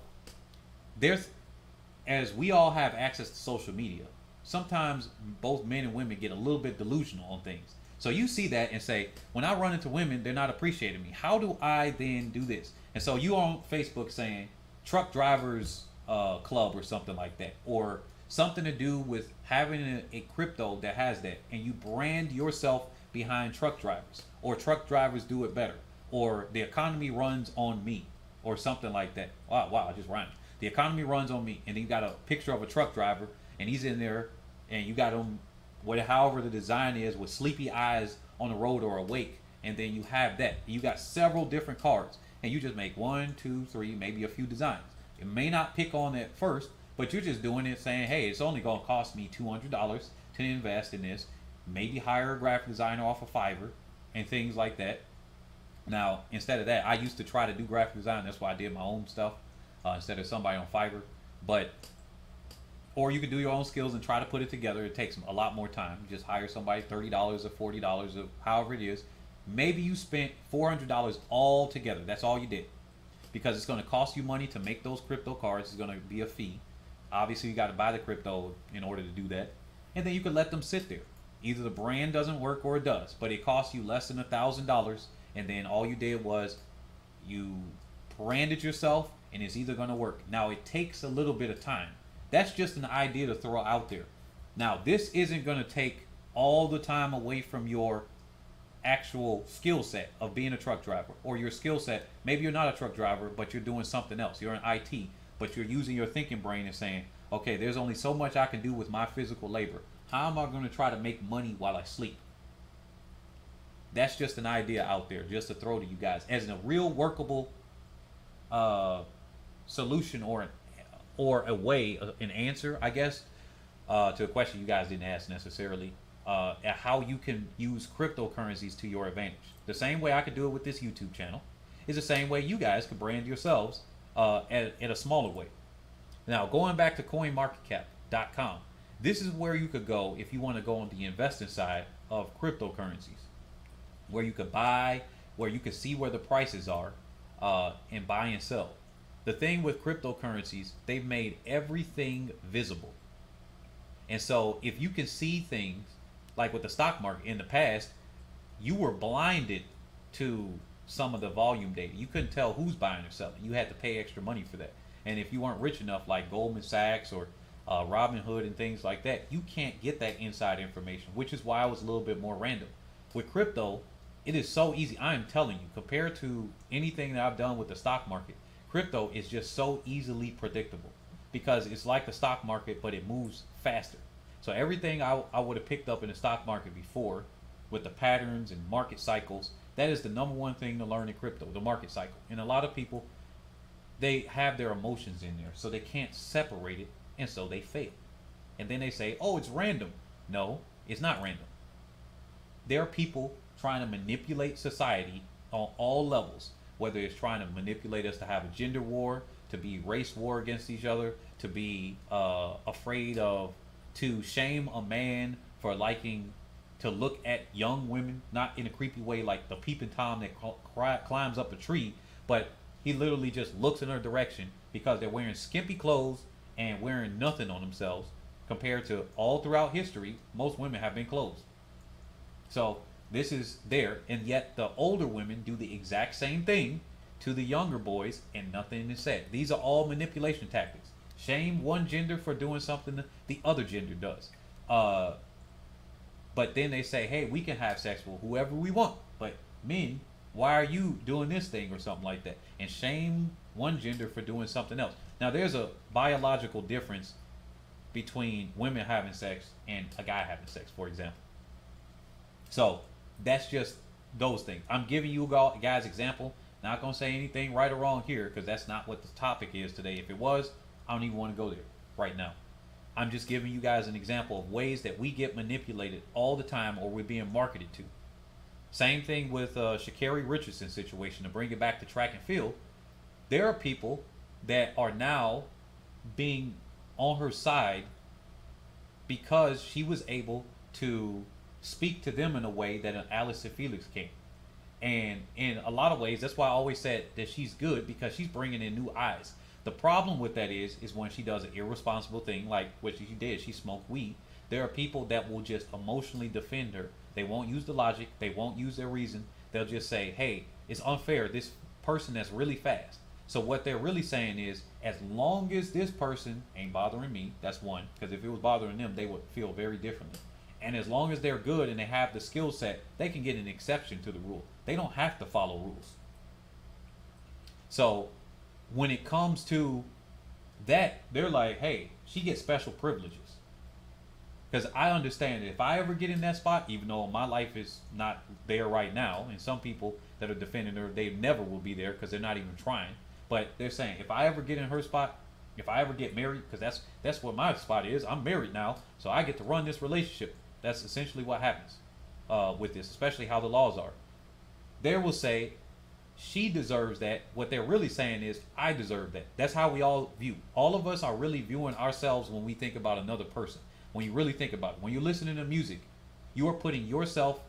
as we all have access to social media, sometimes both men and women get a little bit delusional on things. So you see that and say, when I run into women, they're not appreciating me. How do I then do this? And so you on Facebook saying truck drivers club or something like that, or something to do with having a crypto that has that, and you brand yourself behind truck drivers, or truck drivers do it better, or the economy runs on me, or something like that. Wow, I just rhymed. The economy runs on me, and then you got a picture of a truck driver, and he's in there, and you got him, however the design is, with sleepy eyes on the road or awake, and then you have that. You got several different cards, and you just make 1, 2, 3, maybe a few designs. It may not pick on it first, but you're just doing it saying, hey, it's only going to cost me $200 to invest in this. Maybe hire a graphic designer off of Fiverr and things like that. Now, instead of that, I used to try to do graphic design. That's why I did my own stuff instead of somebody on Fiverr. Or you can do your own skills and try to put it together. It takes a lot more time. Just hire somebody, $30 or $40 or however it is. Maybe you spent $400 all together. That's all you did. Because it's going to cost you money to make those crypto cards. It's going to be a fee. Obviously, you got to buy the crypto in order to do that. And then you can let them sit there. Either the brand doesn't work or it does. But it costs you less than $1,000. And then all you did was you branded yourself, and it's either going to work. Now, it takes a little bit of time. That's just an idea to throw out there. Now, this isn't going to take all the time away from your actual skill set of being a truck driver, or your skill set. Maybe you're not a truck driver, but you're doing something else. You're in IT, but you're using your thinking brain and saying, okay, there's only so much I can do with my physical labor. How am I going to try to make money while I sleep? That's just an idea out there, just to throw to you guys as a real workable solution, or a way, an answer, I guess, to a question you guys didn't ask necessarily, at how you can use cryptocurrencies to your advantage. The same way I could do it with this YouTube channel is the same way you guys could brand yourselves in a smaller way. Now, going back to coinmarketcap.com, this is where you could go if you want to go on the investing side of cryptocurrencies, where you could buy, where you could see where the prices are, and buy and sell. The thing with cryptocurrencies, they've made everything visible. And so if you can see things, like with the stock market in the past, you were blinded to some of the volume data. You couldn't tell who's buying or selling. You had to pay extra money for that. And if you weren't rich enough, like Goldman Sachs or Robinhood and things like that, you can't get that inside information, which is why I was a little bit more random. With crypto, it is so easy. I am telling you, compared to anything that I've done with the stock market, crypto is just so easily predictable because it's like the stock market, but it moves faster. So everything I would have picked up in the stock market before with the patterns and market cycles, that is the number one thing to learn in crypto, the market cycle. And a lot of people, they have their emotions in there, so they can't separate it, and so they fail. And then they say, oh, it's random. No, it's not random. There are people trying to manipulate society on all levels, whether it's trying to manipulate us to have a gender war, to be race war against each other, to be afraid of, to shame a man for liking to look at young women, not in a creepy way like the peeping Tom that climbs up a tree, but he literally just looks in her direction because they're wearing skimpy clothes and wearing nothing on themselves compared to all throughout history, most women have been clothed. So this is there, and yet the older women do the exact same thing to the younger boys and nothing is said. These are all manipulation tactics. Shame one gender for doing something the other gender does. But then they say, hey, we can have sex with whoever we want. But men, why are you doing this thing or something like that? And shame one gender for doing something else. Now, there's a biological difference between women having sex and a guy having sex, for example. So that's just those things. I'm giving you guys example. Not going to say anything right or wrong here because that's not what the topic is today. If it was, I don't even want to go there right now. I'm just giving you guys an example of ways that we get manipulated all the time or we're being marketed to. Same thing with Sha'Carri Richardson situation. To bring it back to track and field, there are people that are now being on her side because she was able to speak to them in a way that an Alice and Felix can't. And in a lot of ways, that's why I always said that she's good because she's bringing in new eyes. The problem with that is when she does an irresponsible thing like what she did, she smoked weed. There are people that will just emotionally defend her. They won't use the logic. They won't use their reason. They'll just say, hey, it's unfair. This person that's really fast. So what they're really saying is, as long as this person ain't bothering me, that's one. Because if it was bothering them, they would feel very differently. And as long as they're good and they have the skill set, they can get an exception to the rule. They don't have to follow rules. So when it comes to that, they're like, hey, she gets special privileges. Because I understand that if I ever get in that spot, even though my life is not there right now, and some people that are defending her, they never will be there because they're not even trying. But they're saying, if I ever get in her spot, if I ever get married, because that's what my spot is. I'm married now, so I get to run this relationship. That's essentially what happens with this, especially how the laws are. They will say, she deserves that. What they're really saying is, I deserve that. That's how we all view. All of us are really viewing ourselves when we think about another person. When you really think about it. When you're listening to music, you are putting yourself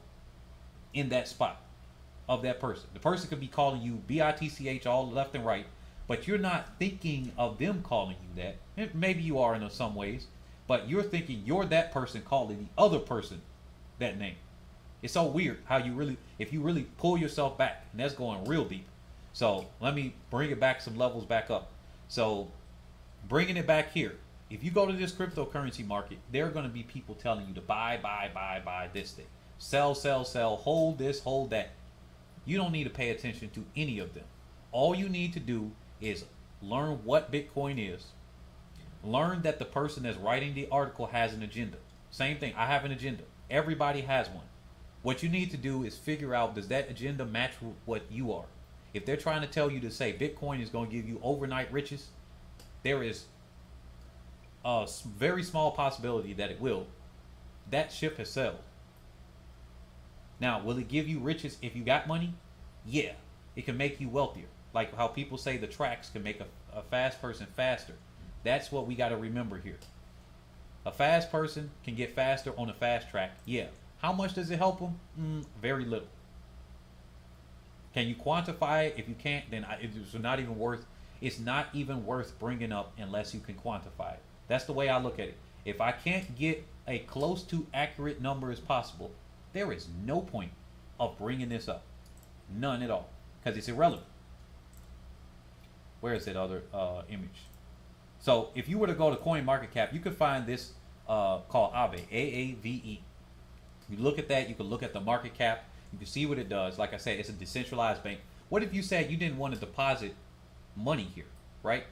in that spot of that person. The person could be calling you bitch all left and right, but you're not thinking of them calling you that. Maybe you are in some ways, but you're thinking you're that person calling the other person that name. It's so weird how if you really pull yourself back, and that's going real deep. So let me bring it back some levels back up. So bringing it back here, if you go to this cryptocurrency market, there are going to be people telling you to buy this thing, sell, hold this, hold that. You don't need to pay attention to any of them. All you need to do is learn what Bitcoin is. Learn that the person that's writing the article has an agenda. Same thing, I have an agenda. Everybody has one. What you need to do is figure out, does that agenda match what you are? If they're trying to tell you to say Bitcoin is going to give you overnight riches, there is a very small possibility that it will. That ship has sailed. Now, will it give you riches if you got money? Yeah, it can make you wealthier. Like how people say the tracks can make a fast person faster. That's what we got to remember here. A fast person can get faster on a fast track. Yeah. How much does it help them? Very little. Can you quantify it? If you can't, then it's not even worth. It's not even worth bringing up unless you can quantify it. That's the way I look at it. If I can't get a close to accurate number as possible, there is no point of bringing this up. None at all. because it's irrelevant. Where is that other image? So if you were to go to CoinMarketCap, you could find this called Aave, AAVE. You look at that, you can look at the market cap, you can see what it does. Like I said, it's a decentralized bank. What if you said you didn't want to deposit money here, right?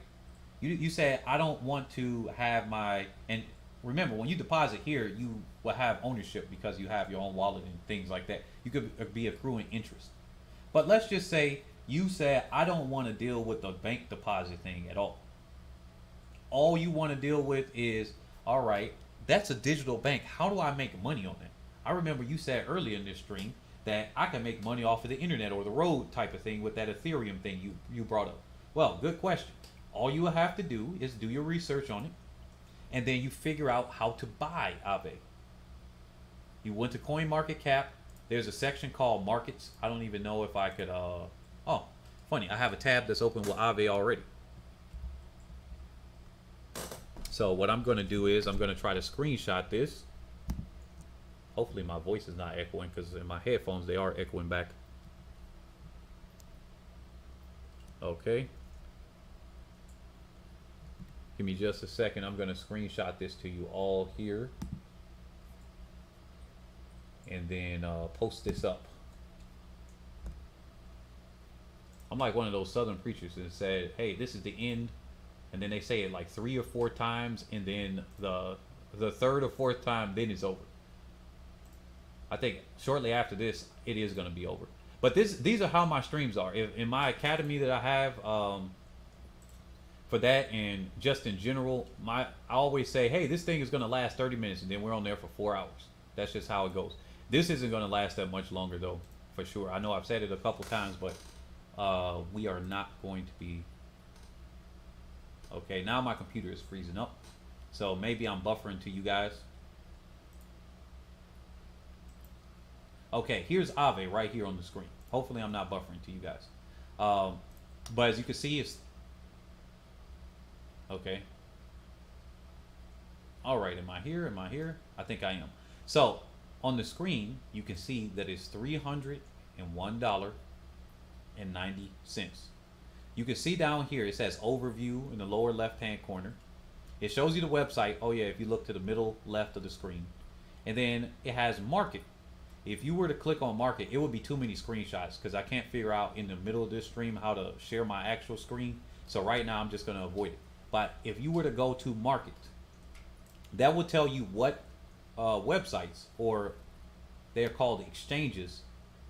You said, I don't want to have my, and remember, when you deposit here, you will have ownership because you have your own wallet and things like that. You could be accruing interest. But let's just say you said, I don't want to deal with the bank deposit thing at all. All you want to deal with is, all right, that's a digital bank. How do I make money on that? I remember you said earlier in this stream that I can make money off of the internet or the road type of thing with that Ethereum thing you brought up. Well, good question. All you have to do is do your research on it, and then you figure out how to buy Aave. You went to CoinMarketCap. There's a section called Markets. I don't even know if I could. Oh, funny. I have a tab that's open with Aave already. So what I'm going to do is I'm going to try to screenshot this. Hopefully my voice is not echoing, because in my headphones they are echoing back. Okay. Give me just a second. I'm going to screenshot this to you all here. And then post this up. I'm like one of those southern preachers that said, hey, this is the end. And then they say it like 3 or 4 times. And then the third or fourth time, then it's over. I think shortly after this, it is going to be over. But these are how my streams are. In my academy that I have for that, and just in general, I always say, hey, this thing is going to last 30 minutes, and then we're on there for 4 hours. That's just how it goes. This isn't going to last that much longer, though, for sure. I know I've said it a couple times, but we are not going to be. Okay, now my computer is freezing up. So maybe I'm buffering to you guys. Okay, here's Aave right here on the screen. Hopefully I'm not buffering to you guys. But as you can see, it's... Okay. All right, am I here? Am I here? I think I am. So, on the screen, you can see that it's $301.90. You can see down here, it says Overview in the lower left-hand corner. It shows you the website. Oh yeah, if you look to the middle left of the screen. And then it has Market. If you were to click on Market, it would be too many screenshots because I can't figure out in the middle of this stream how to share my actual screen. So right now I'm just going to avoid it. But if you were to go to Market, that will tell you what websites, or they're called exchanges,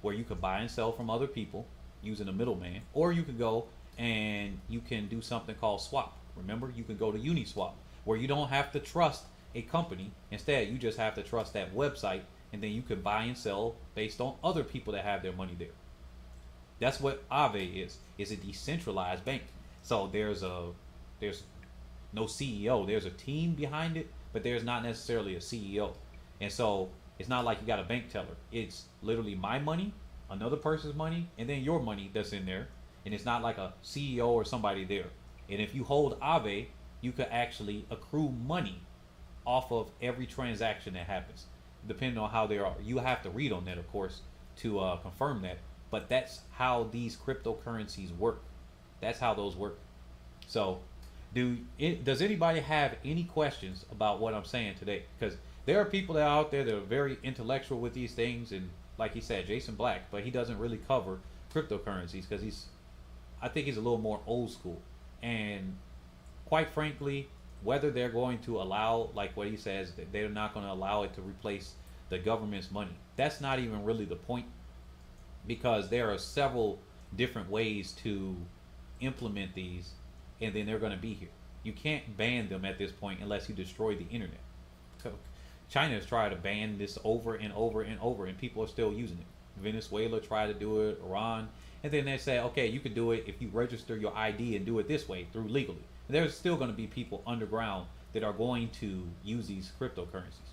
where you can buy and sell from other people using a middleman. Or you could go and you can do something called swap. Remember, you can go to Uniswap, where you don't have to trust a company. Instead, you just have to trust that website. And then you can buy and sell based on other people that have their money there. That's what Aave is. It's a decentralized bank. So there's no CEO. There's a team behind it, but there's not necessarily a CEO. And so it's not like you got a bank teller. It's literally my money, another person's money, and then your money that's in there. And it's not like a CEO or somebody there. And if you hold Aave, you could actually accrue money off of every transaction that happens, depending on how they are. You have to read on that, of course, to confirm that. But that's how these cryptocurrencies work. That's how those work. So, does anybody have any questions about what I'm saying today? Because there are people that are out there that are very intellectual with these things, and like he said, Jason Black, but he doesn't really cover cryptocurrencies because I think he's a little more old school. And quite frankly, whether they're going to allow, like what he says, that they're not going to allow it to replace the government's money. That's not even really the point, because there are several different ways to implement these, and then they're going to be here. You can't ban them at this point unless you destroy the internet. So China has tried to ban this over and over and over, and people are still using it. Venezuela tried to do it, Iran, and then they say, okay, you can do it if you register your ID and do it this way through legally. There's still going to be people underground that are going to use these cryptocurrencies.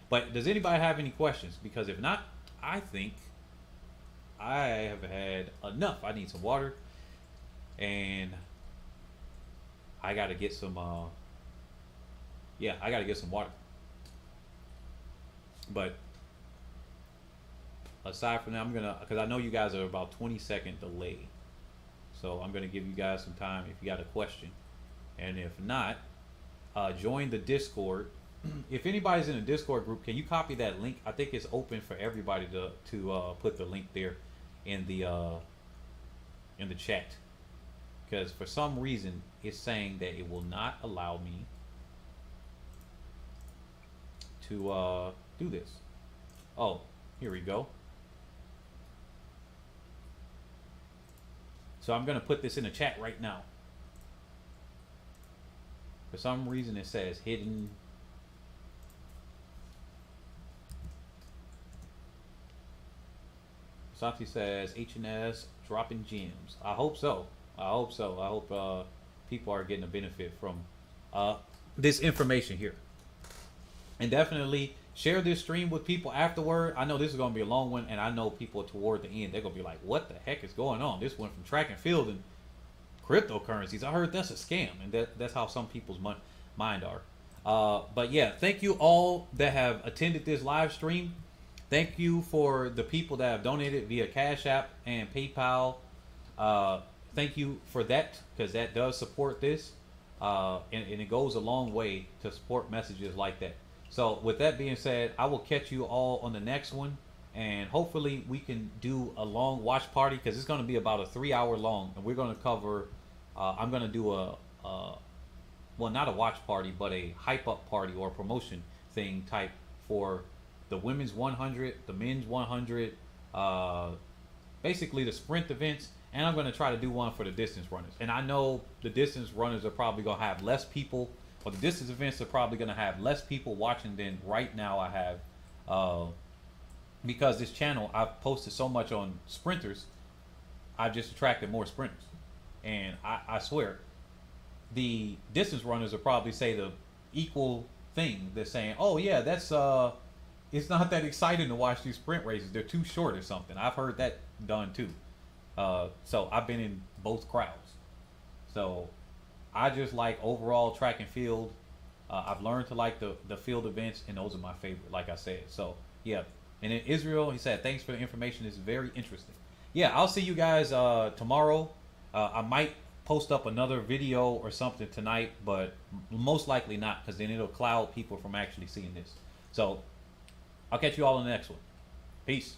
But does anybody have any questions? Because if not, I think I have had enough. I need some water, and I got to get some, I got to get some water. But aside from that, I'm going to, because I know you guys are about 20-second delay. So I'm going to give you guys some time if you got a question. And if not, join the Discord. If anybody's in a Discord group, can you copy that link? I think it's open for everybody to put the link there in the chat. Because for some reason it's saying that it will not allow me to do this. Oh, here we go. So I'm going to put this in the chat right now. For some reason it says hidden. Santi says H&S dropping gems. I hope so. I hope so. I hope people are getting a benefit from this information here. And definitely share this stream with people afterward. I know this is going to be a long one, and I know people toward the end, they're going to be like, what the heck is going on? This went from track and field and cryptocurrencies. I heard that's a scam, and that's how some people's mind are. But yeah, thank you all that have attended this live stream. Thank you for the people that have donated via Cash App and PayPal. Thank you for that, because that does support this. And it goes a long way to support messages like that. So with that being said, I will catch you all on the next one. And hopefully we can do a long watch party, because it's going to be about a 3-hour long. And we're going to cover, I'm going to do well, not a watch party, but a hype up party or promotion thing type for the women's 100, the men's 100, basically the sprint events. And I'm going to try to do one for the distance runners. And I know the distance runners are probably going to have less people, or the distance events are probably going to have less people watching than right now I have. Because this channel, I've posted so much on sprinters, I've just attracted more sprinters. And I swear, the distance runners will probably say the equal thing. They're saying, oh yeah, that's it's not that exciting to watch these sprint races. They're too short or something. I've heard that done too. So I've been in both crowds. So I just like overall track and field. I've learned to like the field events, and those are my favorite, like I said. So yeah. And in Israel, he said, thanks for the information. It's very interesting. Yeah, I'll see you guys tomorrow. I might post up another video or something tonight, but most likely not, because then it'll cloud people from actually seeing this. So I'll catch you all in the next one. Peace.